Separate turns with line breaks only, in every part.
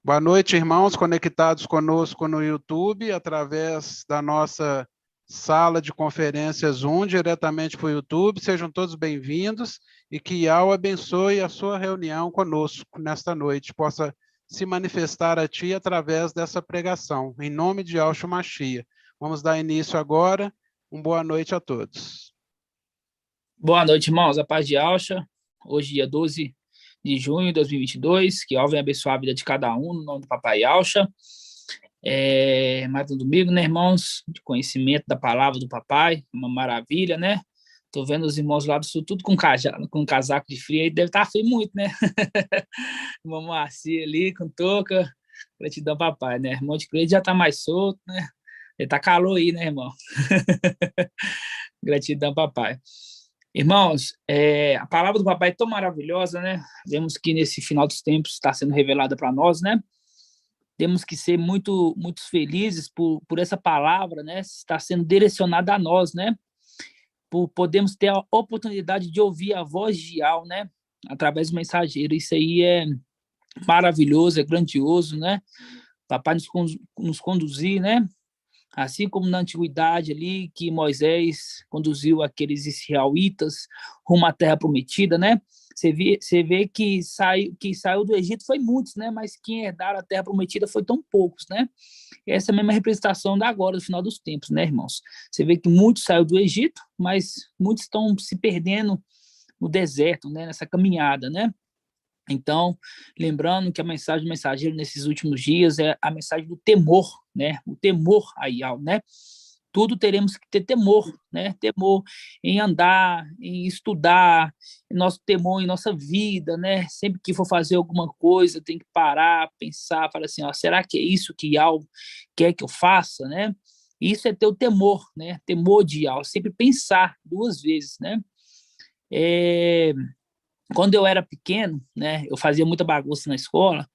Boa noite, irmãos conectados conosco no YouTube, através da nossa sala de conferências Zoom, diretamente para o YouTube. Sejam todos bem-vindos e que Yahweh abençoe a sua reunião conosco nesta noite, possa se manifestar a Ti através dessa pregação, em nome de Yahshua Mashiach. Vamos dar início agora. Boa noite a todos.
Boa noite, irmãos. A paz de Yahshua. Hoje, dia 12 de junho de 2022, que Yahweh venha abençoar a vida de cada um, no nome do Papai Yahshua. Mais um domingo, né, irmãos? De conhecimento da palavra do Papai, uma maravilha, né? Tô vendo os irmãos lá do sul, tudo com casaco de frio, aí deve estar frio muito, né? Uma Moacir ali, com touca, gratidão, Papai, né? Irmão de Cleide já tá mais solto, né? Ele tá calor aí, né, irmão? Gratidão, Papai. Irmãos, a palavra do Papai é tão maravilhosa, né? Vemos que nesse final dos tempos está sendo revelada para nós, né? Temos que ser muito felizes por essa palavra, né? Está sendo direcionada a nós, né? Por podermos ter a oportunidade de ouvir a voz de Yahweh, né? Através do mensageiro. Isso aí é maravilhoso, é grandioso, né? Papai nos conduzir, né? Assim como na antiguidade ali, que Moisés conduziu aqueles israelitas rumo à terra prometida, né? Você vê que saiu do Egito foi muitos, né? Mas quem herdaram a terra prometida foi tão poucos, né? Essa é a mesma representação da agora, do final dos tempos, né, irmãos? Você vê que muitos saíram do Egito, mas muitos estão se perdendo no deserto, né? Nessa caminhada, né? Então, lembrando que a mensagem do mensageiro nesses últimos dias é a mensagem do temor, né? O temor a Yahweh, né? Tudo teremos que ter temor, né? Temor em andar, em estudar, nosso temor em nossa vida, né? Sempre que for fazer alguma coisa, tem que parar, pensar, falar assim, ó, será que é isso que Yahweh quer que eu faça, né? Isso é ter o temor, né? Temor de Yahweh, sempre pensar duas vezes, né? Quando eu era pequeno, né, eu fazia muita bagunça na escola,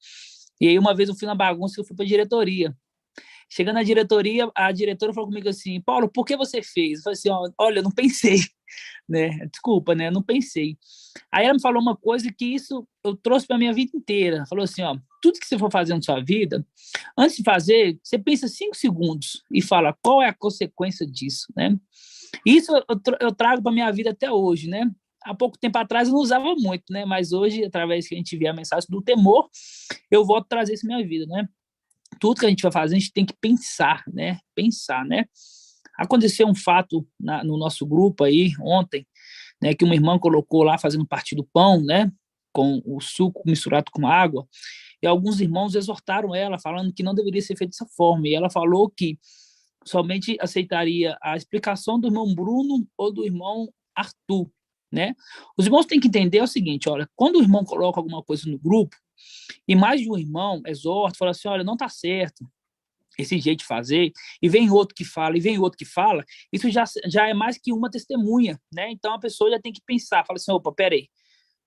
e aí uma vez eu fui na bagunça e eu fui para a diretoria. Chegando na diretoria, a diretora falou comigo assim, Paulo, por que você fez? Eu falei assim, olha, eu não pensei, né, desculpa, né, eu não pensei. Aí ela me falou uma coisa que isso eu trouxe para minha vida inteira, falou assim, ó, tudo que você for fazer na sua vida, antes de fazer, você pensa 5 segundos e fala qual é a consequência disso, né? Isso eu trago para minha vida até hoje, né? Há pouco tempo atrás eu não usava muito, né? Mas hoje, através que a gente vê a mensagem do temor, eu volto a trazer isso na minha vida, né? Tudo que a gente vai fazer, a gente tem que pensar, né? Pensar, né? Aconteceu um fato no nosso grupo aí, ontem, né? Que uma irmã colocou lá, fazendo parte do pão, né? Com o suco misturado com água, e alguns irmãos exortaram ela, falando que não deveria ser feito dessa forma, e ela falou que somente aceitaria a explicação do irmão Bruno ou do irmão Arthur, né? Os irmãos têm que entender o seguinte, olha, quando o irmão coloca alguma coisa no grupo, e mais de um irmão exorta, fala assim, olha, não está certo esse jeito de fazer, e vem outro que fala, e vem outro que fala, isso já é mais que uma testemunha, né? Então a pessoa já tem que pensar, fala assim, opa, peraí,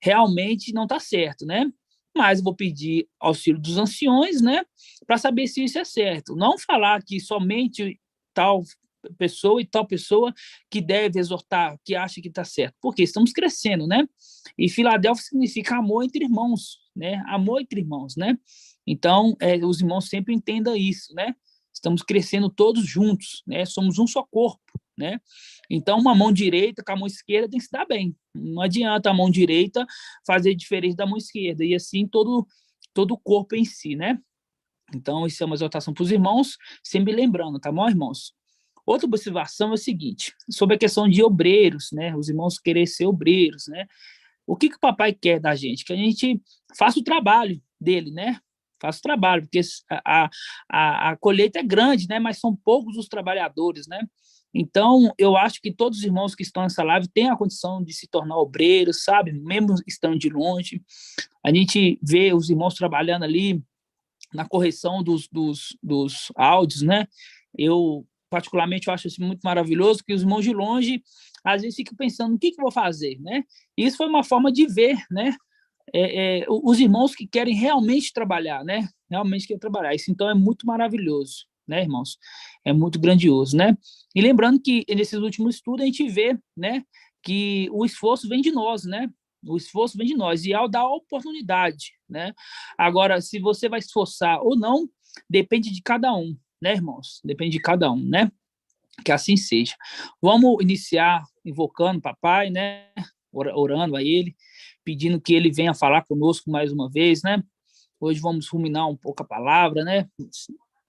realmente não está certo, né? Mas eu vou pedir auxílio dos anciões, né? Para saber se isso é certo. Não falar que somente tal pessoa e tal pessoa que deve exortar, que acha que está certo, porque estamos crescendo, né? E Filadélfia significa amor entre irmãos, né? Amor entre irmãos, né? Então, os irmãos sempre entendam isso, né? Estamos crescendo todos juntos, né? Somos um só corpo, né? Então, uma mão direita com a mão esquerda tem que se dar bem. Não adianta a mão direita fazer diferente da mão esquerda, e assim todo o corpo em si, né? Então, isso é uma exortação para os irmãos, sempre lembrando, tá bom, irmãos? Outra observação é o seguinte, sobre a questão de obreiros, né? Os irmãos querer ser obreiros, né? O que o papai quer da gente? Que a gente faça o trabalho dele, né? Faça o trabalho, porque a colheita é grande, né? Mas são poucos os trabalhadores, né? Então, eu acho que todos os irmãos que estão nessa live têm a condição de se tornar obreiros, sabe? Mesmo estando de longe. A gente vê os irmãos trabalhando ali na correção dos áudios, né? Eu, particularmente, eu acho isso muito maravilhoso, que os irmãos de longe, às vezes, ficam pensando, o que eu vou fazer, né? E isso foi uma forma de ver, né? Os irmãos que querem realmente trabalhar, né? Realmente querem trabalhar. Isso, então, é muito maravilhoso, né, irmãos? É muito grandioso, né? E lembrando que, nesses últimos estudos, a gente vê, né, que o esforço vem de nós, né? O esforço vem de nós. E ao dar a oportunidade, né? Agora, se você vai esforçar ou não, depende de cada um, né, irmãos? Depende de cada um, né? Que assim seja. Vamos iniciar invocando o papai, né? Orando a ele, pedindo que ele venha falar conosco mais uma vez, né? Hoje vamos ruminar um pouco a palavra, né?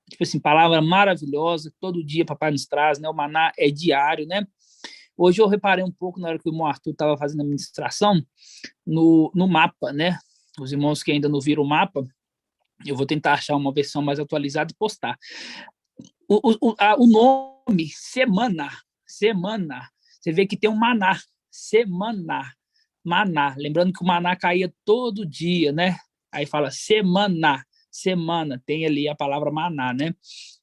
Tipo assim, palavra maravilhosa, que todo dia papai nos traz, né? O maná é diário, né? Hoje eu reparei um pouco, na hora que o irmão Arthur estava fazendo a ministração, no mapa, né? Os irmãos que ainda não viram o mapa, eu vou tentar achar uma versão mais atualizada e postar. O nome, semana, você vê que tem um maná, maná. Lembrando que o maná caía todo dia, né? Aí fala semana, tem ali a palavra maná, né?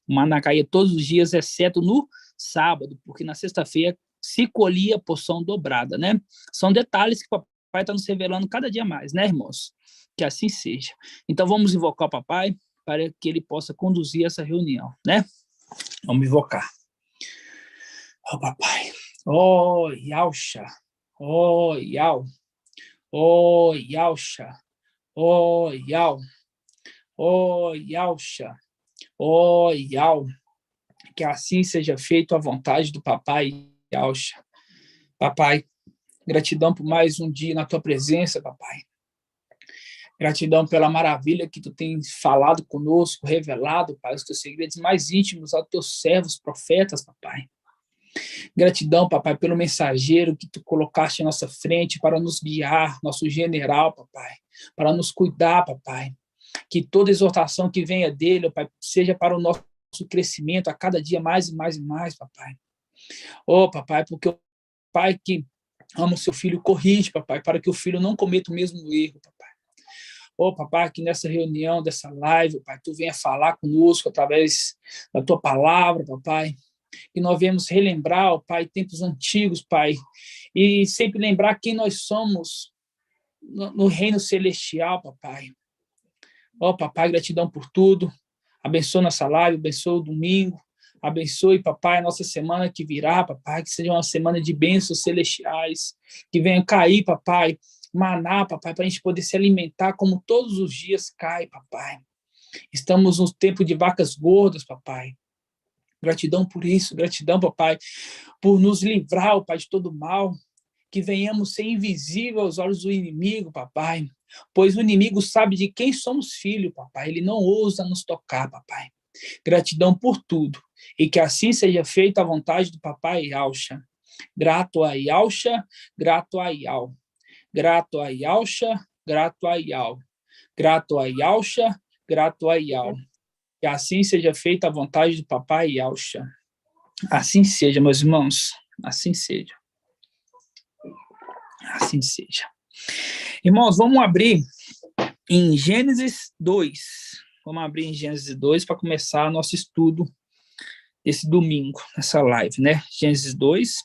O maná caía todos os dias, exceto no sábado, porque na sexta-feira se colhia a porção dobrada, né? São detalhes que o papai está nos revelando cada dia mais, né, irmãos? Que assim seja. Então vamos invocar o papai para que ele possa conduzir essa reunião, né? Vamos invocar. Ó, papai. Ó, Yauxa. Ó, Yau. Ó, Yauxa. Ó, Yau. Ó, Yauxa. Ó, Yau. Que assim seja feito a vontade do papai Yauxa. Papai, gratidão por mais um dia na tua presença, papai. Gratidão pela maravilha que tu tens falado conosco, revelado, Pai, os teus segredos mais íntimos aos teus servos, profetas, papai. Gratidão, papai, pelo mensageiro que tu colocaste à nossa frente para nos guiar, nosso general, papai, para nos cuidar, papai. Que toda exortação que venha dele, pai, seja para o nosso crescimento a cada dia mais e mais e mais, papai. Oh, papai, porque o pai que ama o seu filho corrige, papai, para que o filho não cometa o mesmo erro, papai. Oh, papai, que nessa reunião, dessa live, pai, tu venha falar conosco através da tua palavra, papai. Que nós venhamos relembrar, oh, pai, tempos antigos, pai, e sempre lembrar quem nós somos no reino celestial, papai. Oh, papai, gratidão por tudo. Abençoa nossa live, abençoa o domingo. Abençoe, papai, a nossa semana que virá, papai, que seja uma semana de bênçãos celestiais, que venha cair, papai, maná, papai, para a gente poder se alimentar como todos os dias cai, papai. Estamos no tempo de vacas gordas, papai. Gratidão por isso, gratidão, papai, por nos livrar, pai, de todo mal, que venhamos ser invisível aos olhos do inimigo, papai, pois o inimigo sabe de quem somos filhos, papai, ele não ousa nos tocar, papai. Gratidão por tudo, e que assim seja feita a vontade do papai Yauxa. Grato a Yauxa, grato a Yau. Grato a Yauxa, grato a Yau. Grato a Yauxa, grato a Yau. Que assim seja feita a vontade do papai Yauxa. Assim seja, meus irmãos, assim seja. Assim seja. Irmãos, vamos abrir em Gênesis 2. Vamos abrir em Gênesis 2 para começar nosso estudo esse domingo, nessa live, né? Gênesis 2.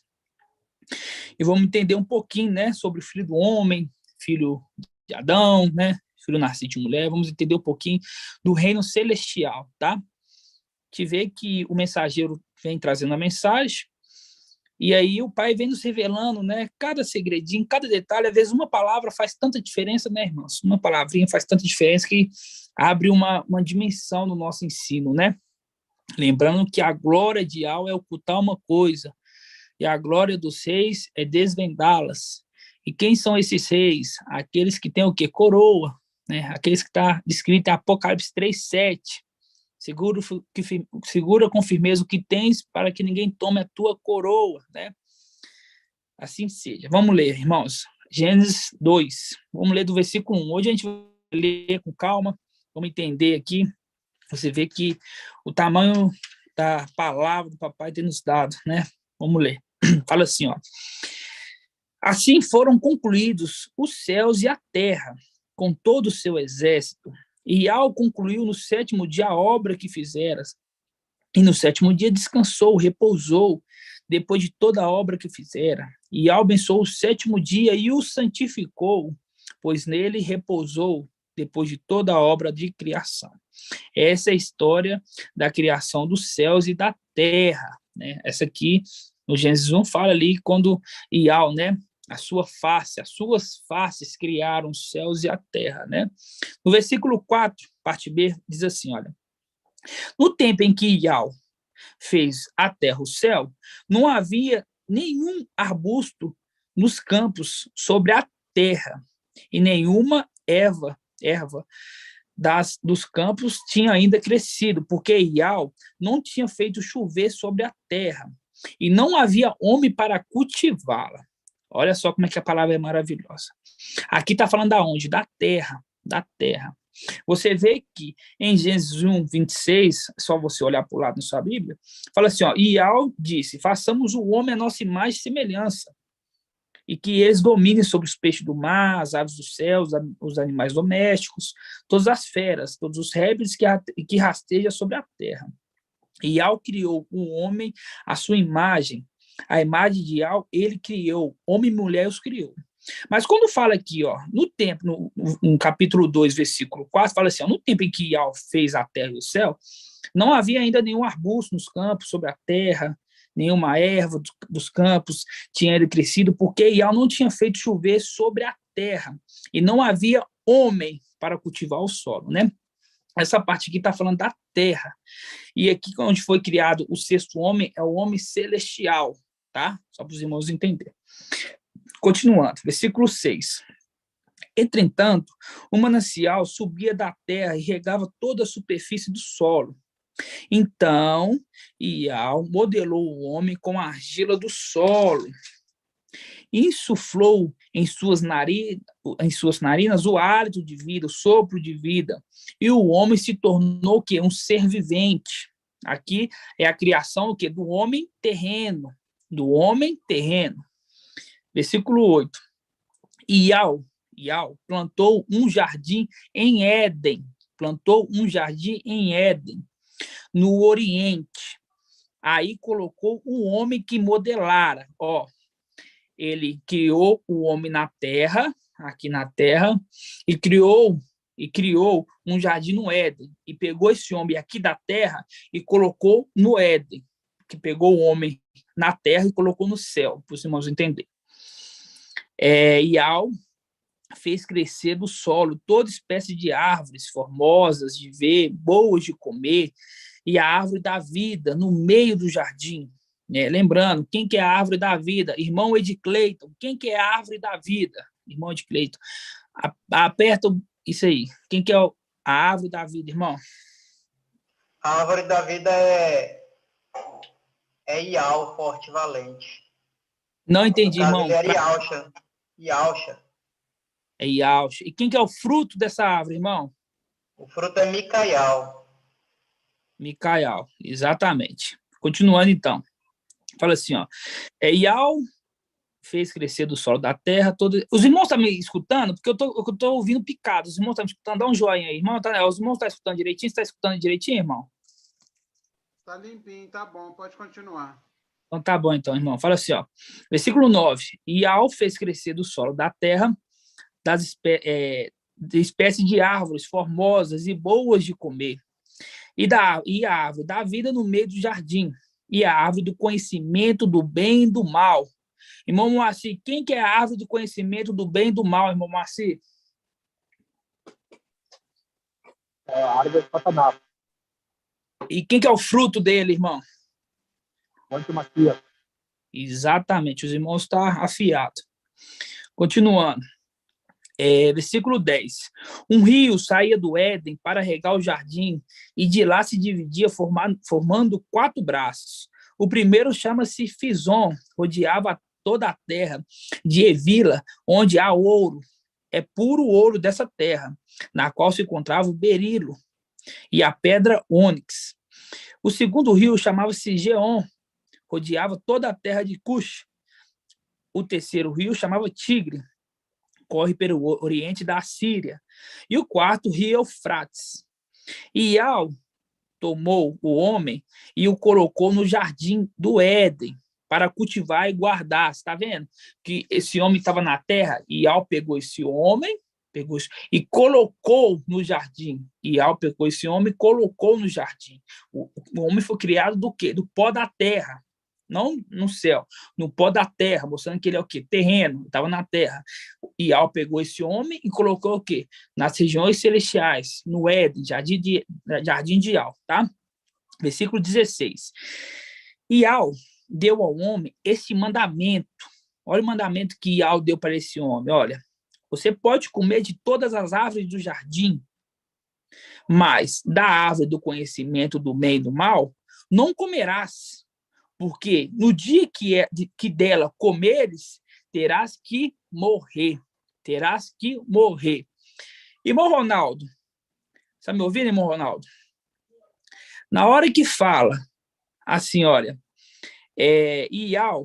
E vamos entender um pouquinho, né, sobre o filho do homem, filho de Adão, né? Filho nascido de mulher. Vamos entender um pouquinho do reino celestial, tá? Que vê que o mensageiro vem trazendo a mensagem, e aí o pai vem nos revelando, né, cada segredinho, cada detalhe. Às vezes uma palavra faz tanta diferença, né, irmãos? Uma palavrinha faz tanta diferença que abre uma dimensão no nosso ensino, né? Lembrando que a glória de Al é ocultar uma coisa, e a glória dos reis é desvendá-las. E quem são esses reis? Aqueles que têm o quê? Coroa, né? Aqueles que está descrito em Apocalipse 3:7. Segura com firmeza o que tens, para que ninguém tome a tua coroa, né? Assim seja. Vamos ler, irmãos. Gênesis 2. Vamos ler do versículo 1. Hoje a gente vai ler com calma, vamos entender aqui. Você vê que o tamanho da palavra do papai tem nos dado, né? Vamos ler. Fala assim, ó. Assim foram concluídos os céus e a terra, com todo o seu exército. E Al concluiu no 7º dia a obra que fizeras. E no 7º dia descansou, repousou, depois de toda a obra que fizera. E Al abençoou o 7º dia e o santificou, pois nele repousou, depois de toda a obra de criação. Essa é a história da criação dos céus e da terra, né? Essa aqui, no Gênesis 1, fala ali quando Ial, né, as suas faces criaram os céus e a terra, né? No versículo 4, parte B, diz assim, olha, no tempo em que Iau fez a terra e o céu, não havia nenhum arbusto nos campos sobre a terra, e nenhuma erva dos campos tinha ainda crescido, porque Iau não tinha feito chover sobre a terra, e não havia homem para cultivá-la. Olha só como é que a palavra é maravilhosa. Aqui está falando da onde? Da terra, da terra. Você vê que em Gênesis 1, 26, só você olhar para o lado na sua Bíblia, fala assim, ó, Iau disse, façamos o homem a nossa imagem e semelhança, e que eles dominem sobre os peixes do mar, as aves dos céus, os animais domésticos, todas as feras, todos os répteis que rastejam sobre a terra. Iau criou o homem à sua imagem, a imagem de Iau ele criou, homem e mulher os criou. Mas quando fala aqui, ó, no tempo, no capítulo 2, versículo 4, fala assim, ó, no tempo em que Iau fez a terra e o céu, não havia ainda nenhum arbusto nos campos sobre a terra, nenhuma erva dos campos tinha ainda crescido, porque Iau não tinha feito chover sobre a terra, e não havia homem para cultivar o solo, né? Essa parte aqui está falando da terra. E aqui, onde foi criado o sexto homem, é o homem celestial, tá? Só para os irmãos entenderem. Continuando, versículo 6. Entretanto, o manancial subia da terra e regava toda a superfície do solo. Então, Iau modelou o homem com a argila do solo, insuflou em suas narinas o hálito de vida, o sopro de vida, e o homem se tornou o quê? Um ser vivente. Aqui é a criação o quê? Do homem terreno, do homem terreno. Versículo 8. Iau plantou um jardim em Éden, no Oriente. Aí colocou o homem que modelara, ó, ele criou o homem na terra, aqui na terra, e criou um jardim no Éden, e pegou esse homem aqui da terra e colocou no Éden, que pegou o homem na terra e colocou no céu, para os irmãos entenderem. Iau fez crescer do solo toda espécie de árvores formosas de ver, boas de comer, e a árvore da vida no meio do jardim. Lembrando, quem que é a árvore da vida? Irmão Ed Cleiton. Quem que é a árvore da vida? Irmão Ed Cleiton. Aperta isso aí. Quem que é a árvore da vida, irmão?
A árvore da vida é Iau, forte e valente.
Não entendi, irmão.
Ele era Iauxa.
É Iauxa. E quem que é o fruto dessa árvore, irmão?
O fruto é Micaial.
Micaial, exatamente. Continuando, então. Fala assim, ó. Iau fez crescer do solo da terra todo. Os irmãos estão me escutando? Porque eu tô ouvindo picado. Os irmãos estão me escutando? Dá um joinha aí, irmão. Os irmãos estão escutando direitinho? Você está escutando direitinho, irmão?
Tá limpinho, tá bom. Pode continuar.
Então tá bom, então, irmão. Fala assim, ó. Versículo 9. Iau fez crescer do solo da terra de espécie de árvores formosas e boas de comer, e a árvore da vida no meio do jardim, e a árvore do conhecimento do bem e do mal. Irmão Moacir, quem que é a árvore do conhecimento do bem e do mal, irmão Moacir?
É a árvore de Satanás.
E quem que é o fruto dele, irmão?
Muito macia.
Exatamente, os irmãos estão afiados. Continuando. Versículo 10. Um rio saía do Éden para regar o jardim, e de lá se dividia, formando 4 braços. O primeiro chama-se Fison, rodeava toda a terra de Evila, onde há ouro. É puro ouro dessa terra, na qual se encontrava o berilo e a pedra ônix. O segundo rio chamava-se Geom, rodeava toda a terra de Cush. O terceiro rio chamava Tigre, corre pelo oriente da Síria. E o quarto rio Eufrates. E Iau tomou o homem e o colocou no jardim do Éden para cultivar e guardar. Você está vendo? Que esse homem estava na terra, e Iau pegou esse homem, e colocou no jardim. Iau pegou esse homem e colocou no jardim. O homem foi criado do quê? Do pó da terra. não no céu, no pó da terra, mostrando que ele é o quê? Terreno, estava na terra. Ial pegou esse homem e colocou o quê? Nas regiões celestiais, no Éden, jardim de Ial, tá? Versículo 16. Ial deu ao homem esse mandamento. Olha o mandamento que Ial deu para esse homem. Olha, você pode comer de todas as árvores do jardim, mas da árvore do conhecimento do bem e do mal, não comerás, porque no dia que dela comeres, terás que morrer. Terás que morrer. Irmão Ronaldo, está me ouvindo, irmão Ronaldo? Na hora que fala assim, olha, Ial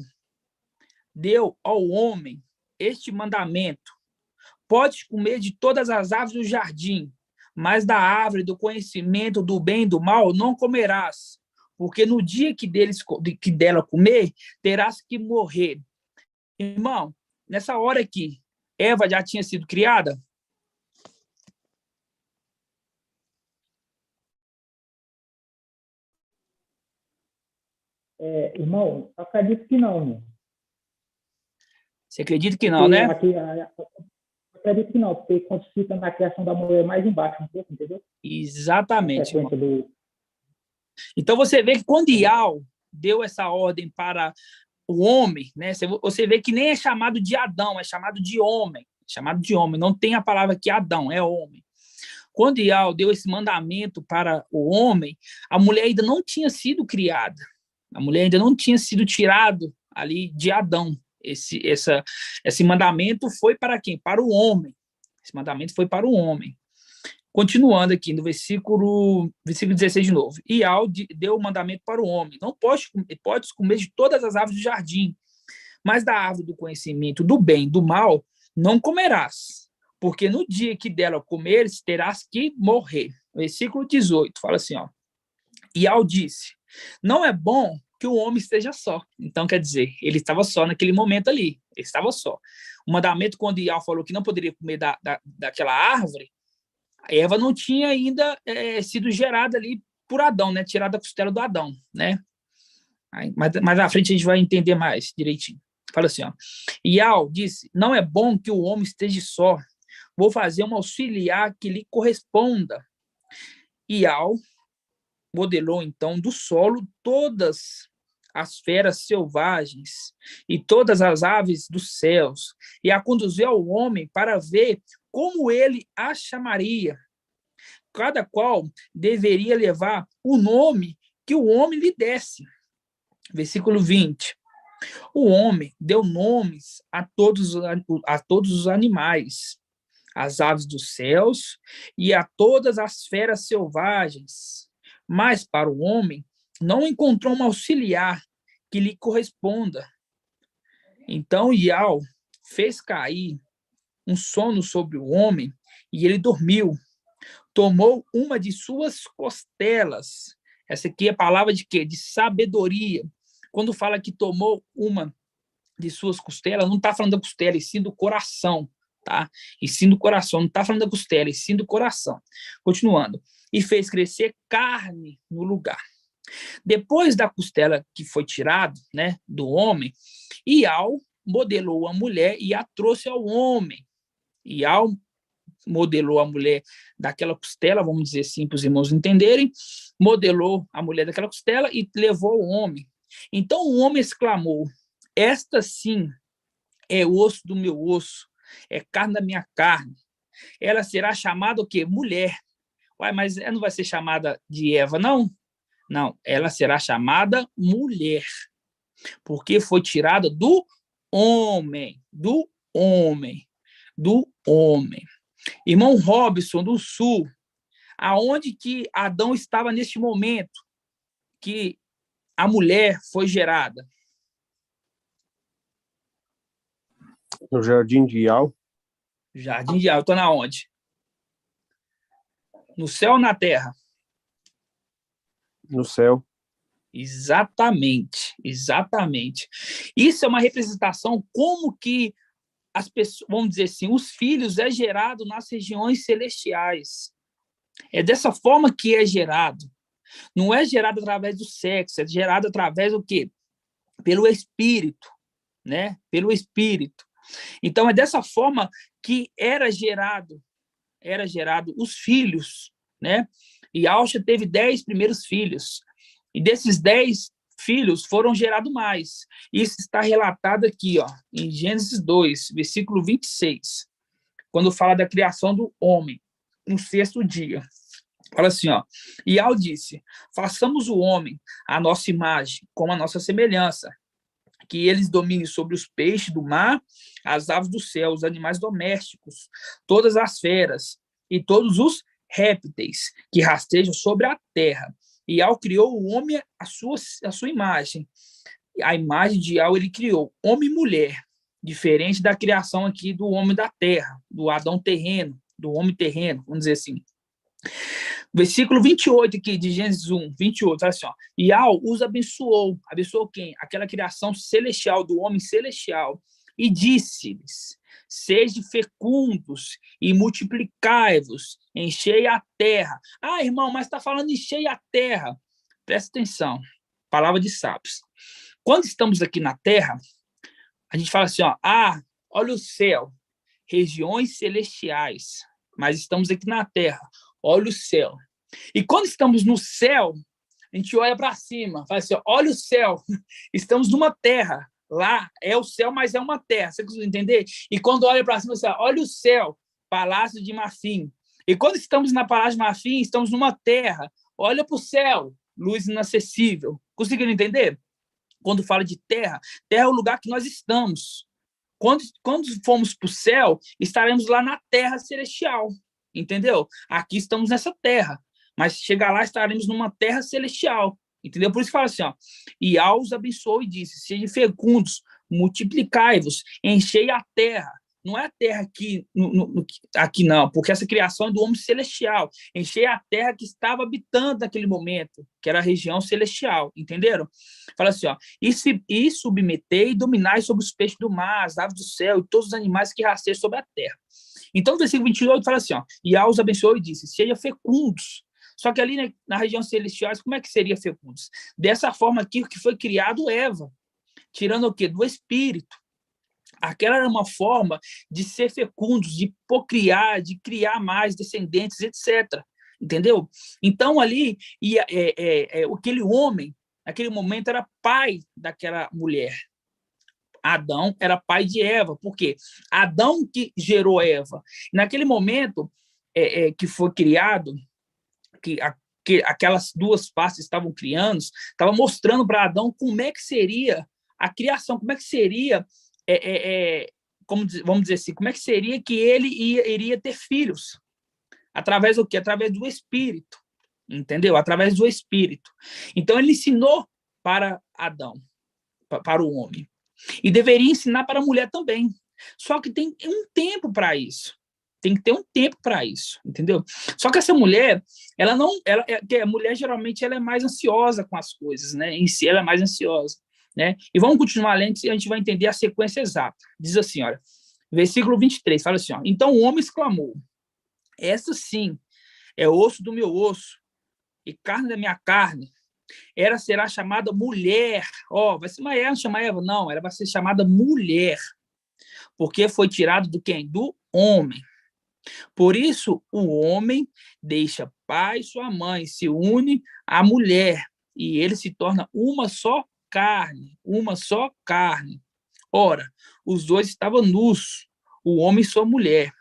deu ao homem este mandamento: pode comer de todas as árvores do jardim, mas da árvore do conhecimento do bem e do mal não comerás, porque no dia que dela comer, terás que morrer. Irmão, nessa hora aqui, Eva já tinha sido criada?
Irmão, eu acredito que não, né?
Você acredita que não, né?
Acredito que não, porque quando fica na criação da mulher mais embaixo um pouco, entendeu?
Exatamente. Então você vê que quando Ial deu essa ordem para o homem, né? Você vê que nem é chamado de Adão, é chamado de homem. Chamado de homem, não tem a palavra aqui Adão, é homem. Quando Ial deu esse mandamento para o homem, a mulher ainda não tinha sido criada. A mulher ainda não tinha sido tirado ali de Adão. Esse mandamento foi para quem? Para o homem. Esse mandamento foi para o homem. Continuando aqui no versículo 16 de novo. Ial deu o mandamento para o homem: não podes comer de todas as árvores do jardim, mas da árvore do conhecimento do bem e do mal não comerás, porque no dia que dela comeres, terás que morrer. Versículo 18 fala assim, ó. Ial disse: não é bom que o homem esteja só. Então, quer dizer, ele estava só naquele momento ali. Ele estava só. O mandamento, quando Ial falou que não poderia comer daquela árvore, Eva não tinha ainda sido gerada ali por Adão, né? Tirada da costela do Adão, né? Mas à frente a gente vai entender mais direitinho. Fala assim, ó. Ial disse: não é bom que o homem esteja só. Vou fazer um auxiliar que lhe corresponda. Ial modelou, então, do solo todas as feras selvagens e todas as aves dos céus, e a conduziu ao homem para ver como ele a chamaria. Cada qual deveria levar o nome que o homem lhe desse. Versículo 20. O homem deu nomes a todos os animais, às aves dos céus e a todas as feras selvagens. Mas para o homem não encontrou um auxiliar que lhe corresponda. Então Ial fez cair um sono sobre o homem e ele dormiu. Tomou uma de suas costelas. Essa aqui é a palavra de quê? De sabedoria. Quando fala que tomou uma de suas costelas, não está falando da costela, e sim do coração, tá? E sim do coração, não está falando da costela, e sim do coração. Continuando. E fez crescer carne no lugar. Depois da costela que foi tirada, né, do homem, Ial modelou a mulher e a trouxe ao homem. Ial modelou a mulher daquela costela, vamos dizer assim, para os irmãos entenderem, modelou a mulher daquela costela e levou o homem. Então o homem exclamou: esta sim é osso do meu osso, é carne da minha carne. Ela será chamada o quê? Mulher. Uai, mas ela não vai ser chamada de Eva, não? Não, ela será chamada mulher, porque foi tirada do homem, do homem, do homem. Irmão Robson, do Sul, aonde que Adão estava neste momento que a mulher foi gerada?
No Jardim de Ial.
Jardim de Ial, estou na onde? No céu ou na terra?
No céu.
Exatamente, exatamente. Isso é uma representação como que as pessoas, vamos dizer assim, os filhos é gerado nas regiões celestiais. É dessa forma que é gerado. Não é gerado através do sexo, é gerado através do quê? pelo Espírito, né? Pelo Espírito. Então, é dessa forma que era gerado os filhos, né? E Alcha teve 10 primeiros filhos. E desses 10 filhos foram gerados mais. Isso está relatado aqui, ó, em Gênesis 2, versículo 26, quando fala da criação do homem, no 6º dia. Fala assim, ó, e Al disse, façamos o homem à nossa imagem, como a nossa semelhança, que eles dominem sobre os peixes do mar, as aves do céu, os animais domésticos, todas as feras e todos os répteis que rastejam sobre a terra. E Al criou o homem à sua imagem. A imagem de Al ele criou, homem e mulher, diferente da criação aqui do homem da terra, do Adão terreno, do homem terreno, vamos dizer assim. Versículo 28 aqui de Gênesis 1, 28, fala assim, ó, e Al os abençoou. Abençoou quem? Aquela criação celestial, do homem celestial. E disse-lhes, sede fecundos e multiplicai-vos, enchei a terra. Ah, irmão, mas está falando enchei a terra. Presta atenção, palavra de sábios. Quando estamos aqui na terra, a gente fala assim, ó, olha o céu, regiões celestiais, mas estamos aqui na terra, olha o céu. E quando estamos no céu, a gente olha para cima, fala assim, olha o céu, estamos numa terra, lá é o céu, mas é uma terra, você consegue entender? E quando olha para cima, você fala, olha o céu, Palácio de Marfim. E quando estamos na Palácio de Marfim, estamos numa terra, olha para o céu, luz inacessível. Conseguiram entender? Quando fala de terra, terra é o lugar que nós estamos. Quando formos para o céu, estaremos lá na terra celestial, entendeu? Aqui estamos nessa terra, mas chegar lá estaremos numa terra celestial, entendeu? Por isso que fala assim, ó, e Al os abençoou e disse, sejam fecundos, multiplicai-vos, enchei a terra. Não é a terra aqui, aqui não, porque essa criação é do homem celestial. Enchei a terra que estava habitando naquele momento, que era a região celestial, entenderam? Fala assim, ó, e submetei e dominai sobre os peixes do mar, as aves do céu e todos os animais que rastejam sobre a terra. Então, no versículo 28 fala assim, ó, e Al os abençoou e disse, sejam fecundos. Só que ali, né, na região celestial, como é que seria fecundos? Dessa forma aqui que foi criado Eva, tirando o quê? Do espírito. Aquela era uma forma de ser fecundos, de procriar, de criar mais descendentes, etc. Entendeu? Então, ali, aquele homem, naquele momento, era pai daquela mulher. Adão era pai de Eva. Por quê? Adão que gerou Eva. Naquele momento que foi criado, que aquelas duas partes estavam criando, estava mostrando para Adão como é que seria a criação, como é que seria... vamos dizer assim, como é que seria que ele iria ter filhos? Através do quê? Através do Espírito, entendeu? Através do Espírito. Então, ele ensinou para Adão, para o homem. E deveria ensinar para a mulher também. Só que tem um tempo para isso. Tem que ter um tempo para isso, entendeu? Só que essa mulher, a mulher geralmente ela é mais ansiosa com as coisas, né? Em si, ela é mais ansiosa. Né? E vamos continuar lendo, e a gente vai entender a sequência exata. Diz assim, olha, versículo 23, fala assim, ó, então o homem exclamou, essa sim é osso do meu osso e carne da minha carne, ela será chamada mulher, vai ser uma Eva, não chama Eva, não, ela vai ser chamada mulher, porque foi tirado do quem? Do homem. Por isso o homem deixa pai e sua mãe, se une à mulher, e ele se torna uma só carne. Ora, os dois estavam nus, o homem e sua mulher,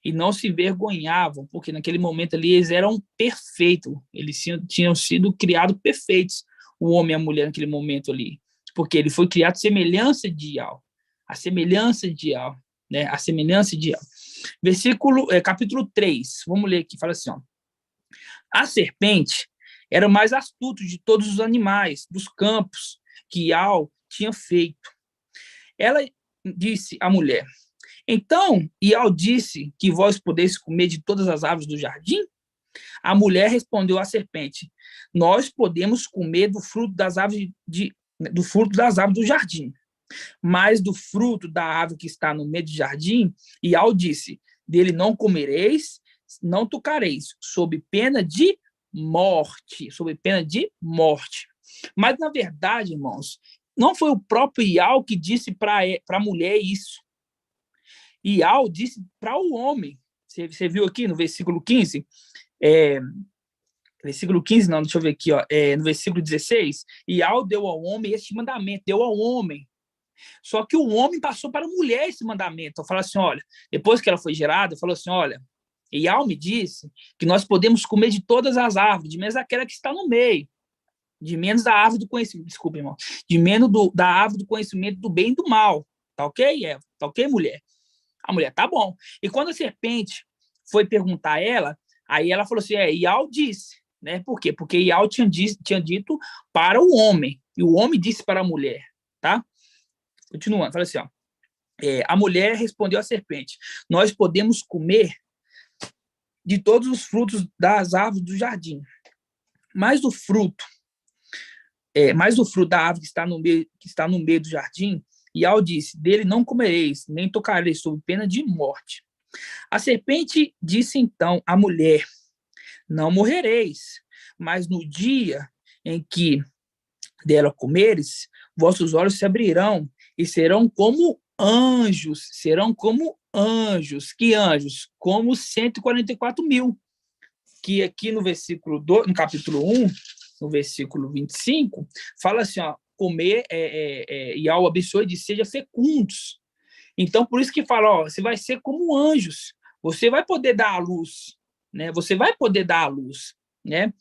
e não se envergonhavam, porque naquele momento ali eles eram perfeitos, eles tinham sido criados perfeitos, o homem e a mulher naquele momento ali, porque ele foi criado semelhança de Al, a semelhança de Al, né? A semelhança de Al. Capítulo 3, vamos ler aqui, fala assim, ó, a serpente era o mais astuto de todos os animais dos campos que Al tinha feito. Ela disse à mulher, então, Al disse que vós podeis comer de todas as árvores do jardim? A mulher respondeu à serpente, nós podemos comer do fruto das árvores do jardim, mas do fruto da árvore que está no meio do jardim, Al disse, dele não comereis, não tocareis, sob pena de morte. Mas, na verdade, irmãos, não foi o próprio Ial que disse para a mulher isso. Ial disse para o homem. Você viu aqui no versículo 15? Versículo 15, não, deixa eu ver aqui, ó, no versículo 16, Ial deu ao homem este mandamento, deu ao homem. Só que o homem passou para a mulher esse mandamento. Então, fala assim, olha, depois que ela foi gerada, falou assim, olha, Ial me disse que nós podemos comer de todas as árvores, de menos aquela que está no meio, de menos da árvore do conhecimento, desculpa, irmão, de menos da árvore do conhecimento do bem e do mal. Tá ok, Eva? Tá ok, mulher? A mulher, tá bom. E quando a serpente foi perguntar a ela, aí ela falou assim, Ial disse, né? Por quê? Porque Ial tinha dito para o homem, e o homem disse para a mulher, tá? Continuando, fala assim, ó, a mulher respondeu à serpente, nós podemos comer de todos os frutos das árvores do jardim, mas do fruto da árvore que está no meio do jardim, Ial disse, dele não comereis, nem tocareis, sob pena de morte. A serpente disse então à mulher, não morrereis, mas no dia em que dela comeres, vossos olhos se abrirão e serão como anjos. Que anjos? Como 144.000. Que aqui no versículo 2, no capítulo 1, no versículo 25, fala assim, ó, comer, Ial abençoe e diz, seja fecundos. Então, por isso que fala, ó, você vai ser como anjos. Você vai poder dar à luz, né? Você vai poder dar à luz, né?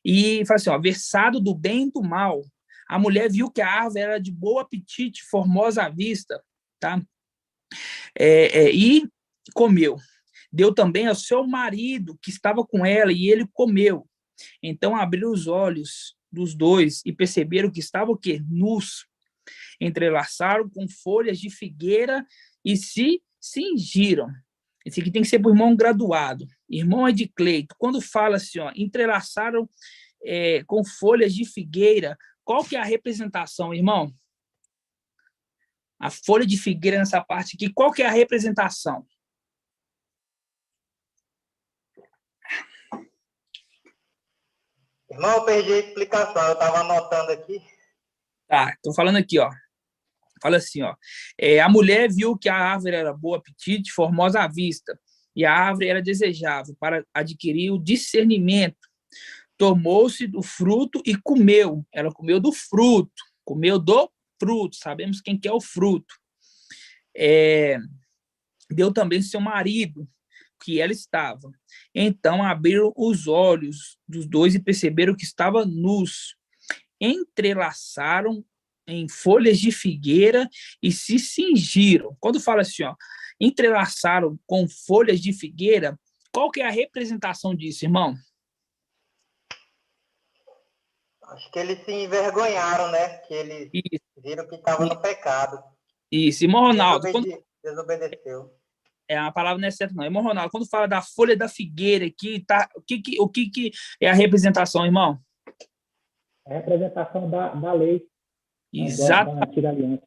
E fala assim, ó, versado do bem e do mal. A mulher viu que a árvore era de bom apetite, formosa à vista, tá? E comeu. Deu também ao seu marido, que estava com ela, e ele comeu. Então abriram os olhos dos dois e perceberam que estavam o quê? Nus. Entrelaçaram com folhas de figueira e se cingiram. Esse aqui tem que ser para o irmão graduado. Irmão é de Cleito. Quando fala assim, ó, entrelaçaram com folhas de figueira, qual que é a representação, irmão? A folha de figueira nessa parte aqui, qual que é a representação?
Irmão, eu perdi a explicação, eu estava anotando aqui.
Tá, estou falando aqui, ó. Fala assim, ó. A mulher viu que a árvore era boa apetite, formosa à vista, e a árvore era desejável para adquirir o discernimento. Tomou-se do fruto e comeu. Ela comeu do fruto. Sabemos quem que é o fruto. Deu também seu marido, que ela estava. Então abriram os olhos dos dois e perceberam que estava nus. Entrelaçaram em folhas de figueira e se cingiram. Quando fala assim, ó, entrelaçaram com folhas de figueira, qual que é a representação disso, irmão?
Acho que eles se envergonharam, né? Que eles viram que estava no pecado.
Isso. Irmão Ronaldo,
desobedeceu.
A palavra não é certa, não. Irmão Ronaldo, quando fala da folha da figueira aqui, tá, o que é a representação, irmão?
É a representação da lei.
Exato.
Da antiga aliança.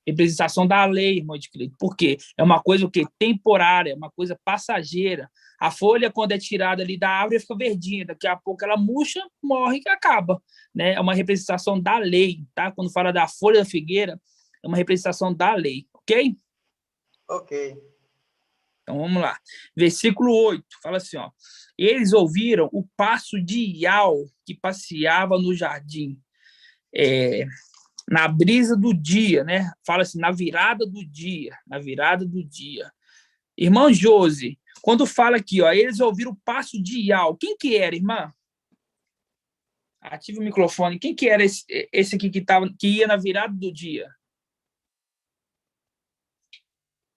Representação da lei, irmão de Cleito. Por quê? É uma coisa o quê? Temporária, uma coisa passageira. A folha, quando é tirada ali da árvore, fica verdinha. Daqui a pouco ela murcha, morre e acaba. Né? É uma representação da lei, tá? Quando fala da folha da figueira, é uma representação da lei, ok?
Ok.
Então, vamos lá. Versículo 8, fala assim, ó. Eles ouviram o passo de Ial, que passeava no jardim. Na brisa do dia, né? Fala assim, na virada do dia. Irmã Josi, quando fala aqui, ó, eles ouviram o passo de Ial. Quem que era, irmã? Ativa o microfone. Quem que era esse aqui que ia na virada do dia?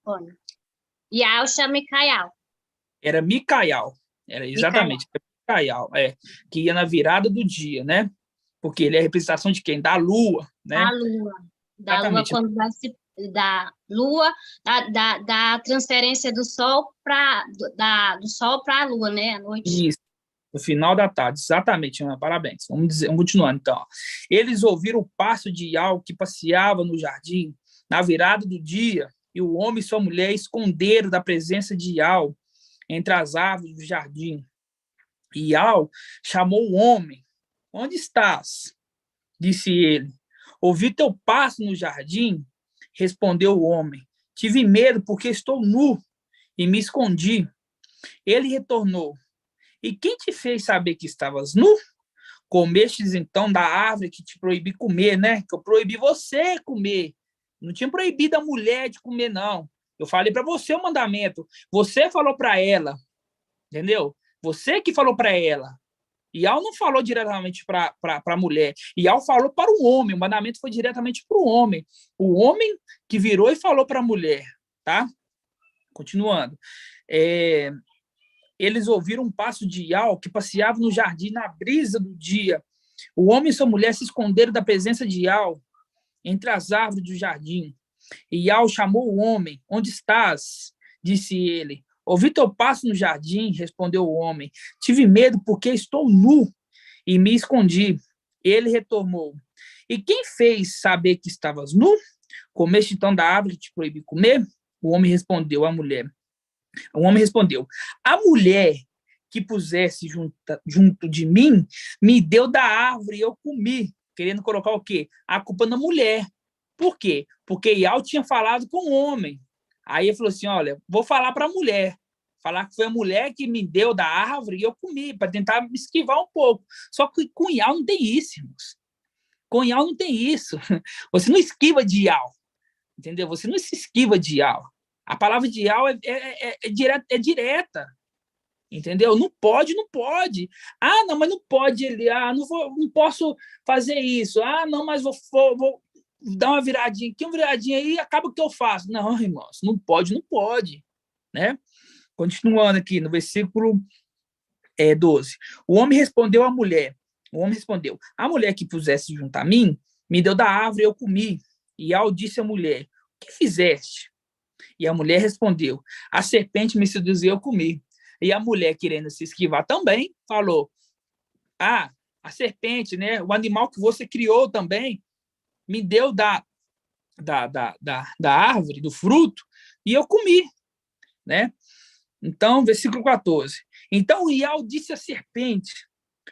Olha. Ial chama Micael.
Era Micael. Era exatamente Micael, que ia na virada do dia, né? Porque ele é a representação de quem? Da lua, né?
A lua. Da
Exatamente.
lua, quando vai se da lua, da transferência do sol do sol para a lua, né? À noite.
Isso. No final da tarde, exatamente, Ana, parabéns. Vamos continuando, então. Eles ouviram o passo de Ial que passeava no jardim na virada do dia, e o homem e sua mulher esconderam da presença de Ial entre as árvores do jardim. Ial chamou o homem. Onde estás? Disse ele. Ouvi teu passo no jardim, respondeu o homem. Tive medo porque estou nu e me escondi. Ele retornou. E quem te fez saber que estavas nu? Comestes então da árvore que te proibi comer, né? Que eu proibi você comer. Não tinha proibido a mulher de comer, não. Eu falei para você o mandamento. Você falou para ela, entendeu? Você que falou para ela. Ial não falou diretamente para a mulher. Ial falou para o homem. O mandamento foi diretamente para o homem. O homem que virou e falou para a mulher, tá? Continuando. Eles ouviram um passo de Ial que passeava no jardim na brisa do dia. O homem e sua mulher se esconderam da presença de Ial entre as árvores do jardim. E Ial chamou o homem. Onde estás? Disse ele. Ouvi teu passo no jardim, respondeu o homem. Tive medo porque estou nu e me escondi. Ele retornou. E quem fez saber que estavas nu? Comeste então da árvore que te proibi comer? O homem respondeu à mulher. O homem respondeu, a mulher que pusesse junto de mim me deu da árvore e eu comi. Querendo colocar o quê? A culpa na mulher. Por quê? Porque Ial tinha falado com o homem. Aí ele falou assim, olha, vou falar para a mulher. Falar que foi a mulher que me deu da árvore e eu comi, para tentar me esquivar um pouco. Só que com Ial não tem isso, irmãos. Com Ial não tem isso. Você não esquiva de Ial. Entendeu? Você não se esquiva de Ial. A palavra de Ial é direta. Entendeu? Não pode, não pode. Ah, não, mas não pode. Não posso fazer isso. Ah, não, mas vou dar uma viradinha aqui, uma viradinha aí, acaba o que eu faço. Não, irmãos, não pode, não pode. Né? Continuando aqui no versículo 12. O homem respondeu à mulher. O homem respondeu, a mulher que pusesse junto a mim, me deu da árvore e eu comi. E Ial disse à mulher, o que fizeste? E a mulher respondeu, a serpente me seduziu e eu comi. E a mulher, querendo se esquivar também, falou, a serpente, né, o animal que você criou também, me deu da árvore, do fruto, e eu comi. Né? Então, versículo 14. Então Ial disse à serpente,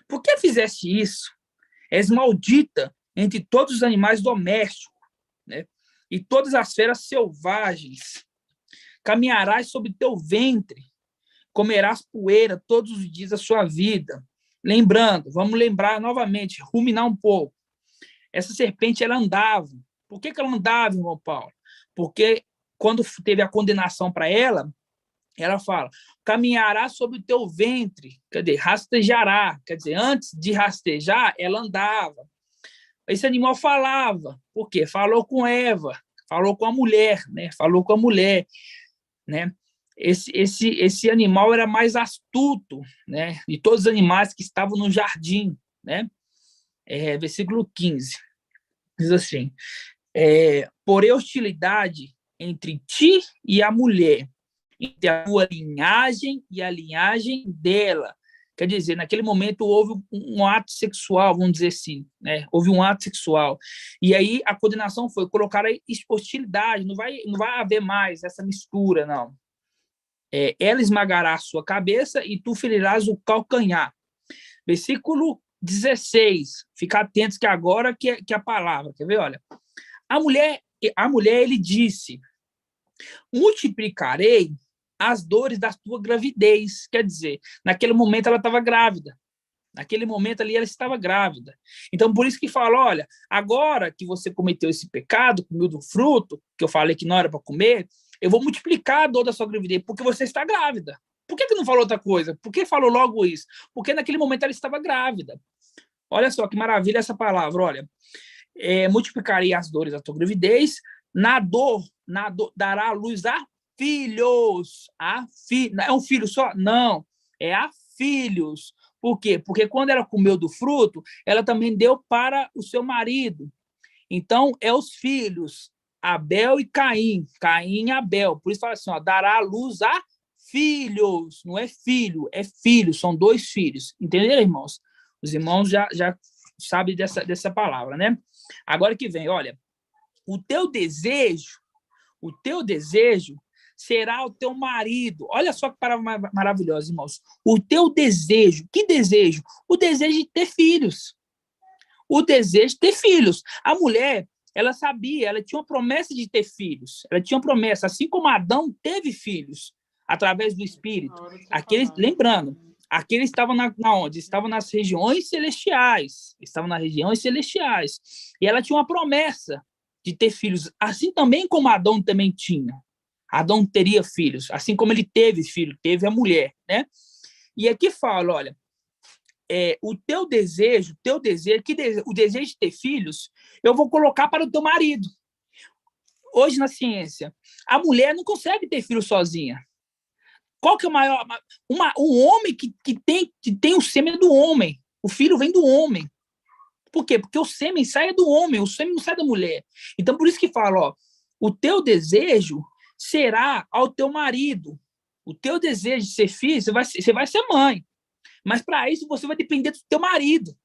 por que fizeste isso? És maldita entre todos os animais domésticos, né? E todas as feras selvagens. Caminharás sobre teu ventre, comerás poeira todos os dias da sua vida. Lembrando, vamos lembrar novamente, ruminar um pouco. Essa serpente, ela andava. Por que ela andava, irmão Paulo? Porque quando teve a condenação para ela fala, caminhará sobre o teu ventre, quer dizer, rastejará, quer dizer, antes de rastejar, ela andava. Esse animal falava, por quê? Falou com Eva, falou com a mulher, né? Falou com a mulher, né? Esse animal era mais astuto, né? De todos os animais que estavam no jardim, né? Versículo 15, diz assim, porém hostilidade entre ti e a mulher, entre a tua linhagem e a linhagem dela. Quer dizer, naquele momento houve um ato sexual, vamos dizer assim, né? Houve um ato sexual. E aí a condenação foi colocar a hostilidade, não vai haver mais essa mistura, não. Ela esmagará a sua cabeça e tu ferirás o calcanhar. Versículo 16. Fica atentos que agora que a palavra, quer ver? Olha, a mulher ele disse, multiplicarei as dores da tua gravidez. Quer dizer, naquele momento ela estava grávida. Naquele momento ali ela estava grávida. Então, por isso que fala, olha, agora que você cometeu esse pecado, comeu do fruto, que eu falei que não era para comer, eu vou multiplicar a dor da sua gravidez, porque você está grávida. Por que não falou outra coisa? Por que falou logo isso? Porque naquele momento ela estava grávida. Olha só que maravilha essa palavra, olha. Multiplicarei as dores da tua gravidez, na dor dará a luz a filhos. É um filho só? Não, é a filhos. Por quê? Porque quando ela comeu do fruto, ela também deu para o seu marido. Então, os filhos, Abel e Caim. Caim e Abel. Por isso fala assim, ó, dará a luz a filhos. Não é filho, é filho. São dois filhos. Entenderam, irmãos? Os irmãos já sabem dessa palavra, né? Agora que vem, olha, o teu desejo será o teu marido. Olha só que palavra maravilhosa, irmãos. O teu desejo. Que desejo? O desejo de ter filhos. o desejo de ter filhos. A mulher, ela sabia, ela tinha uma promessa de ter filhos. Ela tinha uma promessa, assim como Adão teve filhos através do Espírito. Aqueles, lembrando, aqueles estavam na onde? Estavam nas regiões celestiais. Estavam nas regiões celestiais. E ela tinha uma promessa de ter filhos, assim também como Adão também tinha. Adão teria filhos, assim como ele teve filho, teve a mulher, né? E aqui fala, olha, o teu desejo, o desejo de ter filhos, eu vou colocar para o teu marido. Hoje, na ciência, a mulher não consegue ter filho sozinha. Qual que é o maior? Um homem que tem o sêmen do homem. O filho vem do homem. Por quê? Porque o sêmen sai do homem, o sêmen não sai da mulher. Então, por isso que fala, ó, o teu desejo será ao teu marido. O teu desejo de ser filho, você vai ser mãe. Mas para isso você vai depender do teu marido.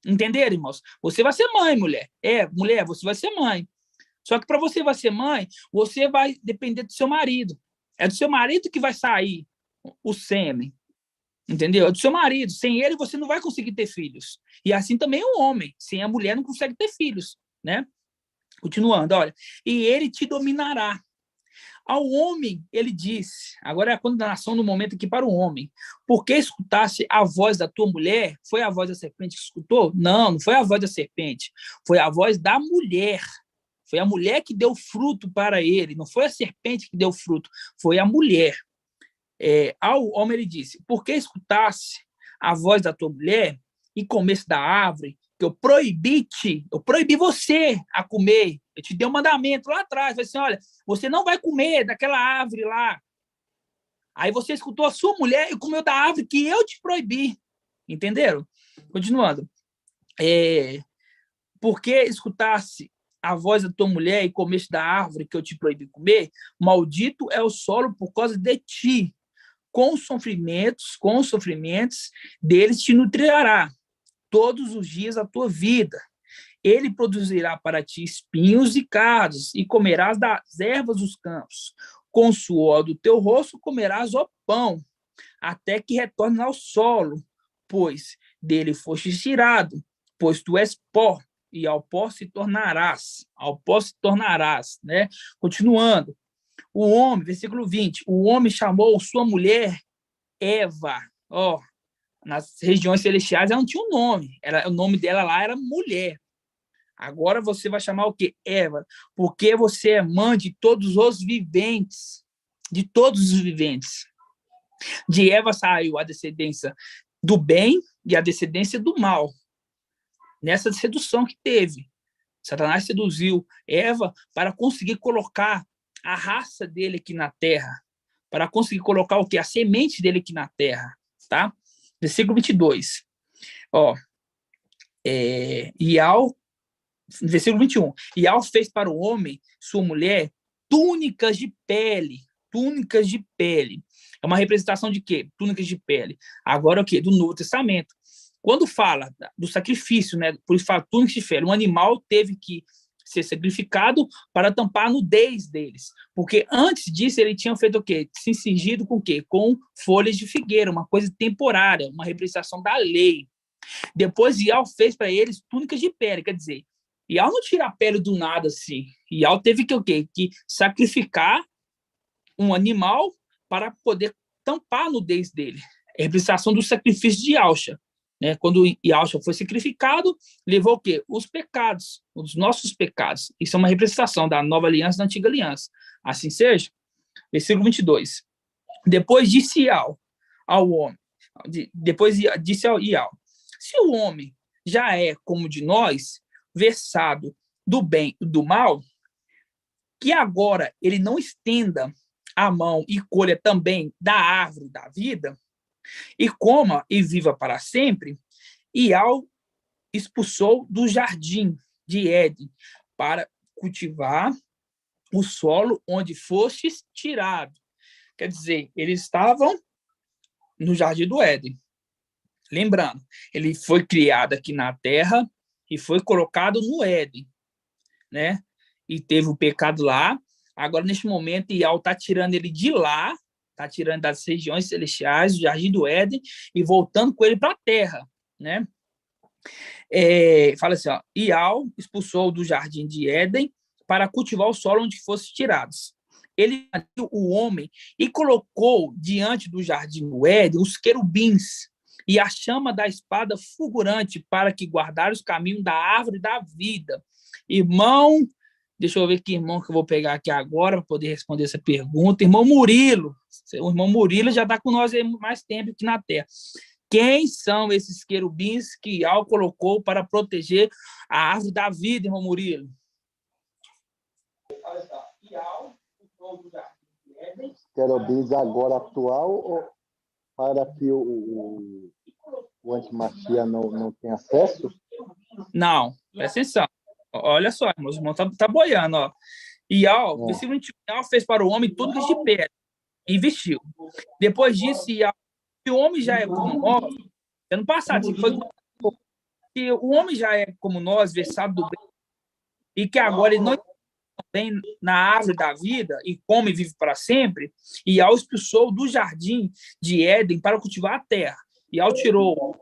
Entenderam, irmãos? Você vai ser mãe, mulher. Mulher, você vai ser mãe. Só que para você vai ser mãe, você vai depender do seu marido. É do seu marido que vai sair o sêmen. Entendeu? É do seu marido. Sem ele, você não vai conseguir ter filhos. E assim também o homem. Sem a mulher, não consegue ter filhos. Né? Continuando, olha. E ele te dominará. Ao homem, ele disse, agora é a condenação no momento aqui para o homem, porque escutasse a voz da tua mulher, foi a voz da serpente que escutou? Não foi a voz da serpente, foi a voz da mulher, foi a mulher que deu fruto para ele, não foi a serpente que deu fruto, foi a mulher. Ao homem ele disse, porque escutasse a voz da tua mulher e comesse da árvore, que eu proibi você a comer. Eu te dei um mandamento lá atrás. Falei assim, olha, você não vai comer daquela árvore lá. Aí você escutou a sua mulher e comeu da árvore que eu te proibi. Entenderam? Continuando. Porque escutasse a voz da tua mulher e comeste da árvore que eu te proibi comer, maldito é o solo por causa de ti. Com os sofrimentos deles te nutrirá todos os dias da tua vida. Ele produzirá para ti espinhos e cardos, e comerás das ervas dos campos. Com o suor do teu rosto comerás o pão, até que retornes ao solo, pois dele foste tirado, pois tu és pó, e ao pó se tornarás. Ao pó se tornarás, né? Continuando. O homem, versículo 20, o homem chamou sua mulher Eva, nas regiões celestiais ela não tinha um nome, o nome dela lá era mulher. Agora você vai chamar o quê? Eva, porque você é mãe de todos os viventes, de todos os viventes. De Eva saiu a descendência do bem e a descendência do mal. Nessa sedução que teve, Satanás seduziu Eva para conseguir colocar a raça dele aqui na terra, para conseguir colocar o quê? A semente dele aqui na terra, tá? Versículo 22. Versículo 21. E Al fez para o homem, sua mulher, túnicas de pele. Túnicas de pele. É uma representação de quê? Túnicas de pele. Agora o quê? Do Novo Testamento. Quando fala do sacrifício, né? Por isso fala túnicas de pele. Um animal teve que ser sacrificado para tampar a nudez deles. Porque antes disso ele tinha feito o quê? Se cingido com o quê? Com folhas de figueira, uma coisa temporária, uma representação da lei. Depois Ial fez para eles túnicas de pele, quer dizer, Ial não tira a pele do nada assim. Ial teve que o quê? Que sacrificar um animal para poder tampar a nudez dele. É a representação do sacrifício de Yahshua. Né? Quando Yahshua foi sacrificado, levou o quê? Os pecados, os nossos pecados. Isso é uma representação da nova aliança e da antiga aliança. Assim seja. Versículo 22. Depois disse Ial ao homem, depois disse ao Ial, se o homem já é como de nós, versado do bem e do mal, que agora ele não estenda a mão e colha também da árvore da vida, e coma e viva para sempre, Ial expulsou do jardim de Éden para cultivar o solo onde fostes tirado. Quer dizer, eles estavam no jardim do Éden. Lembrando, ele foi criado aqui na terra e foi colocado no Éden, né? E teve o pecado lá. Agora, neste momento, Ial está tirando ele de lá, está tirando das regiões celestiais, do jardim do Éden, e voltando com ele para a terra, né? Fala assim, ó, Ial expulsou do jardim de Éden para cultivar o solo onde fossem tirados. Ele viu o homem e colocou diante do jardim do Éden os querubins e a chama da espada fulgurante para que guardasse os caminhos da árvore da vida. Irmão, deixa eu ver que irmão que eu vou pegar aqui agora para poder responder essa pergunta. Irmão Murilo. O irmão Murilo já está com nós há mais tempo aqui na Terra. Quem são esses querubins que Ial colocou para proteger a árvore da vida, irmão Murilo? Olha só, Ial,
querubins agora atual ou para que o antimachia não tenha acesso?
Não, presta atenção. Olha só, meus irmãos, tá boiando, ó. Ial, versículo 21, Ial fez para o homem tudo que de pedra e vestiu. Depois disso, Ial, se o homem já é como nós, ano passado, se o homem já é como nós, versado do bem, e que agora ele não tem na árvore da vida e come e vive para sempre, Ial expulsou do jardim de Éden para cultivar a terra. Ial tirou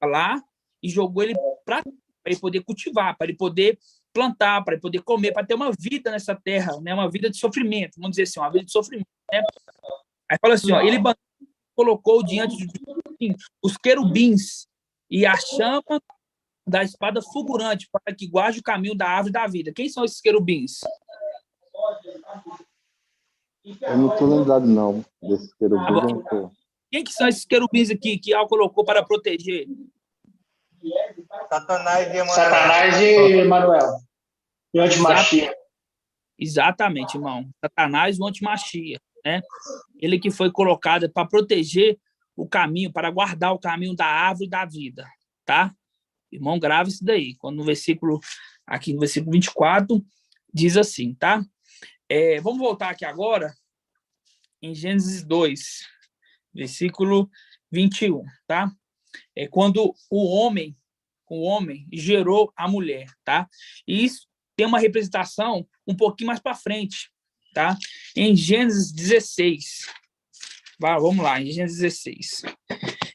lá e jogou ele para ele poder cultivar, para ele poder plantar, para ele poder comer, para ter uma vida nessa terra, né? Uma vida de sofrimento, vamos dizer assim, uma vida de sofrimento. Né? Aí fala assim, ó, ele colocou diante de os querubins e a chama da espada fulgurante para que guarde o caminho da árvore da vida. Quem são esses querubins?
Eu não estou lembrado, não, desses querubins.
Quem que são esses querubins aqui que Ial colocou para proteger?
Satanás e Emanuel. E o antimachia.
Exatamente, irmão. Satanás e o antimachia, né? Ele que foi colocado para proteger o caminho, para guardar o caminho da árvore da vida, tá? Irmão, grave isso daí. Quando aqui no versículo 24, diz assim, tá? Vamos voltar aqui agora em Gênesis 2, versículo 21, tá? Quando o homem gerou a mulher, tá? E isso tem uma representação um pouquinho mais para frente, tá? Em Gênesis 16. Vamos lá, em Gênesis 16.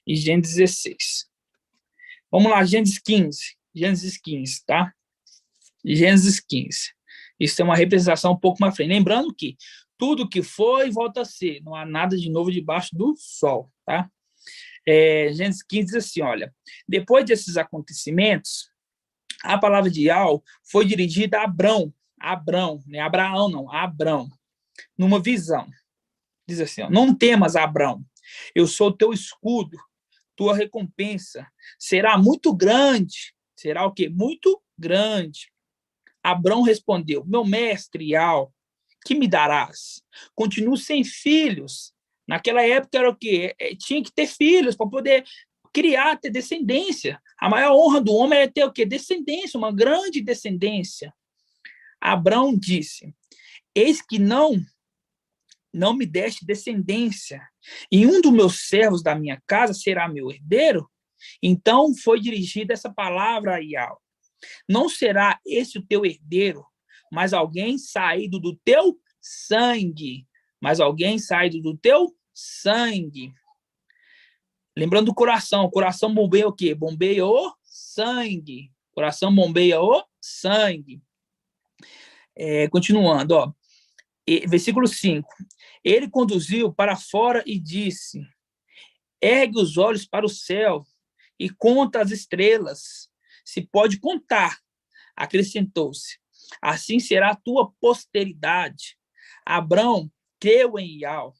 Em Gênesis 16. Vamos lá, Gênesis 15. Gênesis 15, tá? Gênesis 15. Isso tem uma representação um pouco mais frente. Lembrando que tudo que foi volta a ser. Não há nada de novo debaixo do sol, tá? Gênesis 15 diz assim, olha. Depois desses acontecimentos, a palavra de Ial foi dirigida a Abrão, não é Abraão, não, a Abrão, numa visão. Diz assim, ó, não temas, Abrão, eu sou teu escudo, tua recompensa será muito grande. Será o quê? Muito grande. Abrão respondeu, meu mestre Ial, que me darás? Continuo sem filhos. Naquela época era o quê? Tinha que ter filhos para poder criar, ter descendência. A maior honra do homem é ter o quê? Descendência, uma grande descendência. Abrão disse, eis que não me deste descendência, e um dos meus servos da minha casa será meu herdeiro? Então foi dirigida essa palavra a Ial. Não será esse o teu herdeiro, mas alguém saído do teu sangue. Mas alguém saído do teu sangue. Lembrando do coração. O coração bombeia o quê? Bombeia o sangue. O coração bombeia o sangue. Continuando, ó. Versículo 5. Ele conduziu para fora e disse, ergue os olhos para o céu e conta as estrelas. Se pode contar. Acrescentou-se, assim será a tua posteridade. Abrão creu em Ial.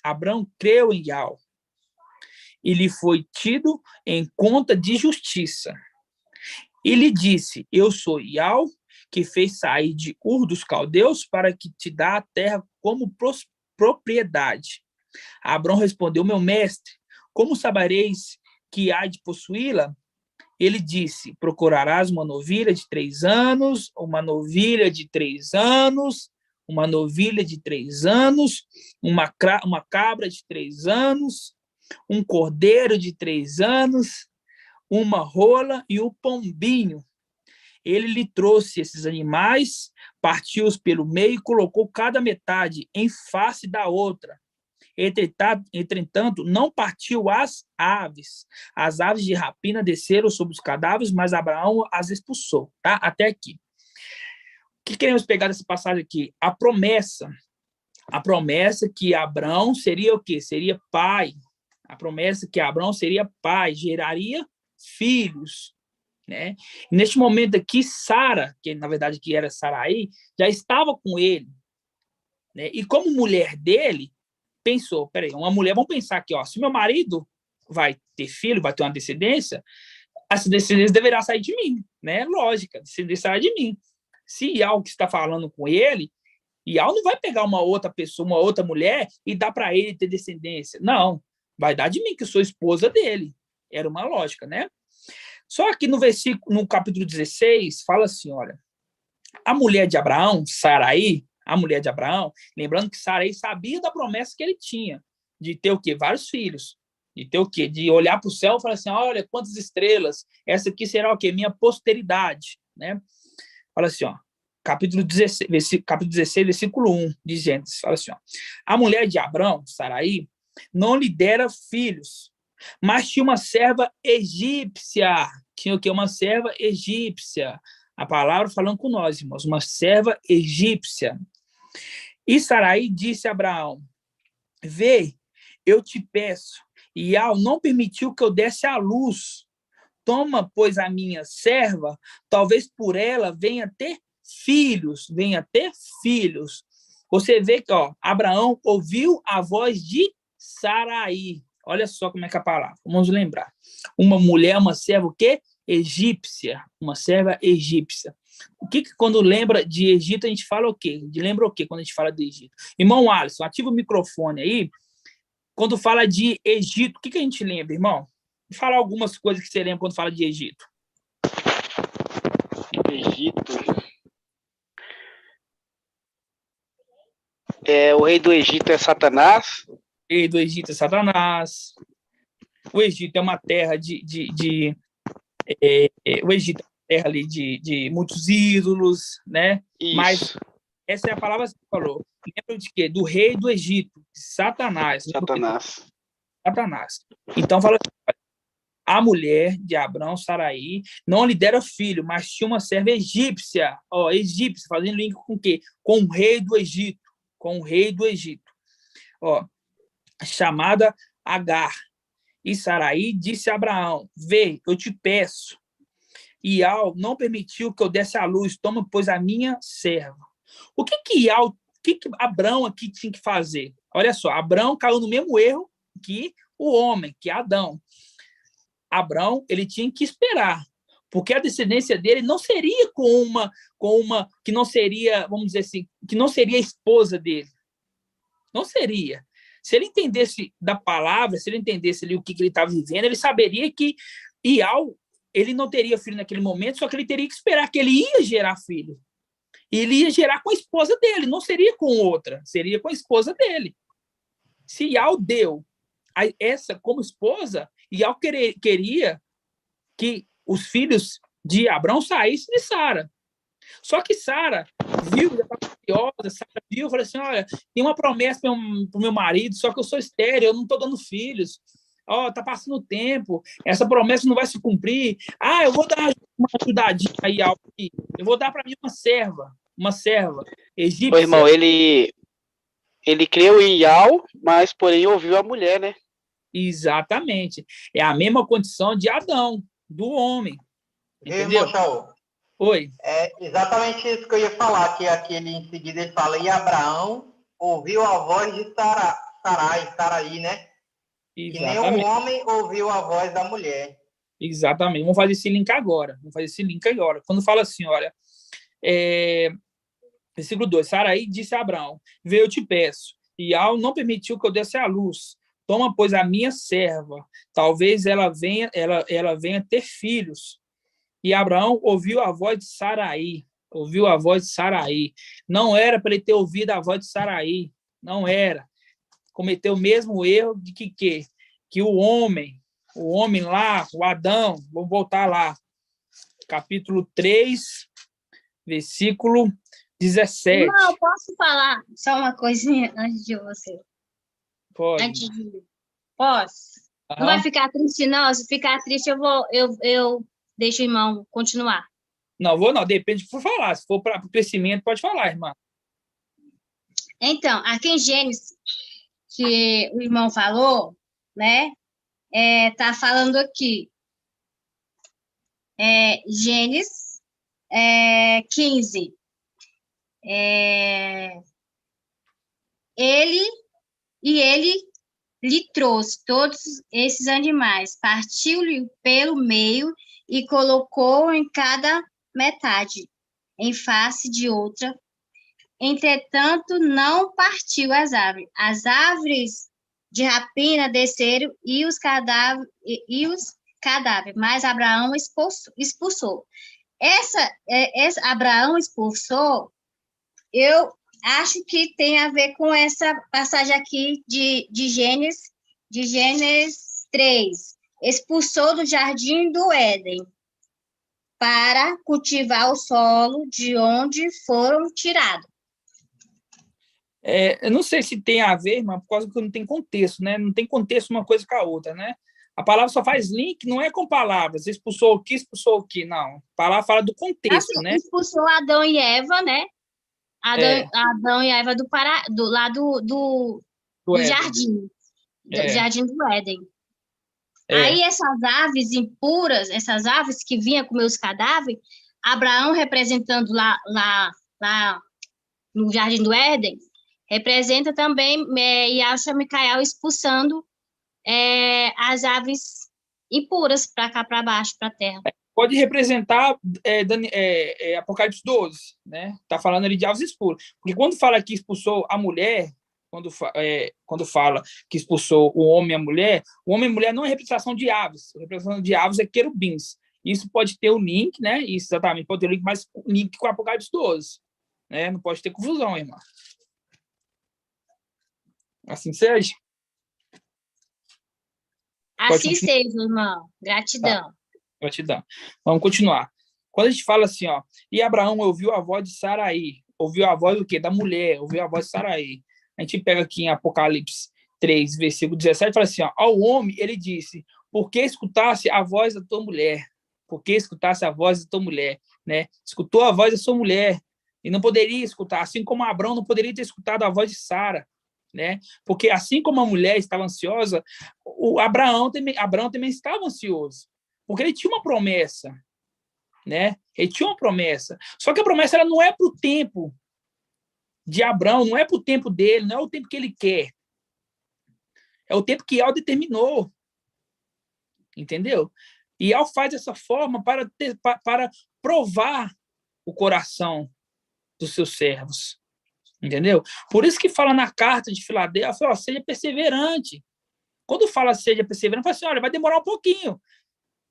Abrão creu em Ial. E lhe foi tido em conta de justiça. E lhe disse, eu sou Ial, que fez sair de Ur dos Caldeus para que te dá a terra como propriedade. Abrão respondeu, meu mestre, como sabereis que há de possuí-la? Ele disse, procurarás uma novilha de 3 anos, uma novilha de 3 anos, uma novilha de 3 anos, uma cabra de 3 anos, um cordeiro de 3 anos, uma rola e um pombinho. Ele lhe trouxe esses animais, partiu-os pelo meio e colocou cada metade em face da outra. Entretanto, não partiu as aves. As aves de rapina desceram sobre os cadáveres, mas Abraão as expulsou. Tá? Até aqui. O que queremos pegar dessa passagem aqui? A promessa que Abraão seria o quê? Seria pai. A promessa que Abraão seria pai, geraria filhos, né? E neste momento aqui, Sara, que na verdade que era Sarai, já estava com ele, né? E como mulher dele, pensou, peraí, uma mulher, vamos pensar aqui, ó, se meu marido vai ter filho, vai ter uma descendência, essa descendência deverá sair de mim, né? Lógica, a descendência será de mim. Se algo que está falando com ele, Ial não vai pegar uma outra pessoa, uma outra mulher e dar para ele ter descendência. Não, vai dar de mim, que eu sou esposa dele. Era uma lógica, né? Só que no capítulo 16, fala assim, olha, a mulher de Abraão, Sarai, a mulher de Abraão, lembrando que Sarai sabia da promessa que ele tinha, de ter o quê? Vários filhos. De ter o quê? De olhar para o céu e falar assim, olha, quantas estrelas, essa aqui será o quê? Minha posteridade, né? Fala assim, ó, capítulo 16, versículo 1 de Gênesis, fala assim, ó, a mulher de Abraão, Sarai, não lhe dera filhos, mas tinha uma serva egípcia. Tinha o quê? Uma serva egípcia. A palavra falando com nós, irmãos, uma serva egípcia. E Sarai disse a Abraão, vê, eu te peço, e Ial não permitiu que eu desse à luz. Toma, pois, a minha serva, talvez por ela venha ter filhos. Você vê que, ó, Abraão ouviu a voz de Sarai. Olha só como é que é a palavra. Vamos lembrar. Uma mulher, uma serva o quê? Egípcia. Uma serva egípcia. O que quando lembra de Egito, a gente fala o quê? Lembra o quê quando a gente fala de Egito? Irmão Alisson, ativa o microfone aí. Quando fala de Egito, o que a gente lembra, irmão? Fala algumas coisas que você lembra quando fala de Egito.
Egito. O rei do Egito é Satanás.
O rei do Egito é Satanás. O Egito é uma terra o Egito é uma terra ali de muitos ídolos, né?
Isso.
Mas essa é a palavra que você falou. Lembra de quê? Do rei do Egito, Satanás. Satanás. Então fala assim, a mulher de Abraão, Sarai, não lhe dera filho, mas tinha uma serva egípcia, egípcia, fazendo link com o quê? Com o rei do Egito, chamada Agar. E Sarai disse a Abraão, vê, eu te peço. E Ial não permitiu que eu desse à luz, toma, pois, a minha serva. O que Abraão aqui tinha que fazer? Olha só, Abraão caiu no mesmo erro que o homem, que Adão. Abraão, ele tinha que esperar, porque a descendência dele não seria com uma que não seria, vamos dizer assim, que não seria a esposa dele. Não seria. Se ele entendesse da palavra, se ele entendesse ali o que ele estava vivendo, ele saberia que Ial, ele não teria filho naquele momento, só que ele teria que esperar que ele ia gerar filho. E ele ia gerar com a esposa dele, não seria com outra, seria com a esposa dele. Se Ial deu essa como esposa, Ial queria que os filhos de Abraão saíssem de Sara. Só que Sara viu, já estava curiosa, Sara viu, falou assim, olha, tem uma promessa para o meu marido, só que eu sou estéril, eu não estou dando filhos. Tá passando o tempo, essa promessa não vai se cumprir. Eu vou dar uma ajudadinha aí, eu vou dar para mim uma serva egípcia.
O irmão, ele creu em Ial, mas porém ouviu a mulher, né?
Exatamente. É a mesma condição de Adão, do homem. Entendeu?
Irmão Shaul,
Oi.
É exatamente isso que eu ia falar, que aqui ele, em seguida ele fala, e Abraão ouviu a voz de Sarai, né?
Exatamente.
Que nem o homem ouviu a voz da mulher.
Exatamente. Vamos fazer esse link agora. Quando fala assim, olha, versículo 2, Sarai disse a Abraão, vê, eu te peço. Ial não permitiu que eu desse à luz. Toma, pois, a minha serva. Talvez ela venha ter filhos. E Abraão ouviu a voz de Sarai. Não era para ele ter ouvido a voz de Sarai. Não era. Cometeu o mesmo erro de que o homem lá, o Adão, vamos voltar lá, capítulo 3, versículo 17.
Não, posso falar só uma coisinha antes de você?
Pode.
Antes de... Posso? Não
Aham.
vai ficar triste, não? Se ficar triste, eu deixo o irmão continuar.
Não, vou não, depende do que for falar. Se for para o crescimento, pode falar, irmã.
Então, aqui em Gênesis, que o irmão falou, né? Tá falando aqui. Gênesis 15. Ele lhe trouxe todos esses animais, partiu-lhe pelo meio e colocou em cada metade, em face de outra. Entretanto, não partiu as árvores. As árvores de rapina desceram e os cadáveres, mas Abraão expulsou. Essa Abraão expulsou, eu acho que tem a ver com essa passagem aqui de Gênesis 3. Expulsou do jardim do Éden para cultivar o solo de onde foram tirados.
Eu não sei se tem a ver, mas por causa que não tem contexto, né? Não tem contexto uma coisa com a outra, né? A palavra só faz link, não é com palavras. Expulsou o que, não. A palavra fala do contexto,
Assim,
né?
expulsou Adão e Eva, né? Adão e Eva do
Éden.
jardim, do jardim do Éden.
É.
Aí essas aves impuras, essas aves que vinham comer os cadáveres, Abraão representando lá no jardim do Éden, representa também Yahshua Micael expulsando as aves impuras para cá, para baixo, para a terra.
Pode representar Apocalipse 12, né? Está falando ali de aves expuras. Porque quando fala que expulsou a mulher, quando fala que expulsou o homem e a mulher não é representação de aves. A representação de aves é querubins. Isso pode ter o link, né? Isso, exatamente, pode ter o link, mas o link com Apocalipse 12. Né? Não pode ter confusão, irmão. Assim seja.
Assim seja, irmão. Gratidão.
Tá. Gratidão. Vamos continuar. Quando a gente fala assim, ó, e Abraão ouviu a voz de Saraí, ouviu a voz do quê? Da mulher, ouviu a voz de Saraí. A gente pega aqui em Apocalipse 3, versículo 17, fala assim, ó, ao homem ele disse, por que escutasse a voz da tua mulher? Por que escutasse a voz da tua mulher? Né? Escutou a voz da sua mulher e não poderia escutar, assim como Abraão não poderia ter escutado a voz de Sara. Né? Porque assim como a mulher estava ansiosa, Abraão também estava ansioso, porque ele tinha uma promessa, né? Ele tinha uma promessa, só que a promessa ela não é para o tempo de Abraão, não é para o tempo dele, não é o tempo que ele quer, é o tempo que Yahweh determinou, entendeu? E Yahweh faz dessa forma para provar o coração dos seus servos. Entendeu? Por isso que fala na carta de Filadélfia, seja perseverante. Quando fala seja perseverante, fala assim, olha, vai demorar um pouquinho.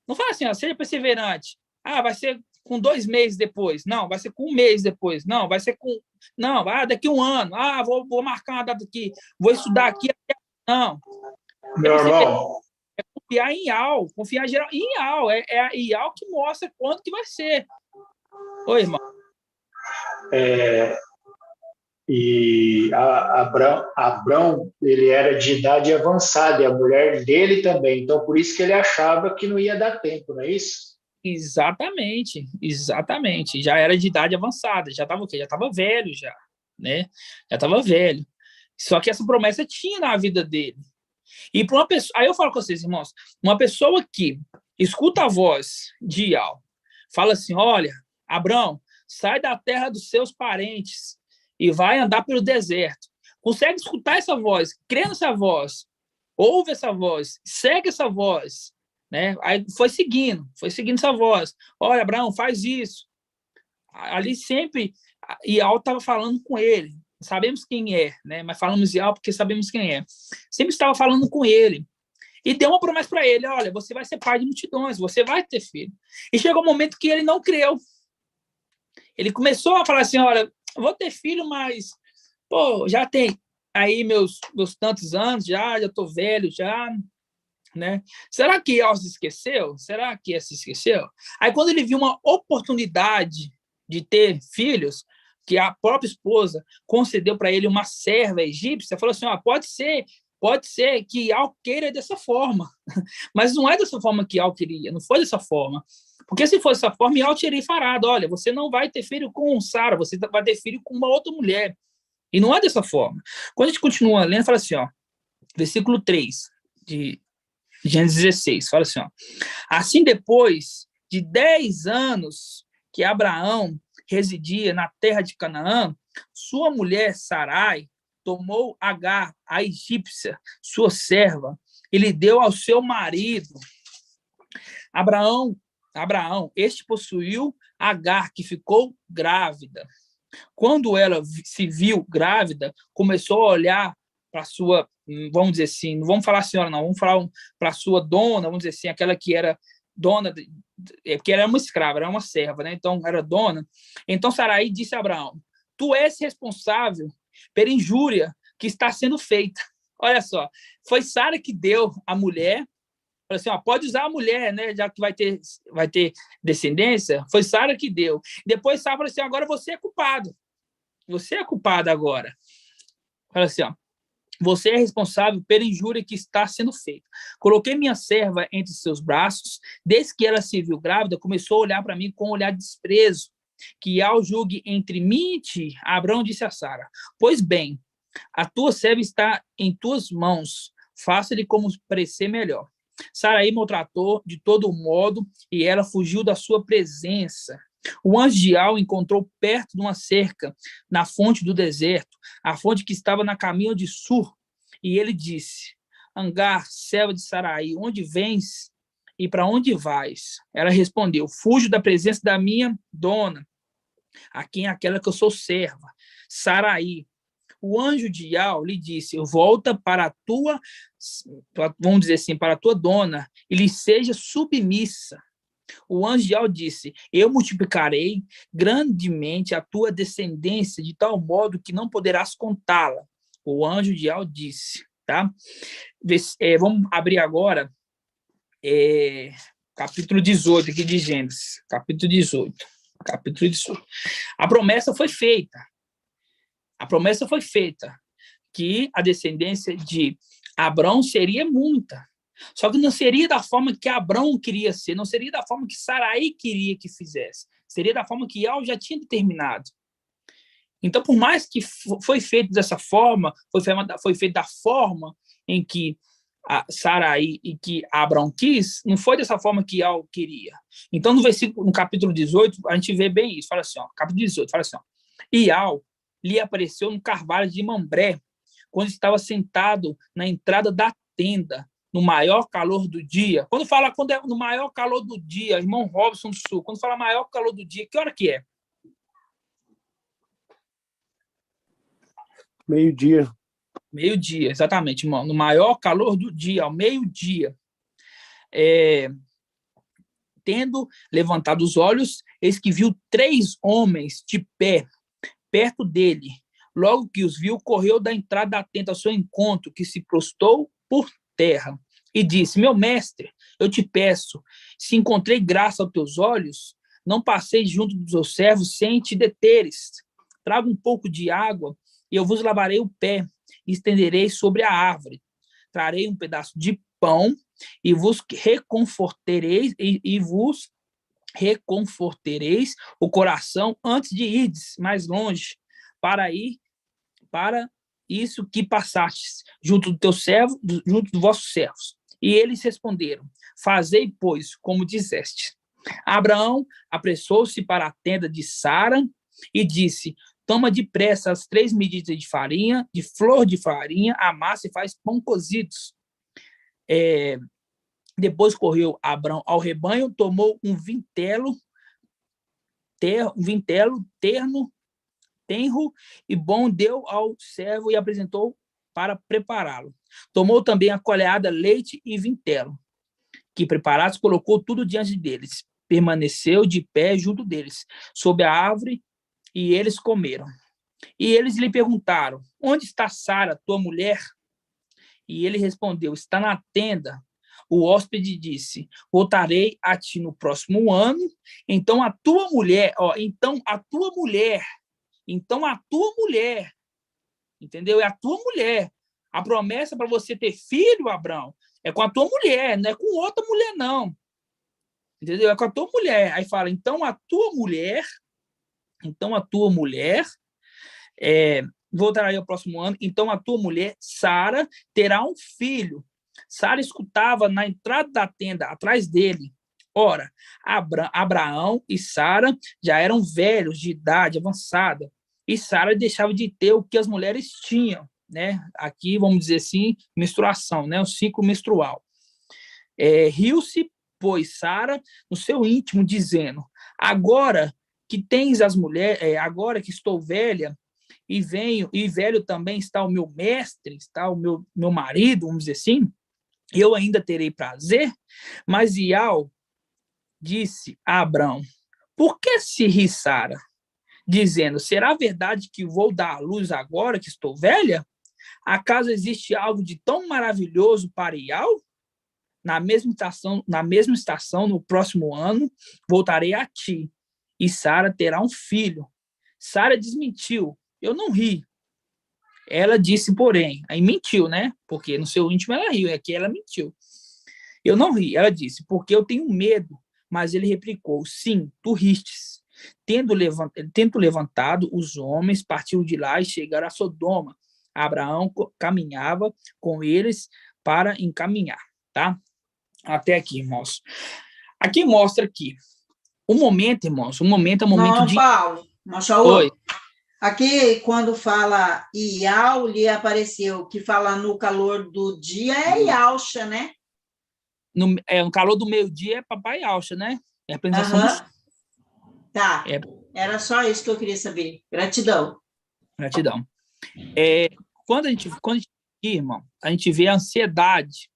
Não fala assim, seja perseverante. Vai ser com 2 meses depois. Não, vai ser com 1 mês depois. Não, vai ser com... Não, daqui 1 ano. Vou marcar uma data aqui. Vou estudar aqui. Não.
Meu irmão.
É confiar em Yahweh. Confiar em Yahweh. É a Yahweh que mostra quando que vai ser. Oi, irmão.
E Abrão, ele era de idade avançada, e a mulher dele também. Então, por isso que ele achava que não ia dar tempo, não é isso?
Exatamente. Já era de idade avançada, já estava o quê? Já estava velho, já, né? Já estava velho. Só que essa promessa tinha na vida dele. E para uma pessoa... Aí eu falo com vocês, irmãos, uma pessoa que escuta a voz de Yahweh, fala assim, olha, Abrão, sai da terra dos seus parentes e vai andar pelo deserto. Consegue escutar essa voz, crê nessa voz, ouve essa voz, segue essa voz, né? Aí foi seguindo essa voz. Olha, Abraão, faz isso. Ali sempre, Yahweh estava falando com ele. Sabemos quem é, né? Mas falamos Yahweh porque sabemos quem é. Sempre estava falando com ele. E deu uma promessa para ele, olha, você vai ser pai de multidões, você vai ter filho. E chegou um momento que ele não creu. Ele começou a falar assim, olha, vou ter filho, mas, já tem aí meus tantos anos, já estou velho, já, né? Será que Yahweh se esqueceu? Será que se esqueceu? Aí, quando ele viu uma oportunidade de ter filhos, que a própria esposa concedeu para ele uma serva egípcia, falou assim, pode ser Pode ser que Ial queira dessa forma, mas não é dessa forma que Ial queria, não foi dessa forma. Porque se fosse dessa forma, Ial teria falado, olha, você não vai ter filho com Sara, você vai ter filho com uma outra mulher. E não é dessa forma. Quando a gente continua lendo, fala assim, ó, versículo 3 de Gênesis 16, fala assim, ó, assim depois de 10 anos que Abraão residia na terra de Canaã, sua mulher Sarai tomou Agar, a egípcia, sua serva, e lhe deu ao seu marido. Abraão, este possuiu Agar, que ficou grávida. Quando ela se viu grávida, começou a olhar para sua, vamos dizer assim, não vamos falar senhora, não, vamos falar para sua dona, vamos dizer assim, aquela que era dona, porque era uma escrava, era uma serva, né? Então era dona. Então Sarai disse a Abraão, tu és responsável pela injúria que está sendo feita. Olha só, foi Sara que deu a mulher, falou assim, ó, pode usar a mulher, né, já que vai ter descendência, foi Sara que deu. Depois Sara falou assim, agora você é culpado. Você é culpado agora. Fala assim, ó, você é responsável pela injúria que está sendo feita. Coloquei minha serva entre seus braços, desde que ela se viu grávida, começou a olhar para mim com um olhar de desprezo, que ao julgue entre mim e ti. Abraão disse a Sara, pois bem, a tua serva está em tuas mãos, faça-lhe como parecer melhor. Sarai maltratou de todo modo e ela fugiu da sua presença. O anjo de Ial encontrou perto de uma cerca, na fonte do deserto, a fonte que estava na caminho de Sur, e ele disse, Agar, serva de Sarai, onde vens e para onde vais? Ela respondeu, fujo da presença da minha dona, a quem é aquela que eu sou serva, Sarai. O anjo de Ial lhe disse, volta para a tua, vamos dizer assim, para a tua dona, e lhe seja submissa. O anjo de Ial disse, eu multiplicarei grandemente a tua descendência, de tal modo que não poderás contá-la. O anjo de Ial disse, tá? Vamos abrir agora capítulo 18 aqui de Gênesis, capítulo 18. A promessa foi feita. Que a descendência de Abrão seria muita. Só que não seria da forma que Abrão queria ser, não seria da forma que Sarai queria que fizesse. Seria da forma que Ial já tinha determinado. Então, por mais que foi feito dessa forma, foi feito da forma em que Sarai e que Abrão quis, não foi dessa forma que Ial queria. Então, no capítulo 18, a gente vê bem isso. Fala assim, ó, capítulo 18, fala assim, ó, Ial lhe apareceu no carvalho de Mambré, quando estava sentado na entrada da tenda, no maior calor do dia. Quando é no maior calor do dia, irmão Robson do Sul, quando fala maior calor do dia, que hora que é?
Meio-dia.
Meio-dia, exatamente, irmão. No maior calor do dia, ao meio-dia. Tendo levantado os olhos, eis que viu 3 homens de pé, perto dele. Logo que os viu, correu da entrada da tenda ao seu encontro, que se prostrou por terra, e disse, meu mestre, eu te peço, se encontrei graça aos teus olhos, não passei junto dos teus servos sem te deteres. Traga um pouco de água, e eu vos lavarei o pé, e estenderei sobre a árvore. Trarei um pedaço de pão, e vos reconfortereis, o coração antes de irdes mais longe, para isso que passastes junto do teu servo, junto dos vossos servos. E eles responderam, fazei, pois, como disseste. Abraão apressou-se para a tenda de Sara e disse, toma depressa as 3 medidas de farinha, de flor de farinha, amassa e faz pão cozidos. Depois correu Abraão ao rebanho, tomou um vintelo tenro e bom, deu ao servo e apresentou para prepará-lo. Tomou também a colheada, leite e vintelo, que preparados, colocou tudo diante deles. Permaneceu de pé junto deles, sob a árvore, e eles comeram. E eles lhe perguntaram, onde está Sara, tua mulher? E ele respondeu, está na tenda. O hóspede disse, voltarei a ti no próximo ano, então a tua mulher, entendeu? É a tua mulher A promessa para você ter filho, Abraão, é com a tua mulher, não é com outra mulher, não. Entendeu? É com a tua mulher. Aí fala, então a tua mulher, voltará aí ao próximo ano, então a tua mulher, Sara, terá um filho. Sara escutava na entrada da tenda, atrás dele. Ora, Abraão e Sara já eram velhos, de idade avançada, e Sara deixava de ter o que as mulheres tinham, né? Aqui, vamos dizer assim, menstruação, né? O ciclo menstrual. Riu-se, pois, Sara no seu íntimo, dizendo, agora que tens as mulheres, agora que estou velha, e velho também está o meu mestre, está o meu marido, vamos dizer assim, eu ainda terei prazer? Mas Ial disse a Abrão, por que se ri Sara? Dizendo, será verdade que vou dar à luz agora que estou velha? Acaso existe algo de tão maravilhoso para Ial? Na mesma estação, no próximo ano, voltarei a ti, e Sara terá um filho. Sara desmentiu, eu não ri. Ela disse, porém, aí mentiu, né? Porque no seu íntimo ela riu, aqui ela mentiu. Eu não ri, ela disse, porque eu tenho medo. Mas ele replicou, sim, tu ristes. Tendo levantado, os homens partiram de lá e chegaram a Sodoma. Abraão caminhava com eles para encaminhar, tá? Até aqui, irmãos. Aqui mostra que o momento, irmãos, é um momento
Não,
de...
Paulo, Shaul,
Oi.
aqui quando fala Ial, lhe apareceu, que fala no calor do dia, é Ialcha, né?
No calor do meio-dia é papai Alcha, né? É a apresentação do...
Tá, era só isso que eu queria saber. Gratidão.
Gratidão. Quando a gente irmão, a gente vê a ansiedade,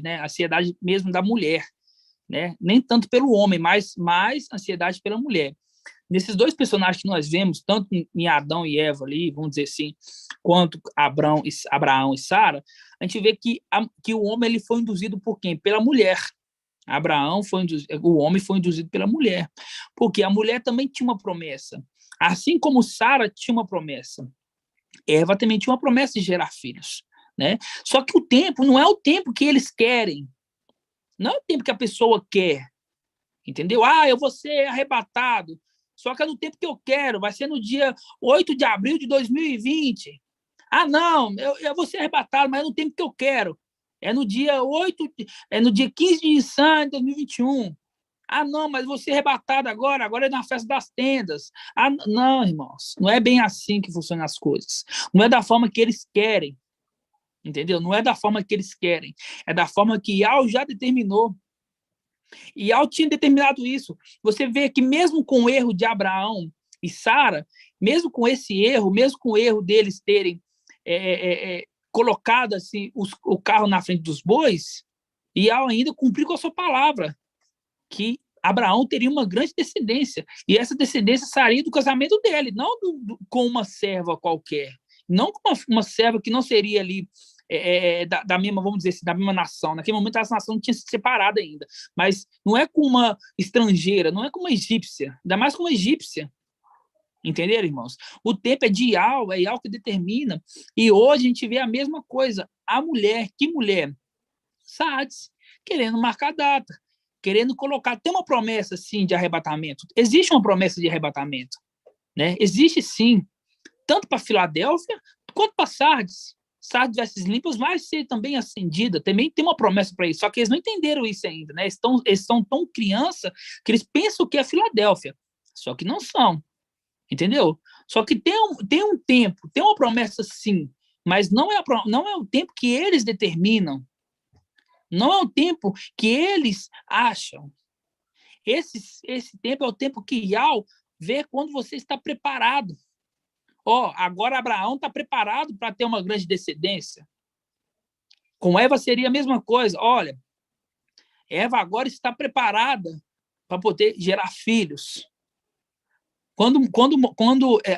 né? A ansiedade mesmo da mulher, né? Nem tanto pelo homem, mas mais ansiedade pela mulher. Nesses dois personagens que nós vemos, tanto em Adão e Eva ali, vamos dizer assim, quanto Abraão e Sara, a gente vê que o homem ele foi induzido por quem? Pela mulher. O homem foi induzido pela mulher, porque a mulher também tinha uma promessa. Assim como Sara tinha uma promessa, Eva também tinha uma promessa de gerar filhos, né? Só que o tempo não é o tempo que eles querem, não é o tempo que a pessoa quer, entendeu? Eu vou ser arrebatado, só que é no tempo que eu quero, vai ser no dia 8 de abril de 2020. Não, eu vou ser arrebatado, mas é no tempo que eu quero. É no dia 15 de Nissan de 2021. Não, mas vou ser arrebatado agora é na festa das tendas. Não, irmãos, não é bem assim que funcionam as coisas. Não é da forma que eles querem, entendeu? Não é da forma que eles querem, é da forma que Ial já determinou. Ial tinha determinado isso. Você vê que mesmo com o erro de Abraão e Sara, mesmo com esse erro, mesmo com o erro deles terem colocado assim, o carro na frente dos bois, Ial ainda cumpriu com a sua palavra, que Abraão teria uma grande descendência, e essa descendência sairia do casamento dele, não com uma serva qualquer, não com uma serva que não seria ali da mesma, vamos dizer assim, da mesma nação. Naquele momento, essa nação não tinha se separado ainda. Mas não é com uma estrangeira, não é com uma egípcia, ainda mais com uma egípcia. Entenderam, irmãos? O tempo é de Ial, é Ial que determina. E hoje a gente vê a mesma coisa. A mulher, que mulher? Saades, querendo marcar data, querendo colocar. Tem uma promessa, sim, de arrebatamento. Existe uma promessa de arrebatamento, né? Existe, sim, tanto para Filadélfia quanto para Sardes. Sardes vestes limpas vai ser também acendida. Também tem uma promessa para isso. Só que eles não entenderam isso ainda, né? Eles são tão criança que eles pensam que é Filadélfia. Só que não são. Entendeu? Só que tem um tempo, tem uma promessa, sim, mas não é o tempo que eles determinam. Não é o tempo que eles acham. Esse tempo é o tempo que Ial vê quando você está preparado. Agora Abraão está preparado para ter uma grande descendência. Com Eva seria a mesma coisa. Olha, Eva agora está preparada para poder gerar filhos. Quando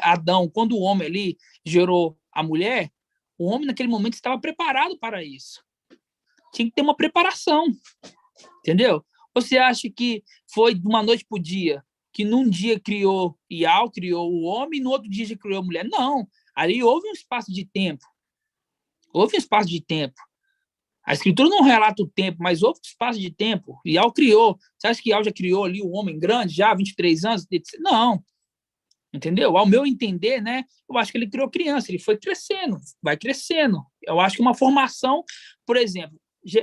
Adão, quando o homem ali gerou a mulher, o homem naquele momento estava preparado para isso. Tinha que ter uma preparação, entendeu? Você acha que foi de uma noite para o dia, que num dia criou Ial, criou o homem, e no outro dia já criou a mulher? Não, ali houve um espaço de tempo, Houve um espaço de tempo. A Escritura não relata o tempo, mas houve um espaço de tempo. Ial criou. Você acha que Ial já criou ali o homem grande, já, 23 anos? Não. Entendeu? Ao meu entender, né? Eu acho que ele criou criança, ele foi crescendo, vai crescendo. Eu acho que uma formação, por exemplo,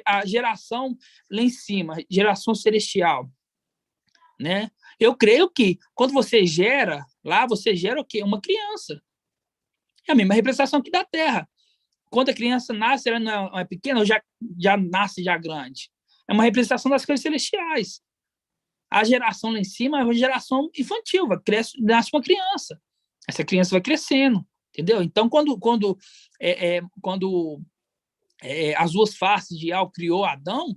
a geração lá em cima, geração celestial, né? Eu creio que quando você gera, lá você gera o quê? Uma criança. É a mesma representação aqui da Terra. Quando a criança nasce, ela não é pequena ou já nasce já grande. É uma representação das coisas celestiais. A geração lá em cima é uma geração infantil, nasce uma criança. Essa criança vai crescendo, entendeu? Então, quando as duas faces de Ial criou Adão,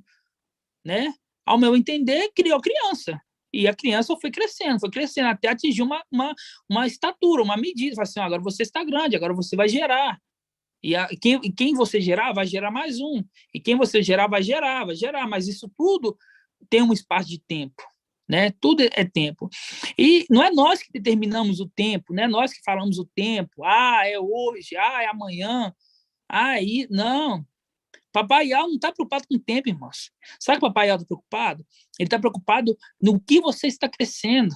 né? Ao meu entender, criou criança. E a criança foi crescendo até atingir uma estatura, uma medida. Fala assim, agora você está grande, agora você vai gerar. E quem você gerar, vai gerar mais um. E quem você gerar, vai gerar. Mas isso tudo tem um espaço de tempo, né? Tudo é tempo. E não é nós que determinamos o tempo, não é nós que falamos o tempo. É hoje, é amanhã. Não. Papai Ial não está preocupado com o tempo, irmãos. Sabe o que o Papai Ial está preocupado? Ele está preocupado no que você está crescendo.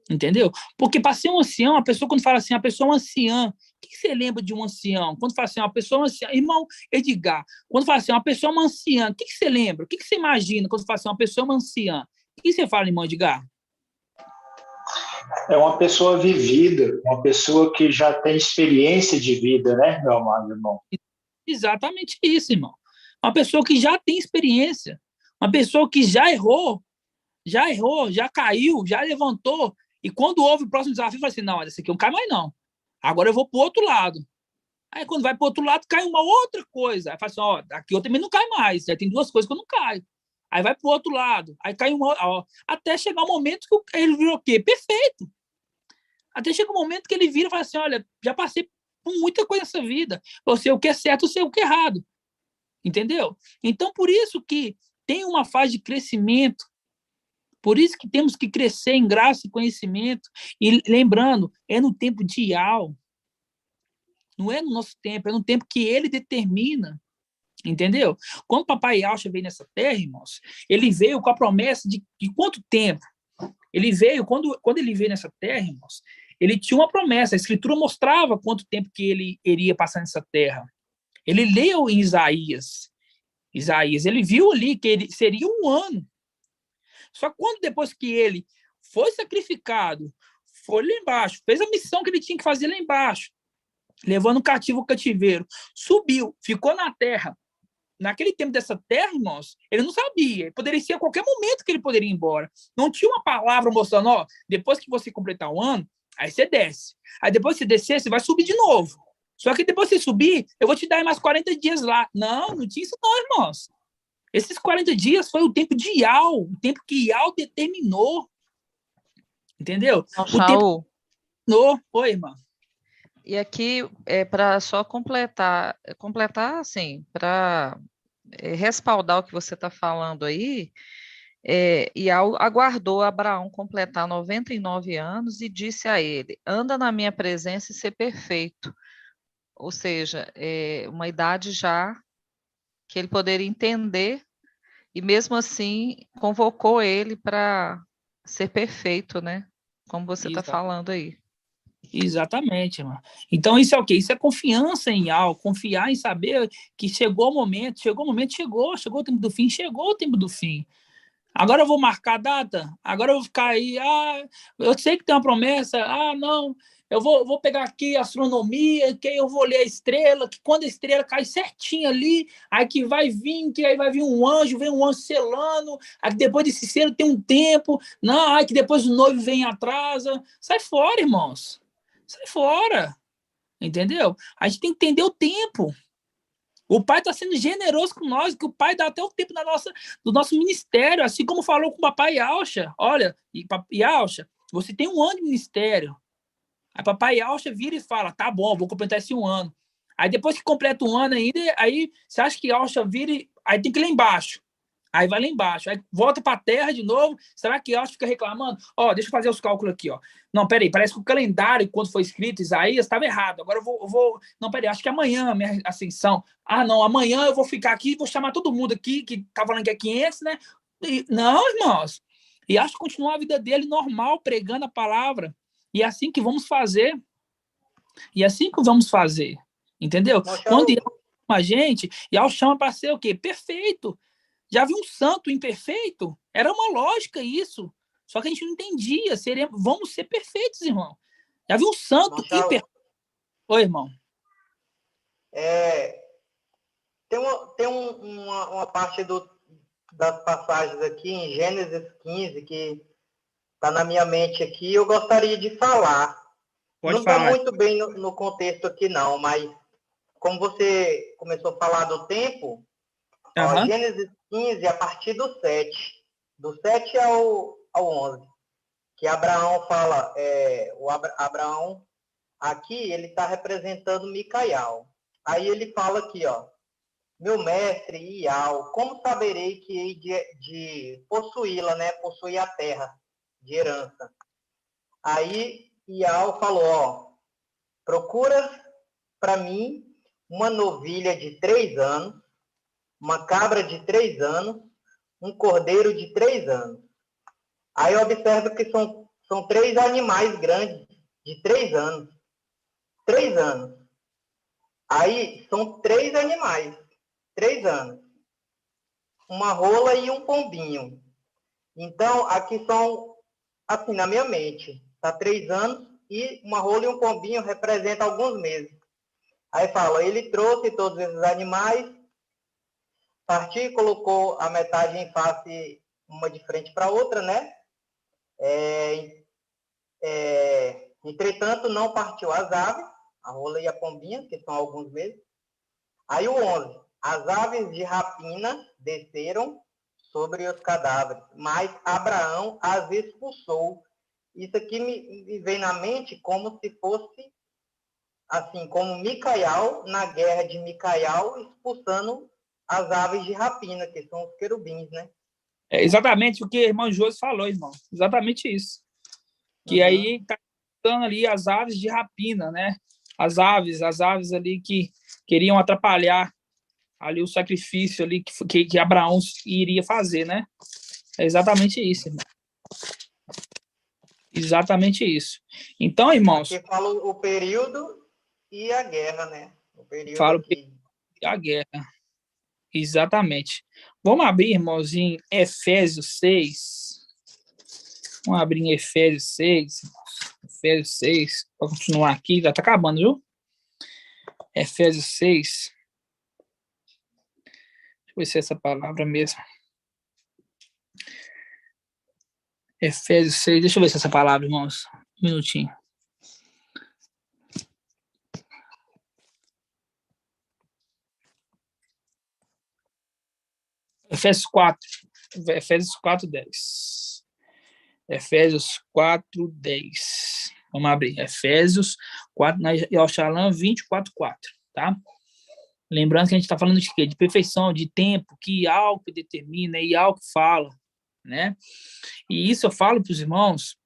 Entendeu? Porque para ser um ancião, a pessoa, quando fala assim, a pessoa é uma anciã, o que você lembra de um ancião? Quando fala assim, uma pessoa é uma anciã, irmão Edgar, quando fala assim, uma pessoa é uma anciã, o que você lembra? O que você imagina quando fala assim, uma pessoa é uma anciã? O que você fala, irmão Edgar?
É uma pessoa vivida, uma pessoa que já tem experiência de vida, né, meu amado irmão?
Exatamente isso, irmão. Uma pessoa que já tem experiência, uma pessoa que já errou, já caiu, já levantou, e quando houve o próximo desafio, fala assim, não, esse aqui não cai mais não. Agora eu vou para o outro lado. Aí quando vai para o outro lado, cai uma outra coisa. Aí fala assim, aqui eu também não cai mais, já tem duas coisas que eu não caio. Aí vai para o outro lado, aí cai uma, até chegar o momento que ele virou o quê? Perfeito. Até chega um momento que ele vira e fala assim, olha, já passei por muita coisa nessa vida. Eu sei o que é certo, eu sei o que é errado. Entendeu? Então, por isso que tem uma fase de crescimento. Por isso que temos que crescer em graça e conhecimento. E lembrando, é no tempo de Ial. Não é no nosso tempo, é no tempo que ele determina. Entendeu? Quando o papai Ial veio nessa terra, irmãos, ele veio com a promessa de quanto tempo? Ele veio, quando ele veio nessa terra, irmãos, ele tinha uma promessa. A Escritura mostrava quanto tempo que ele iria passar nessa terra. Ele leu em Isaías, ele viu ali que ele seria 1 ano. Só que quando depois que ele foi sacrificado, foi lá embaixo, fez a missão que ele tinha que fazer lá embaixo, levando o cativo ao cativeiro, subiu, ficou na terra. Naquele tempo dessa terra, irmãos, ele não sabia. Poderia ser a qualquer momento que ele poderia ir embora. Não tinha uma palavra mostrando, depois que você completar 1 ano, aí você desce. Aí depois que você descer, você vai subir de novo. Só que depois que você subir, eu vou te dar mais 40 dias lá. Não tinha isso não, irmãos. Esses 40 dias foi o tempo de Ial, o tempo que Ial determinou. Entendeu?
Não, Shaul.
Oi, irmã.
E aqui, para só completar assim, para respaldar o que você está falando aí, Ial aguardou Abraão completar 99 anos e disse a ele, anda na minha presença e ser perfeito. Ou seja, uma idade já que ele poderia entender, e mesmo assim convocou ele para ser perfeito, né? Como você está falando aí.
Exatamente, irmão. Então isso é o quê? Isso é confiança em algo, confiar em saber que chegou o momento, chegou o tempo do fim, chegou o tempo do fim. Agora eu vou marcar a data, agora eu vou ficar aí, eu sei que tem uma promessa, não, eu vou pegar aqui a astronomia, que aí eu vou ler a estrela, que quando a estrela cai certinho ali, aí que vai vir um anjo, vem um anjo selando, aí que depois desse selo tem um tempo, aí que depois o noivo vem e atrasa. Sai fora, irmãos. Sai fora. Entendeu? A gente tem que entender o tempo. O Pai está sendo generoso com nós, que o Pai dá até o tempo do nosso ministério, assim como falou com o papai Yalcha. Olha, Yalcha, você tem 1 ano de ministério. Aí papai Yalcha vira e fala, tá bom, vou completar esse 1 ano. Aí depois que completa 1 ano ainda, aí você acha que Yalcha vira, aí tem que ir lá embaixo. Aí vai lá embaixo, aí volta para a terra de novo. Será que Yahshua fica reclamando? Ó, deixa eu fazer os cálculos aqui, ó. Não, peraí, parece que o calendário, quando foi escrito Isaías, estava errado. Agora eu vou. Não, peraí, acho que amanhã a minha ascensão. Ah, não, amanhã eu vou ficar aqui, vou chamar todo mundo aqui, que tá falando que é 500, né? Não, irmãos. Yahshua continua a vida dele normal, pregando a palavra. E é assim que vamos fazer. E é assim que vamos fazer. Entendeu? Quando Yahshua chama a gente, Yahshua chama para ser o quê? Perfeito. Já viu um santo imperfeito? Era uma lógica isso. Só que a gente não entendia. Vamos ser perfeitos, irmão. Já viu um santo imperfeito? Oi, irmão.
Tem uma parte das passagens aqui em Gênesis 15 que está na minha mente aqui. Eu gostaria de falar. Não está muito bem no contexto aqui, não. Mas como você começou a falar do tempo... Ó, Gênesis 15, a partir do 7. Do 7 ao 11. Que Abraão fala... Abraão, aqui, ele está representando Micael. Aí ele fala aqui, ó. Meu mestre, Ial, como saberei que hei de possuí-la, né? Possuir a terra de herança. Aí Ial falou, ó. Procura para mim uma novilha de 3 anos, uma cabra de 3 anos, um cordeiro de 3 anos. Aí observa que são 3 animais grandes, de 3 anos. 3 anos. Aí são 3 animais, 3 anos. Uma rola e um pombinho. Então, aqui são, assim, na minha mente, tá 3 anos e uma rola e um pombinho representam alguns meses. Aí fala, ele trouxe todos esses animais, partiu e colocou a metade em face, uma de frente para a outra, né? Entretanto, não partiu as aves, a rola e a pombinha, que são alguns meses. Aí o 11. As aves de rapina desceram sobre os cadáveres, mas Abraão as expulsou. Isso aqui me vem na mente como se fosse, assim, como Micael, na guerra de Micael, expulsando as aves de rapina, que são os querubins, né?
É exatamente o que o irmão Josi falou, irmão. Exatamente isso. Que aí está expulsando ali as aves de rapina, né? As aves ali que queriam atrapalhar ali o sacrifício ali que Abraão iria fazer, né? É exatamente isso, irmão. Exatamente isso. Então, irmãos...
Porque fala o período e a guerra, né? O período
fala a guerra. Exatamente. Vamos abrir, irmãos, em Efésios 6. Vamos abrir em Efésios 6. Efésios 6. Para continuar aqui, já está acabando, viu? Efésios 6. Deixa eu ver se é essa palavra mesmo. Efésios 6. Deixa eu ver se é essa palavra, irmãos. Um minutinho. Efésios 4. Efésios 4:10. Efésios 4:10. Vamos abrir. Efésios 4, Yoshalan 24:4, tá? Lembrando que a gente está falando de quê? De perfeição, de tempo, que algo que determina e algo que fala, né? E isso eu falo para os irmãos,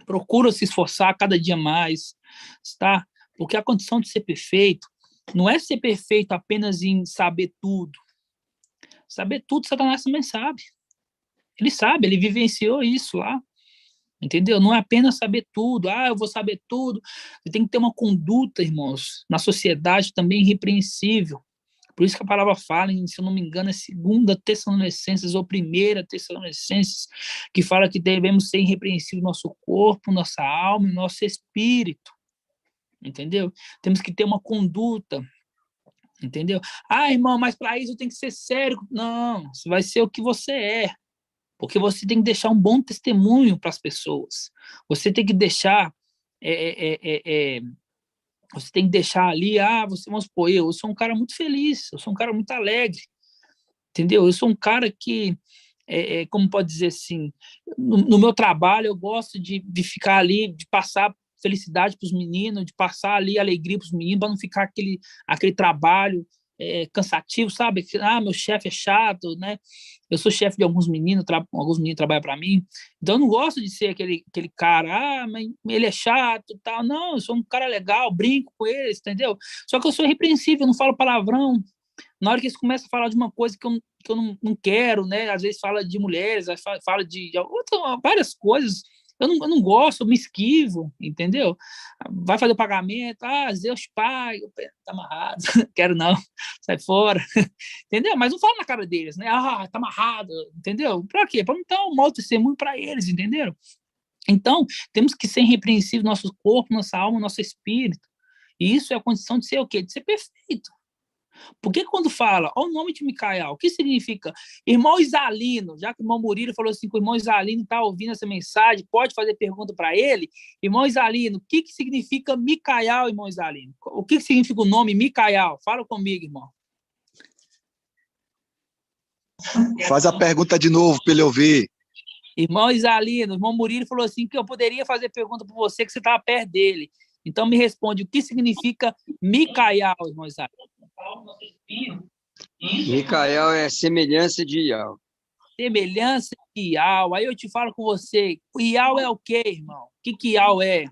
procura se esforçar cada dia mais, tá? Porque a condição de ser perfeito não é ser perfeito apenas em saber tudo. Saber tudo, Satanás também sabe. Ele sabe, ele vivenciou isso lá. Entendeu? Não é apenas saber tudo. Eu vou saber tudo. Você tem que ter uma conduta, irmãos, na sociedade também irrepreensível. Por isso que a palavra fala, se eu não me engano, é 2 Tessalonicenses ou 1 Tessalonicenses, que fala que devemos ser irrepreensíveis no nosso corpo, nossa alma e nosso espírito. Entendeu? Temos que ter uma conduta. Entendeu? Irmão, mas para isso tem que ser sério. Não, você vai ser o que você é. Porque você tem que deixar um bom testemunho para as pessoas. Você tem que deixar... você tem que deixar ali... vamos supor, eu sou um cara muito feliz, eu sou um cara muito alegre. Entendeu? Eu sou um cara que... como pode dizer assim... No meu trabalho, eu gosto de ficar ali, de passar felicidade para os meninos, de passar ali alegria para os meninos, para não ficar aquele trabalho cansativo, sabe? Meu chefe é chato, né? Eu sou chefe de alguns meninos trabalham para mim, então eu não gosto de ser aquele cara, mas ele é chato, tal. Não, eu sou um cara legal, brinco com eles, entendeu? Só que eu sou irrepreensível, não falo palavrão. Na hora que eles começam a falar de uma coisa que eu não quero, né? Às vezes fala de mulheres, fala de várias coisas. Eu não gosto, eu me esquivo, entendeu? Vai fazer o pagamento, Deus paga, tá amarrado, quero não, sai fora, entendeu? Mas não fala na cara deles, né? Tá amarrado, entendeu? Pra quê? Pra não dar um mau testemunho pra eles, entendeu? Então, temos que ser irrepreensíveis no nosso corpo, nossa alma, nosso espírito. E isso é a condição de ser o quê? De ser perfeito. Porque quando fala, olha o nome de Micael, o que significa? Irmão Isalino, já que o irmão Murilo falou assim que o irmão Isalino está ouvindo essa mensagem, pode fazer pergunta para ele. Irmão Isalino, o que significa Micael, irmão Isalino? O que significa o nome Micael? Fala comigo, irmão.
Faz a pergunta de novo para ele ouvir.
Irmão Isalino, o irmão Murilo falou assim que eu poderia fazer pergunta para você, que você estava perto dele. Então me responde, o que significa Micael, irmão Isalino?
Micael é semelhança de Ial.
Semelhança de Ial. Aí eu te falo com você, o Ial é o quê, irmão? O que Ial é?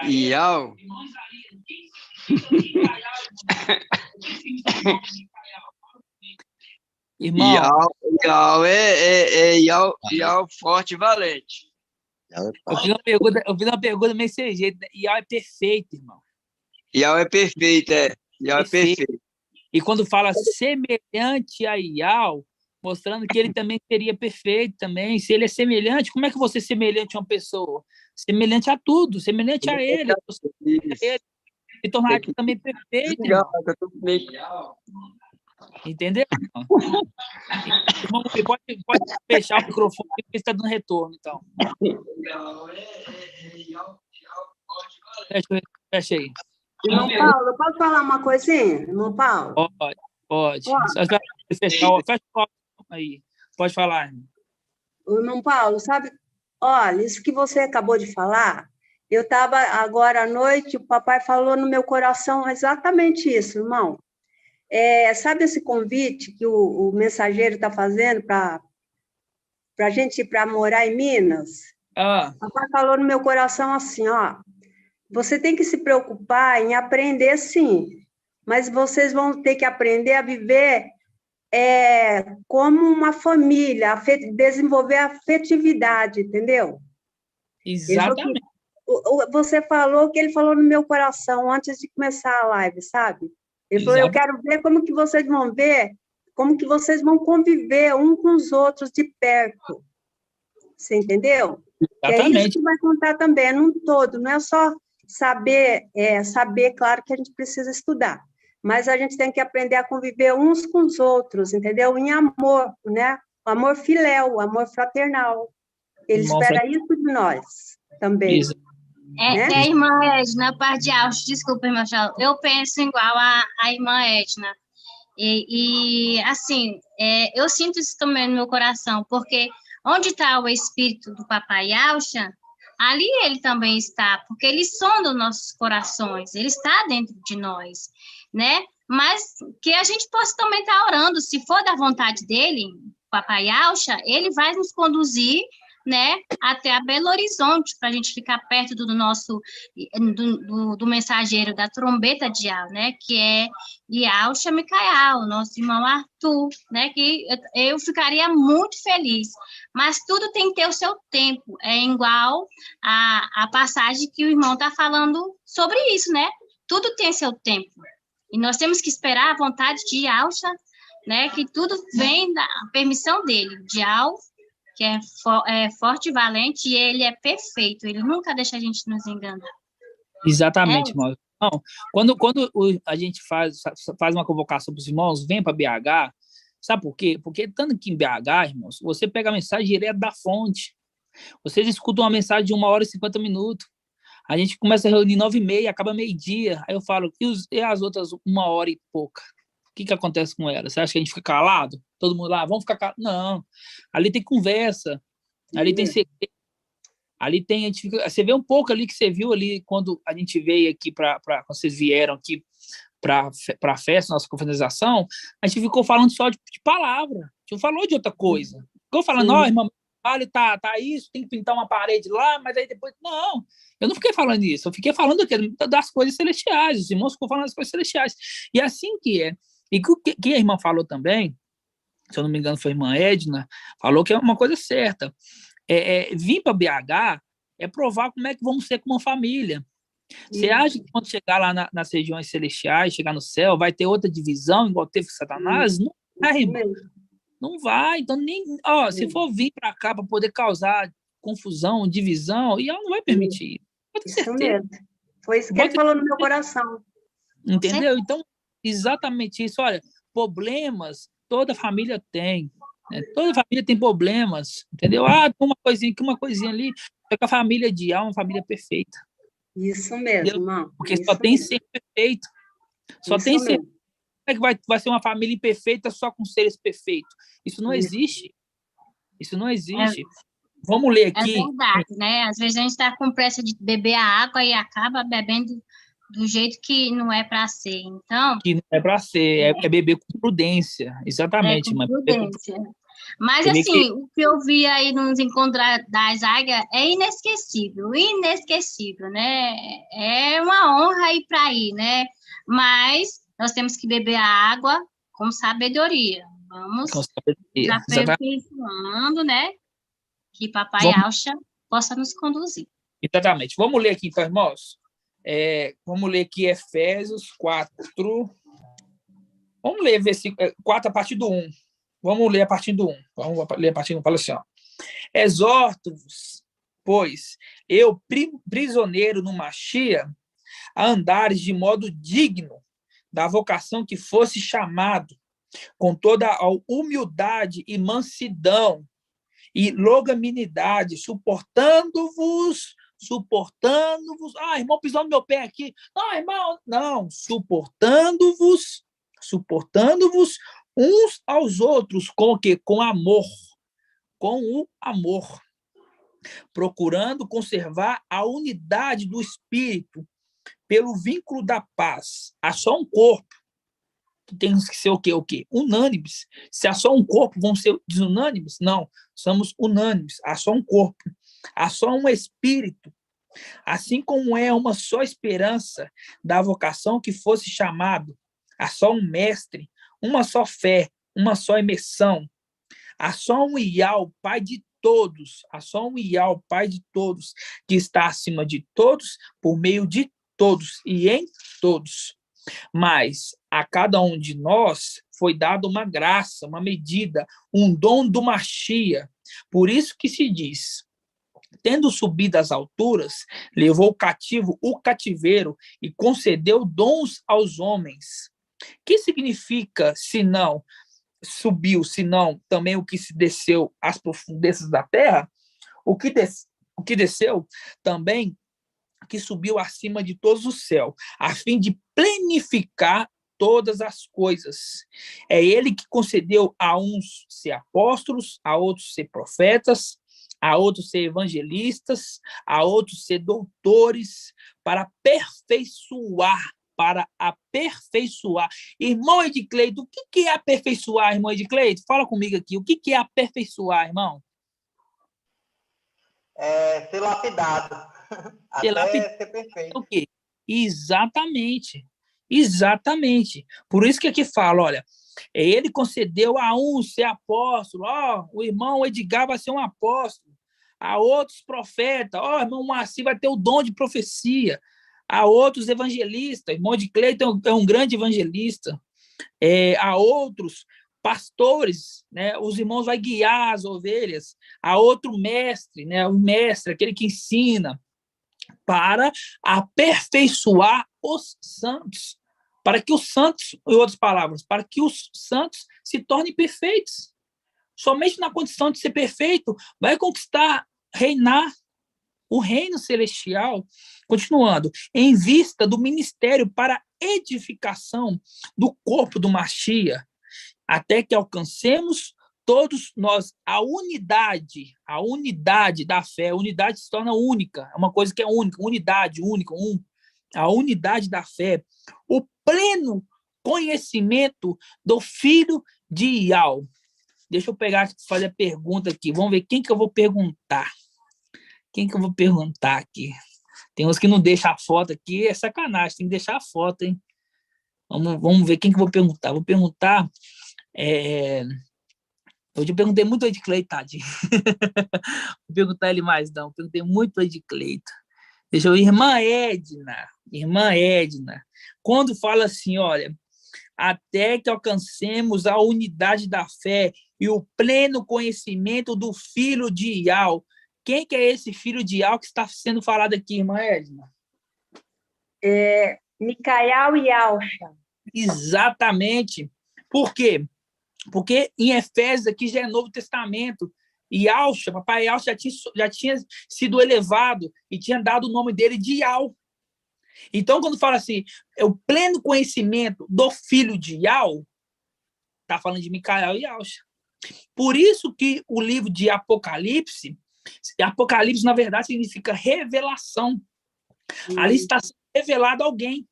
Ial?
Irmão,
Ial é Ial forte e valente.
Eu vi uma pergunta meio sem jeito. Ial é perfeito, irmão.
Ial é perfeito, Ial é perfeito.
E quando fala semelhante a Ial, mostrando que ele também seria perfeito também. Se ele é semelhante, como é que você é semelhante a uma pessoa? Semelhante a tudo, semelhante a ele. Se tornar aqui também perfeito. Entendeu? Pode fechar o microfone porque está dando retorno, então. Fecha aí.
Irmão Paulo, eu posso falar uma coisinha, irmão Paulo?
Pode. Fecha o aí. Pode falar, irmão.
Irmão Paulo, sabe, olha, isso que você acabou de falar, eu estava agora à noite, o papai falou no meu coração exatamente isso, irmão. Sabe esse convite que o mensageiro está fazendo para a gente ir para morar em Minas? O papai falou no meu coração assim, ó, você tem que se preocupar em aprender, sim, mas vocês vão ter que aprender a viver como uma família, desenvolver a afetividade, entendeu?
Exatamente.
Você falou que ele falou no meu coração antes de começar a live, sabe? Ele falou, eu quero ver como que vocês vão ver, como que vocês vão conviver uns com os outros de perto. Você entendeu?
Exatamente.
É isso que vai contar também, num todo, não é só saber, claro que a gente precisa estudar, mas a gente tem que aprender a conviver uns com os outros, entendeu? Em amor, né? O amor filéu, o amor fraternal. Ele espera isso de nós também.
Isso.
Né? Irmã Edna, par de Alves, desculpa, irmã Charles, eu penso igual a irmã Edna. E assim, eu sinto isso também no meu coração, porque onde está o espírito do papai Alcha, ali ele também está, porque ele sonda os nossos corações, ele está dentro de nós, né? Mas que a gente possa também estar orando, se for da vontade dele, papai Alcha, ele vai nos conduzir, né, até a Belo Horizonte, para a gente ficar perto do nosso, do mensageiro da trombeta de Ial, né, que é Ialcha Micael, nosso irmão Arthur, né, que eu ficaria muito feliz, mas tudo tem que ter o seu tempo, é igual a passagem que o irmão está falando sobre isso, né, tudo tem seu tempo, e nós temos que esperar a vontade de Ialcha, né, que tudo vem da permissão dele, de Ial, que é forte e valente, e ele é perfeito, ele nunca deixa a gente nos enganar.
Exatamente, irmão. Quando a gente faz uma convocação para os irmãos, vem para BH, sabe por quê? Porque estando aqui em BH, irmãos, você pega a mensagem direto da fonte, vocês escutam uma mensagem de 1h e 50 minutos, a gente começa a reunir 9h30, acaba meio-dia, aí eu falo, e as outras 1h e pouca? O que acontece com ela? Você acha que a gente fica calado? Todo mundo lá, vamos ficar calados? Não. Ali tem conversa, ali tem segredo. Ali tem, você vê um pouco ali que você viu ali quando a gente veio aqui quando vocês vieram aqui para a festa, nossa confraternização, a gente ficou falando só de palavra, a gente não falou de outra coisa. Ficou falando, ó, irmão, tá isso, tem que pintar uma parede lá, mas aí depois, não, eu não fiquei falando isso, eu fiquei falando das coisas celestiais, os irmãos ficam falando das coisas celestiais, e assim que é. E que a irmã falou também, se eu não me engano foi a irmã Edna, falou que é uma coisa certa, vir para BH é provar como é que vamos ser como uma família. Você acha que quando chegar lá nas regiões celestiais, chegar no céu, vai ter outra divisão, igual teve com Satanás? Não vai, irmão. Não vai. Então, se for vir para cá para poder causar confusão, divisão, e ela não vai permitir.
Isso mesmo. Foi isso que ele falou no meu coração.
Entendeu? Então, exatamente isso. Olha, problemas toda família tem. Né? Toda família tem problemas, entendeu? Uma coisinha aqui, uma coisinha ali. Só que a família de alma é uma família perfeita.
Isso mesmo, irmão.
Porque só tem ser perfeito. Só tem ser. Como é que vai ser uma família imperfeita só com seres perfeitos? Isso não existe. Isso não existe. Vamos ler aqui.
É verdade, né? Às vezes a gente está com pressa de beber a água e acaba bebendo do jeito que não é para ser. Então.
Que não é para ser, é beber com prudência. Exatamente.
Com prudência. Mas, assim, o que eu vi aí nos encontros das águias é inesquecível, né? É uma honra ir para aí, né? Mas nós temos que beber a água com sabedoria. Vamos aperfeiçoando, né? Que Papai Alcha possa nos conduzir.
Exatamente. Vamos ler aqui, então, irmãos. Vamos ler aqui Efésios 4. Vamos ler versículo 4 a partir do 1. Vamos ler a partir do 1. Vamos ler a partir do 1. Fala assim, ó. Exorto-vos, pois, eu, prisioneiro no Machia, a andares de modo digno da vocação que fosse chamado, com toda a humildade e mansidão e longanimidade, suportando-vos. Irmão, pisou no meu pé aqui. Não, irmão, não. Suportando-vos uns aos outros, com o quê? Com amor. Com o amor. Procurando conservar a unidade do espírito pelo vínculo da paz. Há só um corpo. Temos que ser o quê? Unânimes. Se há só um corpo, vão ser desunânimes? Não, somos unânimes. Há só um corpo. Há só um espírito. Assim como é uma só esperança da vocação que fosse chamado. Há só um mestre, uma só fé, uma só imersão. Há só um Ial, Pai de todos. Há só um Ial, Pai de todos, que está acima de todos, por meio de todos e em todos. Mas a cada um de nós foi dada uma graça, uma medida, um dom do Machia. Por isso que se diz, tendo subido às alturas, levou cativo o cativeiro e concedeu dons aos homens. Que significa, se não subiu, se não também o que se desceu às profundezas da terra? O que desceu também que subiu acima de todos os céus, a fim de plenificar todas as coisas. É ele que concedeu a uns ser apóstolos, a outros ser profetas, a outros ser evangelistas, a outros ser doutores, para aperfeiçoar. Irmão Edicleito, o que é aperfeiçoar, irmão Edicleito? Fala comigo aqui, o que é aperfeiçoar, irmão?
Ser lapidado. Até ser perfeito.
O quê? Exatamente. Por isso que aqui fala, olha, ele concedeu a um ser apóstolo, o irmão Edgar vai ser um apóstolo, a outros profetas, o irmão Moacir vai ter o dom de profecia, a outros evangelistas, o irmão de Cleiton é um grande evangelista, a outros pastores, né, os irmãos vão guiar as ovelhas, a outro mestre, né, o mestre, aquele que ensina, para aperfeiçoar os santos, para que os santos, em outras palavras, para que os santos se tornem perfeitos. Somente na condição de ser perfeito vai conquistar, reinar o reino celestial. Continuando, em vista do ministério para edificação do corpo do Machia, até que alcancemos todos nós, a unidade da fé, a unidade se torna única, é uma coisa que é única, unidade, única, a unidade da fé, o pleno conhecimento do Filho de Ial. Deixa eu pegar, fazer a pergunta aqui, vamos ver quem que eu vou perguntar. Quem que eu vou perguntar aqui? Tem uns que não deixam a foto aqui, é sacanagem, tem que deixar a foto, hein? Vamos ver quem que eu vou perguntar. Vou perguntar... Eu te perguntei muito o Edcleito, tadinho. Vou perguntar ele mais, não. Perguntei muito o Edcleito. Deixa eu ver. Irmã Edna. Quando fala assim, olha, até que alcancemos a unidade da fé e o pleno conhecimento do Filho de Ial. Quem que é esse Filho de Ial que está sendo falado aqui, irmã Edna?
Micael e Alcha.
Exatamente. Por quê? Porque em Efésios aqui já é Novo Testamento, e Alcha, papai Alcha já tinha sido elevado e tinha dado o nome dele de Ial. Então, quando fala assim, é o pleno conhecimento do filho de Ial, está falando de Micael e Alcha. Por isso que o livro de Apocalipse, na verdade, significa revelação. Ali está revelado alguém.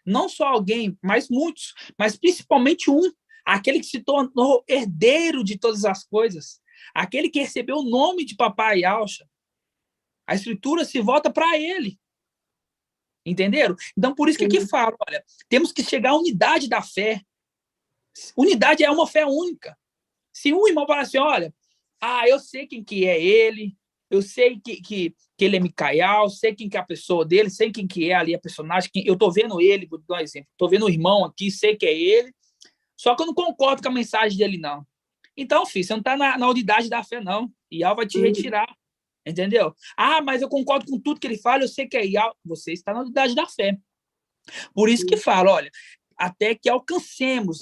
Não só alguém, mas muitos, mas principalmente um. Aquele que se tornou herdeiro de todas as coisas, aquele que recebeu o nome de papai Alcha. A escritura se volta para ele. Entenderam? Então, por isso que aqui falo, olha, temos que chegar à unidade da fé. Unidade é uma fé única. Se um irmão falar assim, olha, eu sei quem que é ele, eu sei que ele é Micael, sei quem que é a pessoa dele, sei quem que é ali a personagem, eu estou vendo ele, vou dar um exemplo, estou vendo o irmão aqui, sei que é ele, só que eu não concordo com a mensagem dele, não. Então, filho, você não está na unidade da fé, não. Ial vai te retirar. Entendeu? Mas eu concordo com tudo que ele fala, eu sei que é Ial. Você está na unidade da fé. Por isso que fala, olha, até que alcancemos,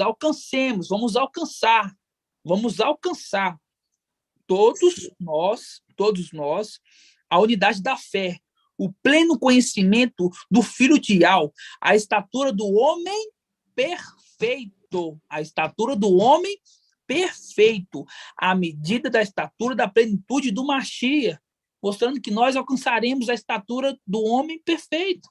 vamos alcançar todos nós, a unidade da fé, o pleno conhecimento do Filho de Ial, a estatura do homem perfeito. A estatura do homem perfeito, à medida da estatura da plenitude do Mashiach, mostrando que nós alcançaremos a estatura do homem perfeito.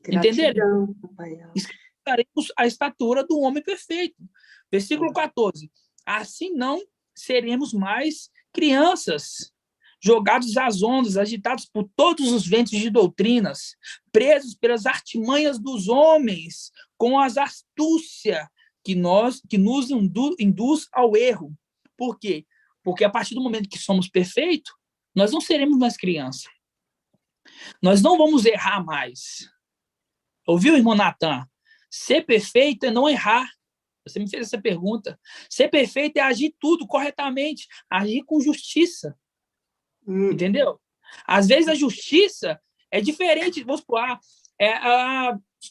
Entenderam? Alcançaremos a estatura do homem perfeito. Versículo 14. Assim não seremos mais crianças, jogados às ondas, agitados por todos os ventos de doutrinas, presos pelas artimanhas dos homens, com as astúcias que nos induz ao erro. Por quê? Porque a partir do momento que somos perfeitos, nós não seremos mais crianças. Nós não vamos errar mais. Ouviu, irmão Natan? Ser perfeito é não errar. Você me fez essa pergunta. Ser perfeito é agir tudo corretamente, agir com justiça. Entendeu? Às vezes a justiça é diferente. Vamos supor,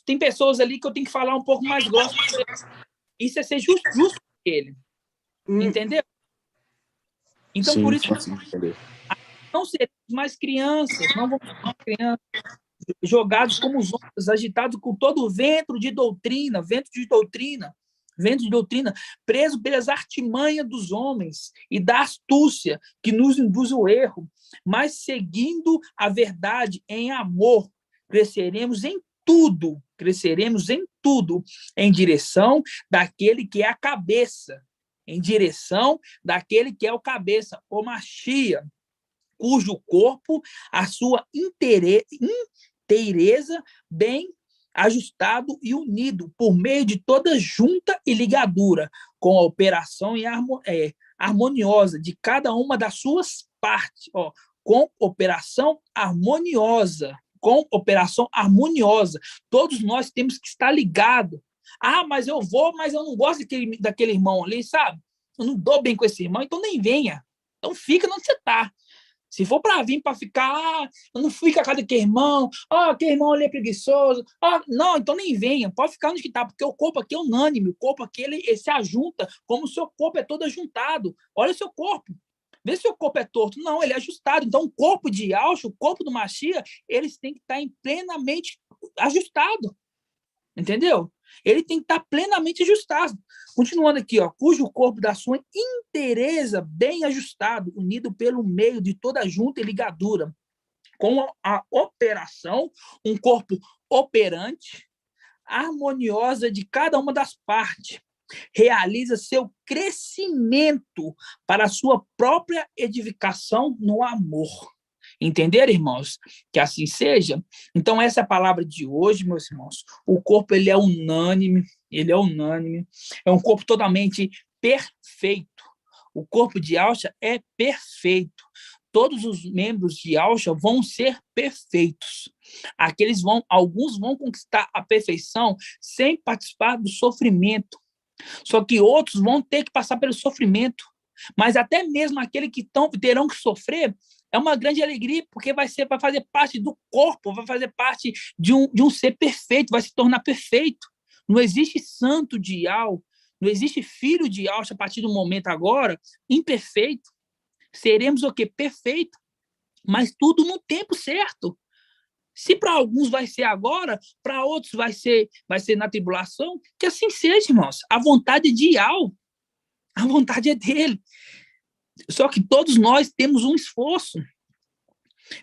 tem pessoas ali que eu tenho que falar um pouco mais grosso. Isso é ser justo com ele. Entendeu? Então, sim, por isso, não seremos mais crianças, não vamos ser mais crianças, jogados como os outros, agitados com todo o vento de doutrina, preso pelas artimanhas dos homens e da astúcia que nos induz ao erro, mas seguindo a verdade em amor, cresceremos em tudo, em direção daquele que é a cabeça, o Mashiach, cujo corpo, a sua inteireza, bem ajustado e unido, por meio de toda junta e ligadura, com a operação harmoniosa de cada uma das suas partes, com operação harmoniosa. Todos nós temos que estar ligados. Mas eu não gosto daquele irmão ali, sabe? Eu não dou bem com esse irmão, então nem venha. Então fica onde você está. Se for para vir para ficar, eu não fui com a casa daquele irmão, aquele irmão ali é preguiçoso, não, então nem venha, pode ficar onde que está, porque o corpo aqui é unânime, o corpo aqui ele se ajunta, como o seu corpo é todo ajuntado. Olha o seu corpo, vê se o corpo é torto. Não, ele é ajustado. Então o corpo de Yahshua, o corpo do Mashiach, eles têm que estar plenamente ajustado. Entendeu? Ele tem que estar plenamente ajustado. Continuando aqui, ó, cujo corpo da sua inteireza bem ajustado, unido pelo meio de toda a junta e ligadura, com a operação, um corpo operante, harmoniosa de cada uma das partes, realiza seu crescimento para a sua própria edificação no amor. Entenderam, irmãos? Que assim seja. Então, essa é a palavra de hoje, meus irmãos. O corpo, ele é unânime, é um corpo totalmente perfeito. O corpo de Alcha é perfeito. Todos os membros de Alcha vão ser perfeitos. Alguns vão conquistar a perfeição sem participar do sofrimento. Só que outros vão ter que passar pelo sofrimento. Mas até mesmo aqueles que terão que sofrer, é uma grande alegria, porque vai fazer parte do corpo, vai fazer parte de um ser perfeito, vai se tornar perfeito. Não existe santo de Ial, não existe filho de Ial a partir do momento agora imperfeito. Seremos o quê? Perfeito, mas tudo no tempo certo. Se para alguns vai ser agora, para outros vai ser na tribulação, que assim seja, irmãos. A vontade é de Ial, a vontade é dele. Só que todos nós temos um esforço.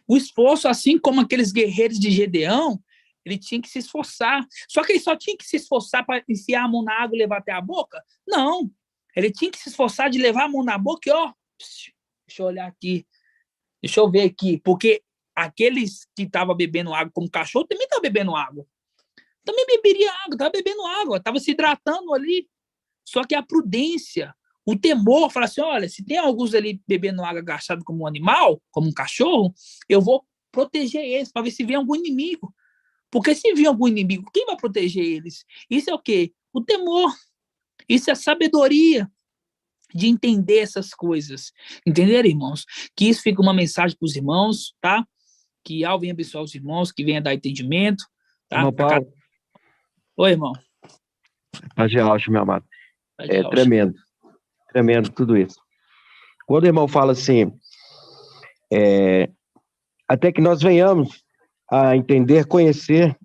O esforço, assim como aqueles guerreiros de Gedeão, ele tinha que se esforçar. Só que ele só tinha que se esforçar para enfiar a mão na água e levar até a boca? Não. Ele tinha que se esforçar de levar a mão na boca e, ó, deixa eu olhar aqui, deixa eu ver aqui, porque aqueles que estavam bebendo água como cachorro também estavam bebendo água. Também beberia água, estava bebendo água, estava se hidratando ali. Só que a prudência, o temor, fala assim, olha, se tem alguns ali bebendo água agachado como um animal, como um cachorro, eu vou proteger eles para ver se vem algum inimigo. Porque se vir algum inimigo, quem vai proteger eles? Isso é o quê? O temor. Isso é sabedoria de entender essas coisas. Entenderam, irmãos? Que isso fica uma mensagem para os irmãos, tá? Que Ial venha abençoar os irmãos, que venha dar entendimento. Tá?
Irmão Paulo.
Oi, irmão.
Paz de Alcha, meu amado. É tremendo. Tremendo tudo isso. Quando o irmão fala assim, até que nós venhamos a entender, conhecer,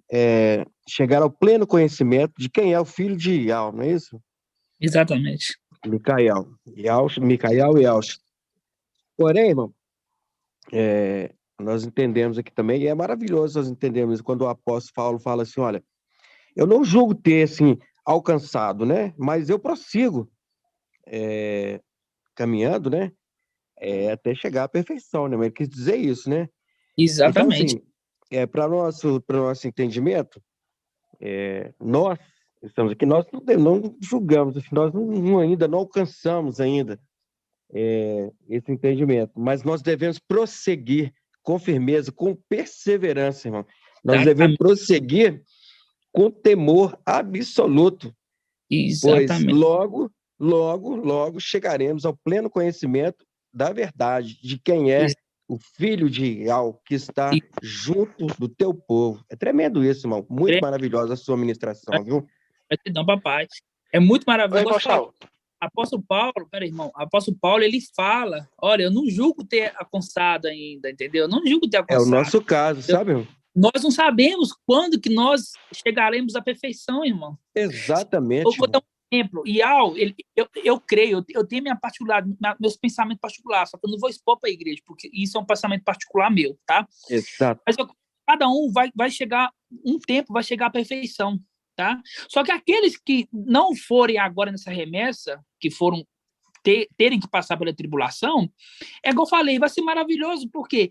chegar ao pleno conhecimento de quem é o filho de Ial, não é isso?
Exatamente.
Micael e Alcha. Porém, irmão, nós entendemos aqui também, e é maravilhoso nós entendemos quando o apóstolo Paulo fala assim, olha, eu não julgo ter, assim, alcançado, né? Mas eu prossigo caminhando, né? Até chegar à perfeição, né? Mas ele quis dizer isso, né?
Exatamente.
Então, assim, para nosso entendimento, nós estamos aqui, nós não julgamos, assim, nós ainda não alcançamos ainda esse entendimento, mas nós devemos prosseguir com firmeza, com perseverança, irmão. Nós devemos prosseguir com temor absoluto.
Exatamente.
Pois logo chegaremos ao pleno conhecimento da verdade, de quem é o filho de Ial, que está junto do teu povo. É tremendo isso, irmão. Muito maravilhosa a sua ministração, viu?
Gratidão, papai. É muito maravilhoso.
Oi,
Apóstolo Paulo, ele fala, olha, eu não julgo ter alcançado ainda, entendeu? Eu não julgo ter alcançado.
É o nosso caso, sabe, irmão?
Nós não sabemos quando que nós chegaremos à perfeição, irmão.
Exatamente.
Eu vou dar um exemplo. Ial, eu creio, eu tenho meus pensamentos particulares, só que eu não vou expor para a igreja, porque isso é um pensamento particular meu, tá?
Exato.
Mas cada um vai chegar, um tempo vai chegar à perfeição. Tá? Só que aqueles que não forem agora nessa remessa, que foram terem que passar pela tribulação, é igual eu falei, vai ser maravilhoso, porque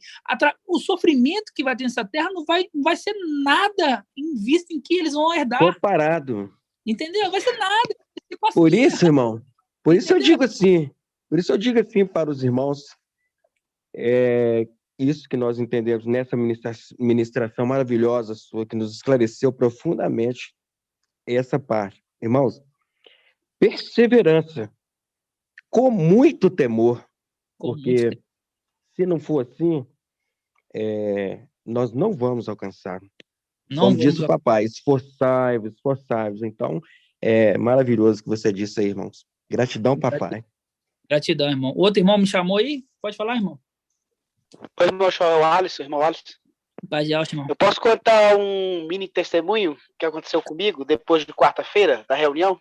o sofrimento que vai ter nessa terra não vai ser nada em vista em que eles vão herdar.
Comparado.
Entendeu? Vai ser nada.
Por isso, irmão, por isso eu digo assim para os irmãos, isso que nós entendemos nessa ministração maravilhosa sua, que nos esclareceu profundamente essa parte. Irmãos, perseverança, com muito temor, porque se não for assim, nós não vamos alcançar. Como disse o papai, esforçai-vos. Então, é maravilhoso o que você disse aí, irmãos. Gratidão, papai.
Gratidão, irmão. Outro irmão me chamou aí? Pode falar, irmão.
Oi, irmão, é o Alisson, irmão Alisson.
Paz de Alto, irmão.
Eu posso contar um mini testemunho que aconteceu comigo depois de quarta-feira, da reunião?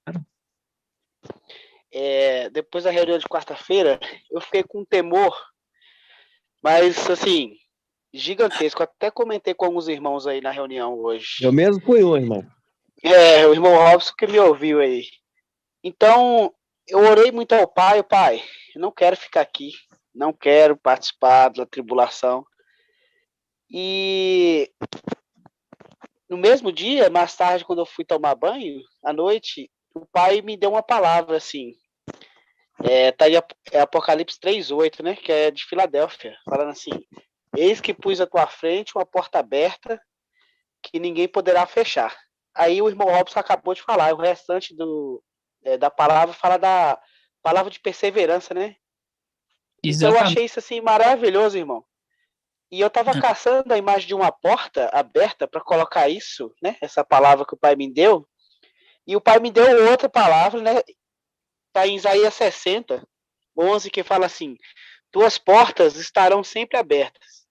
Claro.
Depois da reunião de quarta-feira, eu fiquei com um temor, mas, assim, gigantesco. Até comentei com alguns irmãos aí na reunião hoje.
Eu mesmo fui um, irmão.
O irmão Robson que me ouviu aí. Então, eu orei muito ao Pai, eu não quero ficar aqui, não quero participar da tribulação. E no mesmo dia, mais tarde, quando eu fui tomar banho, à noite, o Pai me deu uma palavra, assim, tá aí Apocalipse 3:8, né, que é de Filadélfia, falando assim: eis que pus à tua frente uma porta aberta que ninguém poderá fechar. Aí o irmão Robson acabou de falar, o restante da palavra fala da palavra de perseverança, né? Então eu achei isso assim maravilhoso, irmão. E eu estava caçando a imagem de uma porta aberta para colocar isso, né? Essa palavra que o Pai me deu. E o Pai me deu outra palavra, né? Está em Isaías 60:11, que fala assim: tuas portas estarão sempre abertas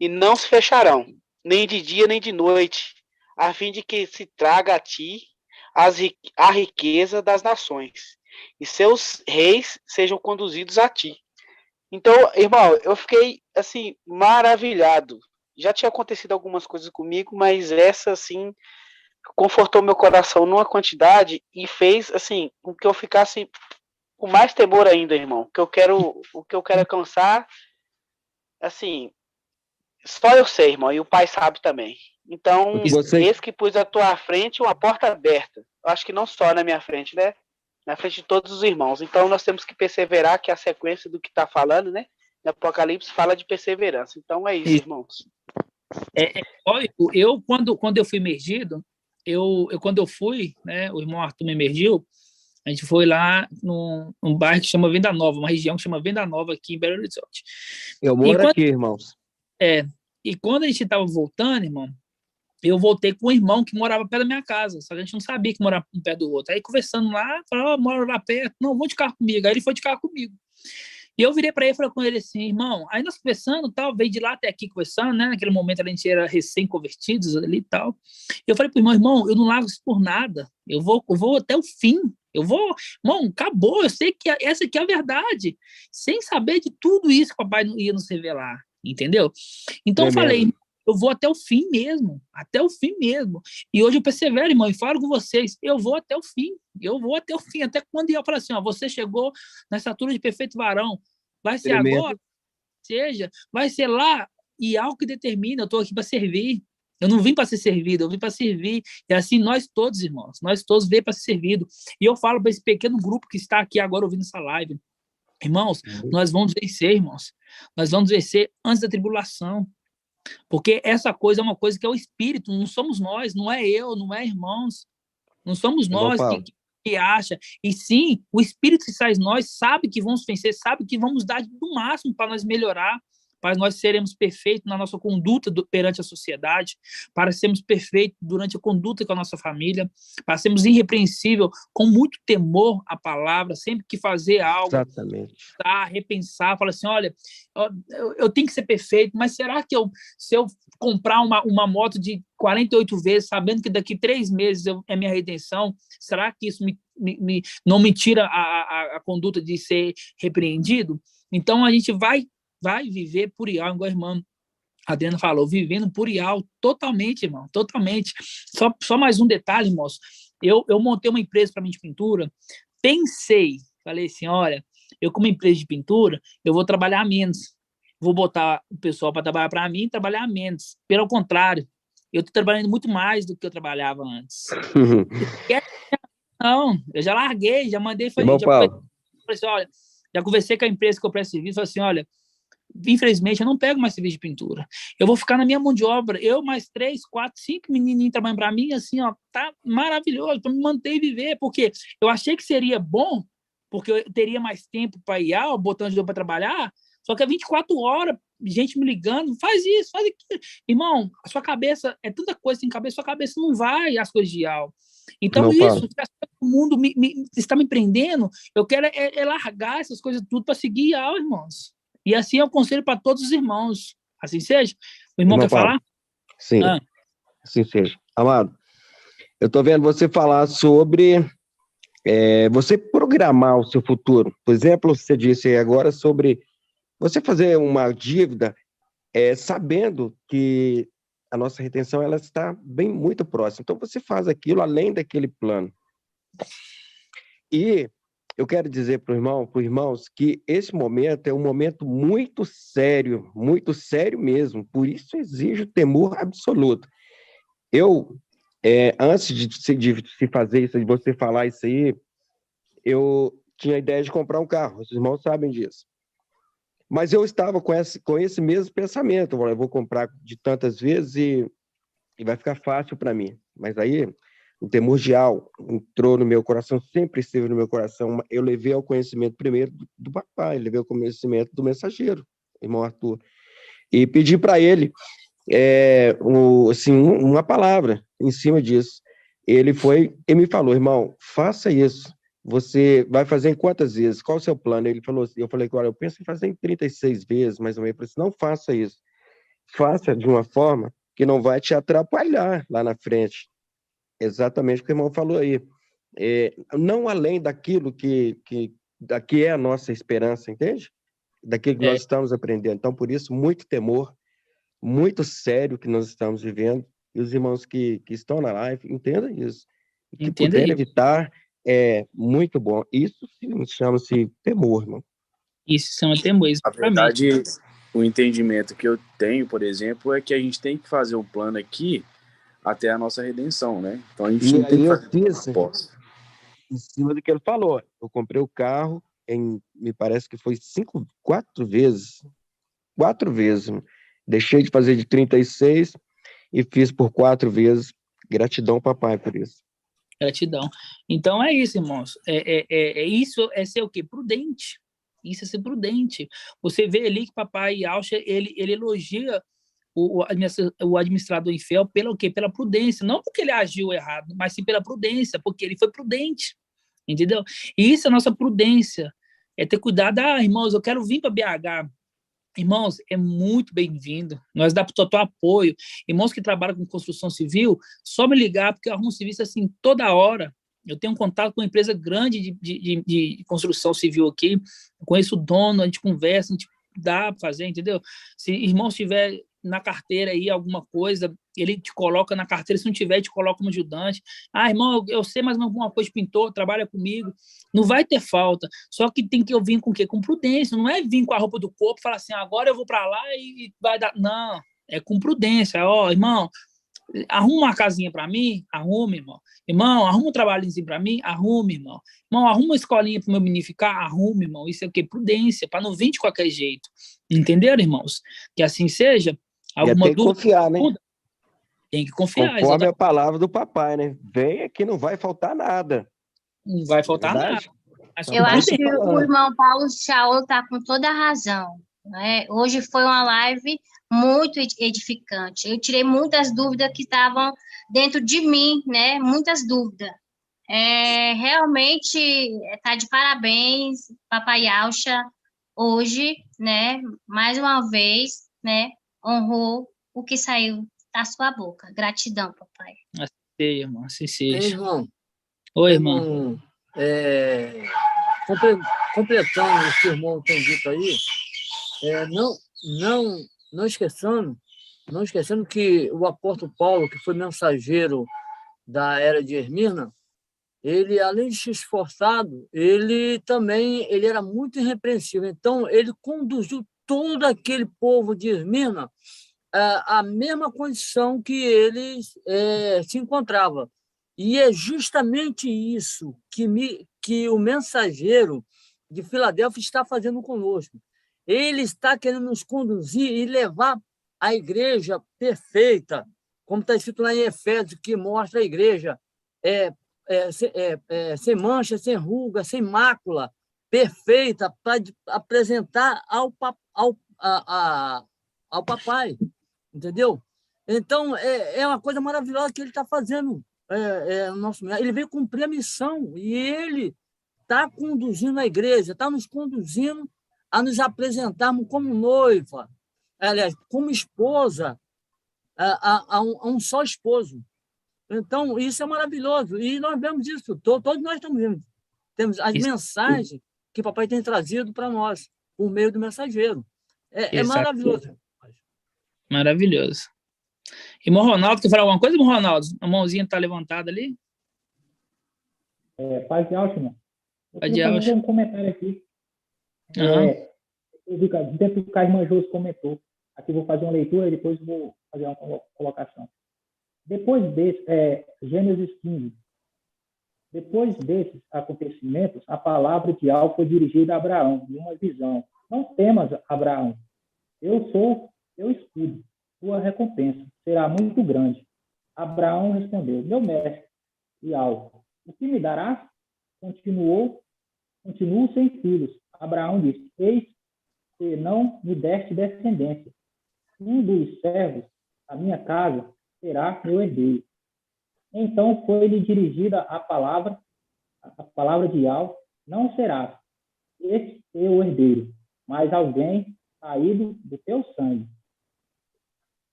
e não se fecharão, nem de dia nem de noite, a fim de que se traga a ti a riqueza das nações, e seus reis sejam conduzidos a ti. Então, irmão, eu fiquei, assim, maravilhado. Já tinha acontecido algumas coisas comigo, mas essa, assim, confortou meu coração numa quantidade e fez, assim, com que eu ficasse com mais temor ainda, irmão. O que eu quero alcançar, assim, só eu sei, irmão, e o Pai sabe também. Então, eis que pus à tua frente uma porta aberta. Eu acho que não só na minha frente, né? Na frente de todos os irmãos. Então, nós temos que perseverar, que a sequência do que está falando, né? No Apocalipse fala de perseverança. Então, é isso, irmãos.
Eu, quando eu fui emergido, quando eu fui, né? O irmão Arthur me emergiu, a gente foi lá num bairro que chama Venda Nova, uma região que chama Venda Nova, aqui em Belo Horizonte.
Eu moro aqui, irmãos.
E quando a gente estava voltando, irmão, eu voltei com um irmão que morava perto da minha casa, só que a gente não sabia que morava um perto do outro. Aí, conversando lá, falou: mora lá perto, não, vou de carro comigo. Aí ele foi de carro comigo. E eu virei para ele e falei com ele assim: irmão, aí nós conversando, tal, veio de lá até aqui conversando, né? Naquele momento a gente era recém-convertidos ali e tal. Eu falei pro irmão, eu não largo isso por nada. Eu vou até o fim. Irmão, acabou, eu sei que essa aqui é a verdade. Sem saber de tudo isso que o papai ia nos revelar, entendeu? Então eu falei: eu vou até o fim mesmo, até o fim mesmo. E hoje eu persevero, irmão, e falo com vocês, eu vou até o fim, até quando eu falo assim: ó, você chegou na estatura de perfeito varão, vai ser agora, vai ser lá, e algo que determina, eu estou aqui para servir. Eu não vim para ser servido, eu vim para servir. E assim, nós todos, irmãos, nós todos veio para ser servido. E eu falo para esse pequeno grupo que está aqui agora ouvindo essa live: irmãos, nós vamos vencer, irmãos. Nós vamos vencer antes da tribulação. Porque essa coisa é uma coisa que é o Espírito, não somos nós, não é eu, não é irmãos. Não somos nós que acha. E sim, o Espírito que sai em nós sabe que vamos vencer, sabe que vamos dar do máximo para nós melhorar, para nós sermos perfeitos na nossa conduta perante a sociedade, para sermos perfeitos durante a conduta com a nossa família, para sermos irrepreensíveis, com muito temor à palavra, sempre que fazer algo, repensar, falar assim: olha, eu tenho que ser perfeito, mas será que se eu comprar uma moto de 48 vezes, sabendo que daqui 3 meses é minha redenção, será que isso não me tira a conduta de ser repreendido? Então, a gente vai viver por IAL, igual a irmã Adriana falou, vivendo por IAL totalmente, irmão, totalmente. Só mais um detalhe, irmãos. Eu montei uma empresa para mim de pintura, falei assim: olha, eu como empresa de pintura, eu vou trabalhar menos. Vou botar o pessoal para trabalhar para mim e trabalhar menos. Pelo contrário, eu estou trabalhando muito mais do que eu trabalhava antes. Não, eu já larguei, já mandei, falei assim: olha, já conversei com a empresa que eu presto serviço, falei assim: olha, infelizmente eu não pego mais serviço de pintura, eu vou ficar na minha mão de obra, eu mais 3, 4, 5 menininhos trabalhando para mim, assim, ó, tá maravilhoso, para me manter e viver, porque eu achei que seria bom, porque eu teria mais tempo para ir, botando de para trabalhar, só que é 24 horas, gente me ligando, faz isso, faz aquilo. Irmão, a sua cabeça, é tanta coisa em cabeça, sua cabeça não vai às coisas de IAL. Então, o mundo está me prendendo, eu quero largar essas coisas tudo para seguir IAL, irmãos. E assim é o conselho para todos os irmãos. Assim seja. irmão quer
Paulo.
falar?
Sim, assim seja. Amado, eu estou vendo você falar sobre você programar o seu futuro. Por exemplo, você disse aí agora sobre você fazer uma dívida sabendo que a nossa retenção ela está bem muito próxima. Então, você faz aquilo além daquele plano. E eu quero dizer para os irmãos, que esse momento é um momento muito sério mesmo. Por isso exige o temor absoluto. Eu, antes de se fazer isso, de você falar isso aí, eu tinha a ideia de comprar um carro. Os irmãos sabem disso. Mas eu estava com esse mesmo pensamento. Eu vou comprar de tantas vezes e vai ficar fácil para mim. Mas aí o temor de Al entrou no meu coração, sempre esteve no meu coração. Eu levei ao conhecimento primeiro do papai, levei ao conhecimento do mensageiro, irmão Arthur, e pedi para ele uma palavra em cima disso. Ele foi e me falou: irmão, faça isso. Você vai fazer em quantas vezes? Qual o seu plano? Ele falou assim, eu falei: olha, eu penso em fazer em 36 vezes, mais ou menos. Ele falou assim: não faça isso. Faça de uma forma que não vai te atrapalhar lá na frente. Exatamente o que o irmão falou aí. Não além daquilo que é a nossa esperança, entende? Daquilo que nós estamos aprendendo. Então, por isso, muito temor, muito sério que nós estamos vivendo. E os irmãos que estão na live, entendam isso. Que puderem evitar, é muito bom. Isso chama-se temor, irmão.
Isso chama temor.
Na verdade, o entendimento que eu tenho, por exemplo, é que a gente tem que fazer um plano aqui até a nossa redenção, né? Então a gente não tem que fazer proposta.
Em cima do que ele falou. Eu comprei o carro me parece que foi 4 vezes. 4 vezes. Deixei de fazer de 36 e fiz por 4 vezes. Gratidão, papai, por isso.
Gratidão. Então é isso, irmãos. Isso é ser o quê? Prudente. Isso é ser prudente. Você vê ali que papai Alcha, ele elogia o administrador infiel pelo quê? Pela prudência. Não porque ele agiu errado, mas sim pela prudência, porque ele foi prudente. Entendeu? E isso é a nossa prudência. É ter cuidado. Irmãos, eu quero vir para BH. Irmãos, é muito bem-vindo. Nós damos total apoio. Irmãos que trabalham com construção civil, só me ligar, porque eu arrumo serviço assim toda hora. Eu tenho um contato com uma empresa grande de construção civil aqui. Eu conheço o dono, a gente conversa, a gente dá para fazer, entendeu? Se irmãos tiver na carteira aí alguma coisa, ele te coloca na carteira. Se não tiver, te coloca como ajudante. Irmão, eu sei mais alguma coisa de pintor, trabalha comigo. Não vai ter falta. Só que tem que eu vir com o quê? Com prudência. Não é vir com a roupa do corpo e falar assim, agora eu vou para lá e vai dar. Não, é com prudência. Irmão, arruma uma casinha para mim? Arrume, irmão. Irmão, arruma um trabalhinho para mim? Arrume, irmão. Irmão, arruma uma escolinha para o meu menino ficar? Arrume, irmão. Isso é o quê? Prudência, para não vir de qualquer jeito. Entenderam, irmãos? Que assim seja. Alguma
tem que confiar, né?
Tem que confiar.
Conforme a palavra do papai, né? Venha que não vai faltar nada.
Não vai faltar nada.
Eu acho que o irmão Paulo Shaul está com toda a razão. Né? Hoje foi uma live muito edificante. Eu tirei muitas dúvidas que estavam dentro de mim, né? Muitas dúvidas. Realmente está de parabéns, papai Alcha, hoje, né? Mais uma vez, né? Honrou o que saiu da sua boca. Gratidão, papai.
Assim seja, irmão. Assim seja.
Irmão.
Oi, irmão.
Completando o que o irmão tem dito aí, não esquecendo que o apóstolo Paulo, que foi mensageiro da era de Esmirna, ele, além de se esforçado, ele era muito irrepreensível. Então, ele conduziu todo aquele povo de Esmirna a mesma condição que ele se encontrava. E é justamente isso que o mensageiro de Filadélfia está fazendo conosco. Ele está querendo nos conduzir e levar a igreja perfeita, como está escrito lá em Efésios, que mostra a igreja sem mancha, sem ruga, sem mácula, perfeita, para apresentar ao papai, entendeu? Então, é uma coisa maravilhosa que ele está fazendo. Ele veio cumprir a missão e ele está conduzindo a igreja, está nos conduzindo a nos apresentarmos como noiva, aliás, como esposa a um só esposo. Então, isso é maravilhoso. E nós vemos isso, todos nós estamos vendo. Temos as mensagens que papai tem trazido para nós, por meio do mensageiro. É maravilhoso.
Maravilhoso. Irmão Ronaldo, quer falar alguma coisa, irmão Ronaldo? A mãozinha está levantada ali?
Paz de alto, irmão.
Paz de alto.
Eu vou fazer um comentário aqui. Dentro do que a irmã Josi comentou. Aqui vou fazer uma leitura e depois vou fazer uma colocação. Depois desse, Gênesis 15. Depois desses acontecimentos, a palavra de Yahweh foi dirigida a Abraão, em uma visão. Não temas, Abraão. Eu sou teu escudo. Tua recompensa será muito grande. Abraão respondeu, meu mestre, Yahweh, o que me darás? Continuo sem filhos. Abraão disse, eis que não me deste descendência. Um dos servos da minha casa será meu herdeiro. Então foi-lhe dirigida a palavra de Yahweh, não serás esse teu herdeiro, mas alguém saído do teu sangue.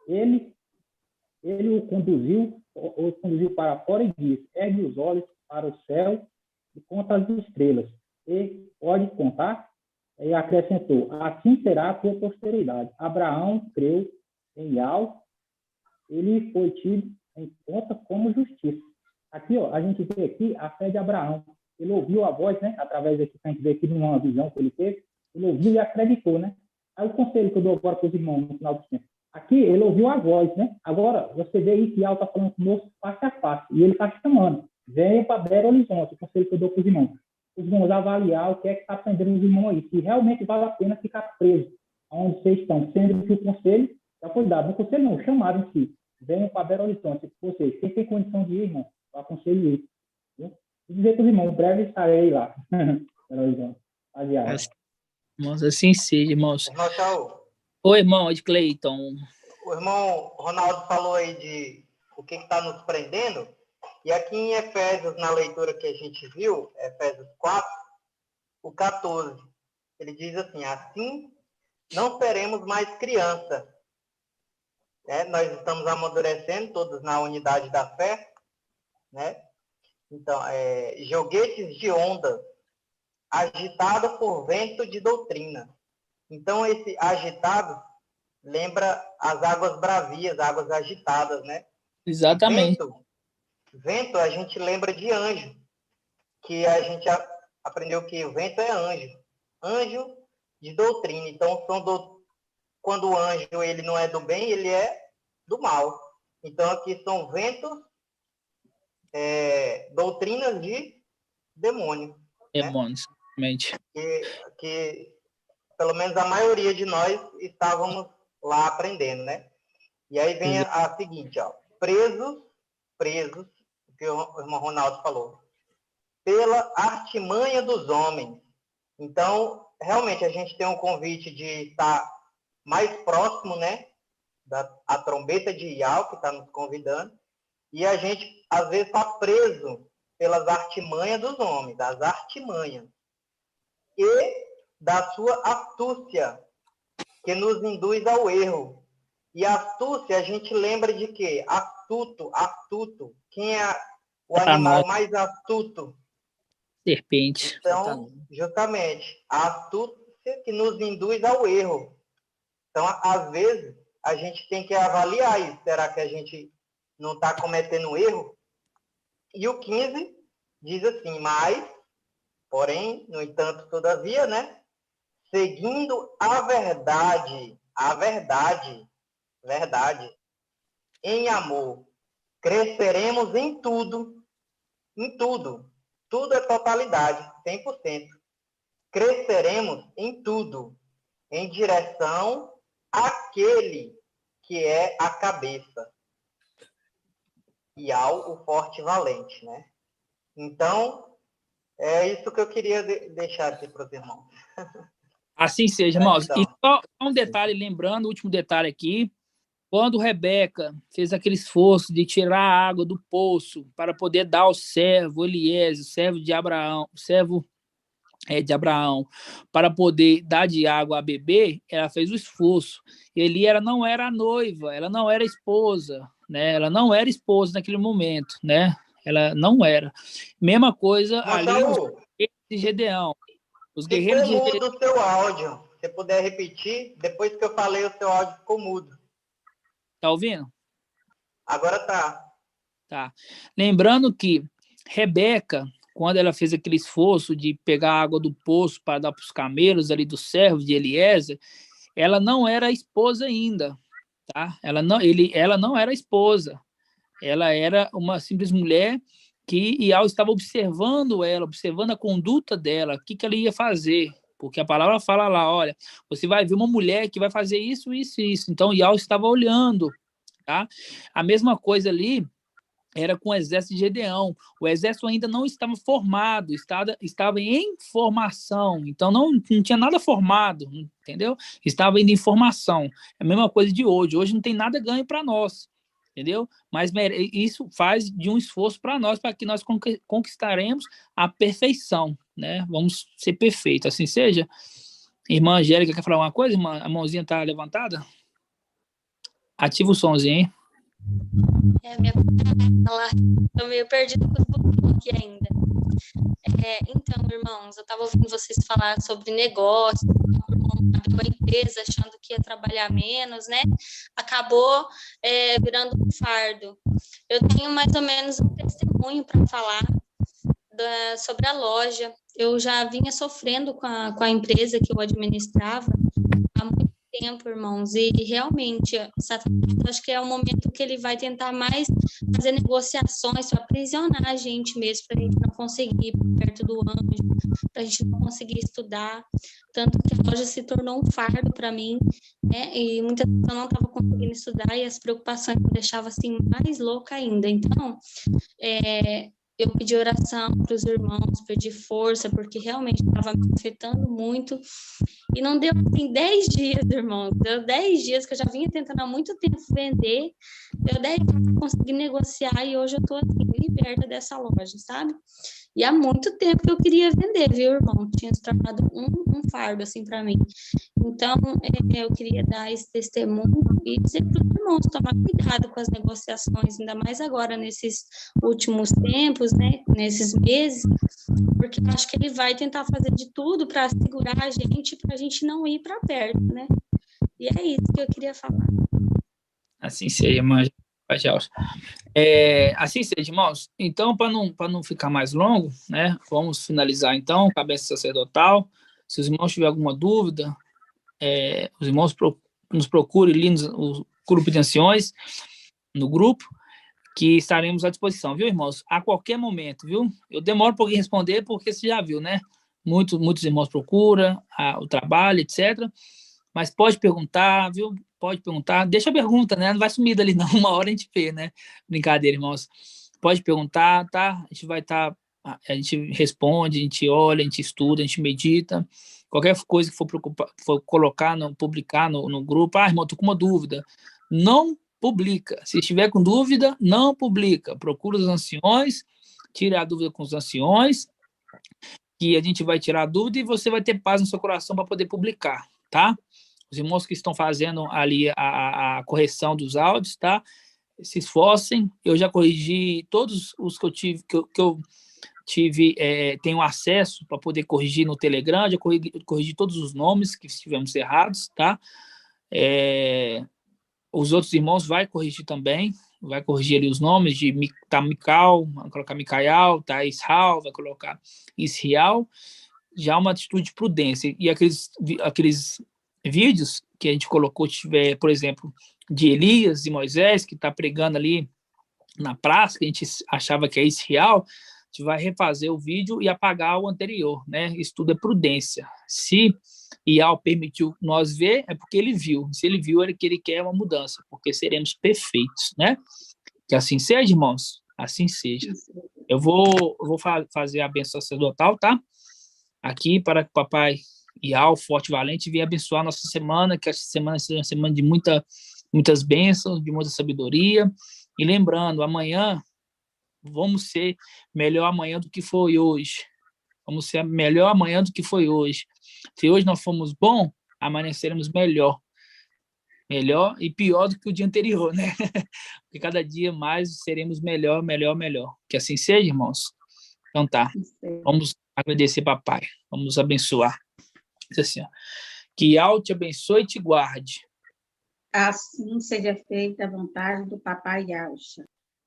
Ele o conduziu para fora e disse, ergue os olhos para o céu e conta as estrelas, e pode contar? E acrescentou, assim será a tua posteridade. Abraão creu em Yahweh, ele foi tido em conta como justiça. Aqui, a gente vê aqui a fé de Abraão. Ele ouviu a voz, né? Através daqui, que a gente vê aqui numa visão que ele teve, ele ouviu e acreditou, né? Aí o conselho que eu dou agora para os irmãos no final do tempo. Aqui, ele ouviu a voz, né? Agora, você vê aí que Yahweh está falando conosco face a face, e ele está chamando. Venha para Belo Horizonte, o conselho que eu dou para os irmãos. Os irmãos avaliar o que é que está aprendendo os irmãos aí, se realmente vale a pena ficar preso onde vocês estão, sendo que o conselho já foi dado. No conselho não, chamado em si. Venham para Belo Horizonte. Vocês, quem tem condição de ir, irmão, eu aconselho ir. E dizer para os irmãos, breve estarei lá. Belo Horizonte.
Irmãos, assim seja, irmãos.
Irmão Tchau.
Oi, irmão, é de Cleiton.
O irmão Ronaldo falou aí de o que está nos prendendo. E aqui em Efésios, na leitura que a gente viu, Efésios 4, o 14, ele diz assim, assim não seremos mais criança. Nós estamos amadurecendo todos na unidade da fé, né? Então, joguetes de ondas, agitado por vento de doutrina. Então, esse agitado lembra as águas bravias, águas agitadas, né?
Exatamente.
Vento, a gente lembra de anjo, que a gente aprendeu que o vento é anjo. Anjo de doutrina. Então, quando o anjo ele não é do bem, ele é do mal. Então, aqui são ventos, doutrinas de demônio.
Demônios, realmente.
Que, pelo menos, a maioria de nós estávamos lá aprendendo, né? E aí vem a seguinte, ó. Presos, que o irmão Ronaldo falou, pela artimanha dos homens. Então, realmente, a gente tem um convite de estar mais próximo, né, a trombeta de Yahweh, que está nos convidando, e a gente, às vezes, está preso pelas artimanhas dos homens, das artimanhas, e da sua astúcia, que nos induz ao erro. E astúcia, a gente lembra de quê? Astuto. Quem é o animal mais astuto?
Serpente.
Então, justamente, a astúcia que nos induz ao erro. Então, às vezes, a gente tem que avaliar isso. Será que a gente não está cometendo erro? E o 15 diz assim, mas, porém, no entanto, todavia, né? Seguindo a verdade, em amor, cresceremos em tudo. Tudo é totalidade, 100%. Cresceremos em tudo, em direção àquele que é a cabeça, e ao o forte e valente, né? Então, é isso que eu queria deixar aqui para os irmãos.
Assim seja, irmãos. E só um detalhe, lembrando, o último detalhe aqui, quando Rebeca fez aquele esforço de tirar a água do poço para poder dar ao servo Eliezer, o servo de Abraão, o servo de Abraão para poder dar de água a beber, ela fez o esforço. Eli, ela não era a noiva, ela não era a esposa, né? Ela não era esposa naquele momento, né? Ela não era. Mesma coisa ali os guerreiros de Gedeão. Os guerreiros de
Gedeão. Ficou mudo o seu áudio. Se você puder repetir, depois que eu falei, o seu áudio ficou mudo.
Tá ouvindo?
Agora tá.
Tá. Lembrando que Rebeca, quando ela fez aquele esforço de pegar a água do poço para dar para os camelos ali do servo de Eliezer, ela não era esposa ainda, tá? Ela não era esposa. Ela era uma simples mulher que Ial estava observando ela, observando a conduta dela, o que ela ia fazer. Porque a palavra fala lá, olha, você vai ver uma mulher que vai fazer isso, isso e isso. Então, Ial estava olhando, tá? A mesma coisa ali era com o exército de Gedeão. O exército ainda não estava formado, estava em formação. Então, não tinha nada formado, entendeu? Estava ainda em formação. É a mesma coisa de hoje. Hoje não tem nada ganho para nós, entendeu? Mas isso faz de um esforço para nós, para que nós conquistaremos a perfeição, né? Vamos ser perfeitos. Assim seja. Irmã Angélica, quer falar uma coisa? Irmã? A mãozinha está levantada? Ativa o somzinho, hein?
Minha estou meio perdida aqui ainda. Então, irmãos, eu estava ouvindo vocês falar sobre negócio, com a empresa achando que ia trabalhar menos, né? Acabou virando um fardo. Eu tenho mais ou menos um testemunho para falar sobre a loja. Eu já vinha sofrendo com a empresa que eu administrava há muito tempo, irmãos, e realmente, Satanás, acho que é o momento que ele vai tentar mais fazer negociações para aprisionar a gente mesmo, para a gente não conseguir ir perto do anjo, para a gente não conseguir estudar, tanto que a loja se tornou um fardo para mim, né, e muitas vezes eu não estava conseguindo estudar e as preocupações me deixavam assim mais louca ainda. Então, eu pedi oração para os irmãos, pedi força, porque realmente estava me afetando muito. E não deu, assim, 10 dias, irmão. Deu 10 dias que eu já vinha tentando há muito tempo vender. Deu 10 dias que eu consegui negociar e hoje eu estou, assim, liberta dessa loja, sabe? E há muito tempo que eu queria vender, viu, irmão? Tinha se tornado um fardo, assim, para mim. Então, eu queria dar esse testemunho e dizer para os irmãos tomar cuidado com as negociações, ainda mais agora nesses últimos tempos, né? Nesses meses, porque eu acho que ele vai tentar fazer de tudo para segurar a gente, para a gente não ir para perto, né? E é isso que eu queria falar.
Assim seja, irmã. Assim seja, irmãos. Então, para não ficar mais longo, né? Vamos finalizar então com a bênção sacerdotal. Se os irmãos tiverem alguma dúvida, os irmãos nos procurem ali no grupo de anciões, no grupo, que estaremos à disposição, viu, irmãos? A qualquer momento, viu? Eu demoro um pouquinho a responder, porque você já viu, né? Muitos irmãos procuram o trabalho, etc. Mas pode perguntar, viu? Pode perguntar. Deixa a pergunta, né? Não vai sumir dali, não. Uma hora a gente vê, né? Brincadeira, irmãos. Pode perguntar, tá? A gente vai estar... A gente responde, a gente olha, a gente estuda, a gente medita. Qualquer coisa que for colocar, publicar no grupo. Irmão, tô com uma dúvida. Não publica. Se estiver com dúvida, não publica. Procura os anciões, tire a dúvida com os anciões, que a gente vai tirar a dúvida e você vai ter paz no seu coração para poder publicar, tá? Os irmãos que estão fazendo ali a correção dos áudios, tá? Se esforcem. Eu já corrigi todos os que eu tive, tenho acesso para poder corrigir no Telegram, já corrigi todos os nomes que estivemos errados, tá? Os outros irmãos vai corrigir também, vai corrigir ali os nomes de Mical, vai colocar Micael, tá Israel, vai colocar Israel, já uma atitude de prudência. E aqueles vídeos que a gente colocou, tiver, por exemplo, de Elias e Moisés, que está pregando ali na praça, que a gente achava que é Israel, a gente vai refazer o vídeo e apagar o anterior, né? Isso tudo é prudência. Se Ial permitiu nós ver, é porque ele viu. Se ele viu, é que ele quer uma mudança, porque seremos perfeitos, né? Que assim seja, irmãos, assim seja. Eu vou fazer a bênção sacerdotal, tá? Aqui, para que o papai Ial, forte e valente, venha abençoar a nossa semana, que essa semana seja uma semana de muitas bênçãos, de muita sabedoria. E lembrando, amanhã, vamos ser melhor amanhã do que foi hoje. Vamos ser melhor amanhã do que foi hoje. Se hoje nós fomos bom, amanhã seremos melhor. Melhor e pior do que o dia anterior, né? Porque cada dia mais seremos melhor, melhor, melhor. Que assim seja, irmãos. Então tá. Vamos agradecer, papai. Vamos abençoar. Diz assim, ó. Que Yahweh te abençoe e te guarde.
Assim seja feita a vontade do papai Yahweh.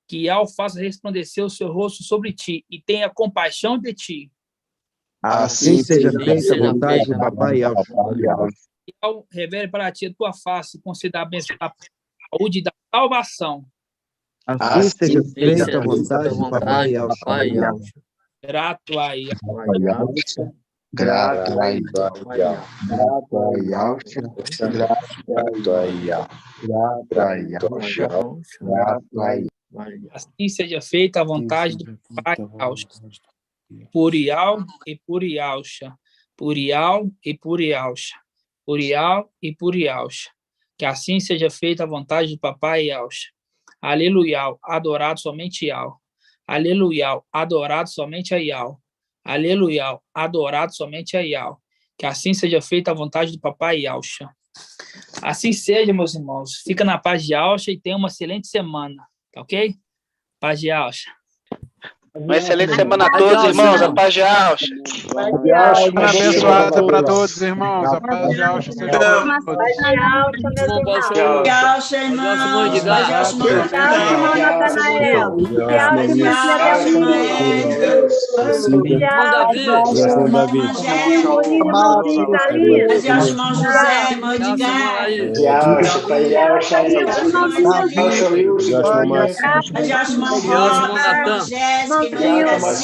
Que Yahweh faça resplandecer o seu rosto sobre ti e tenha compaixão de ti.
Assim seja feita a vontade do papai Yahweh.
Que Yahweh revele para ti a tua face e conceda a bênção da saúde e da salvação.
Assim seja feita a vontade do papai Yahweh.
Grato a Yahweh.
Grato a
Assim seja feita a vontade do papai Yahweh. Purial e Purialcha. Purial e Purialcha. Purial e Purialcha. Que assim seja feita a vontade do papai Yahweh. Aleluia, adorado somente Yahweh. Aleluia, adorado somente a Yahweh. Aleluia, adorado somente a Yahweh. Que assim seja feita a vontade do papai Yahweh. Assim seja, meus irmãos. Fica na paz de Yahweh e tenha uma excelente semana. Tá ok? Paz de Yahweh.
Uma excelente semana a todos, irmãos. A paz de Yahweh.
Semana abençoada para todos, irmãos. A paz de Yahweh seja com todos.
Paz de Yahweh, irmãos. Paz de Yahweh, Natanael.
Irmão Davi.
Paz de irmão José, irmão Edgar.
Pai
Paz de irmão Rosa, Jéssica, irmão Davi.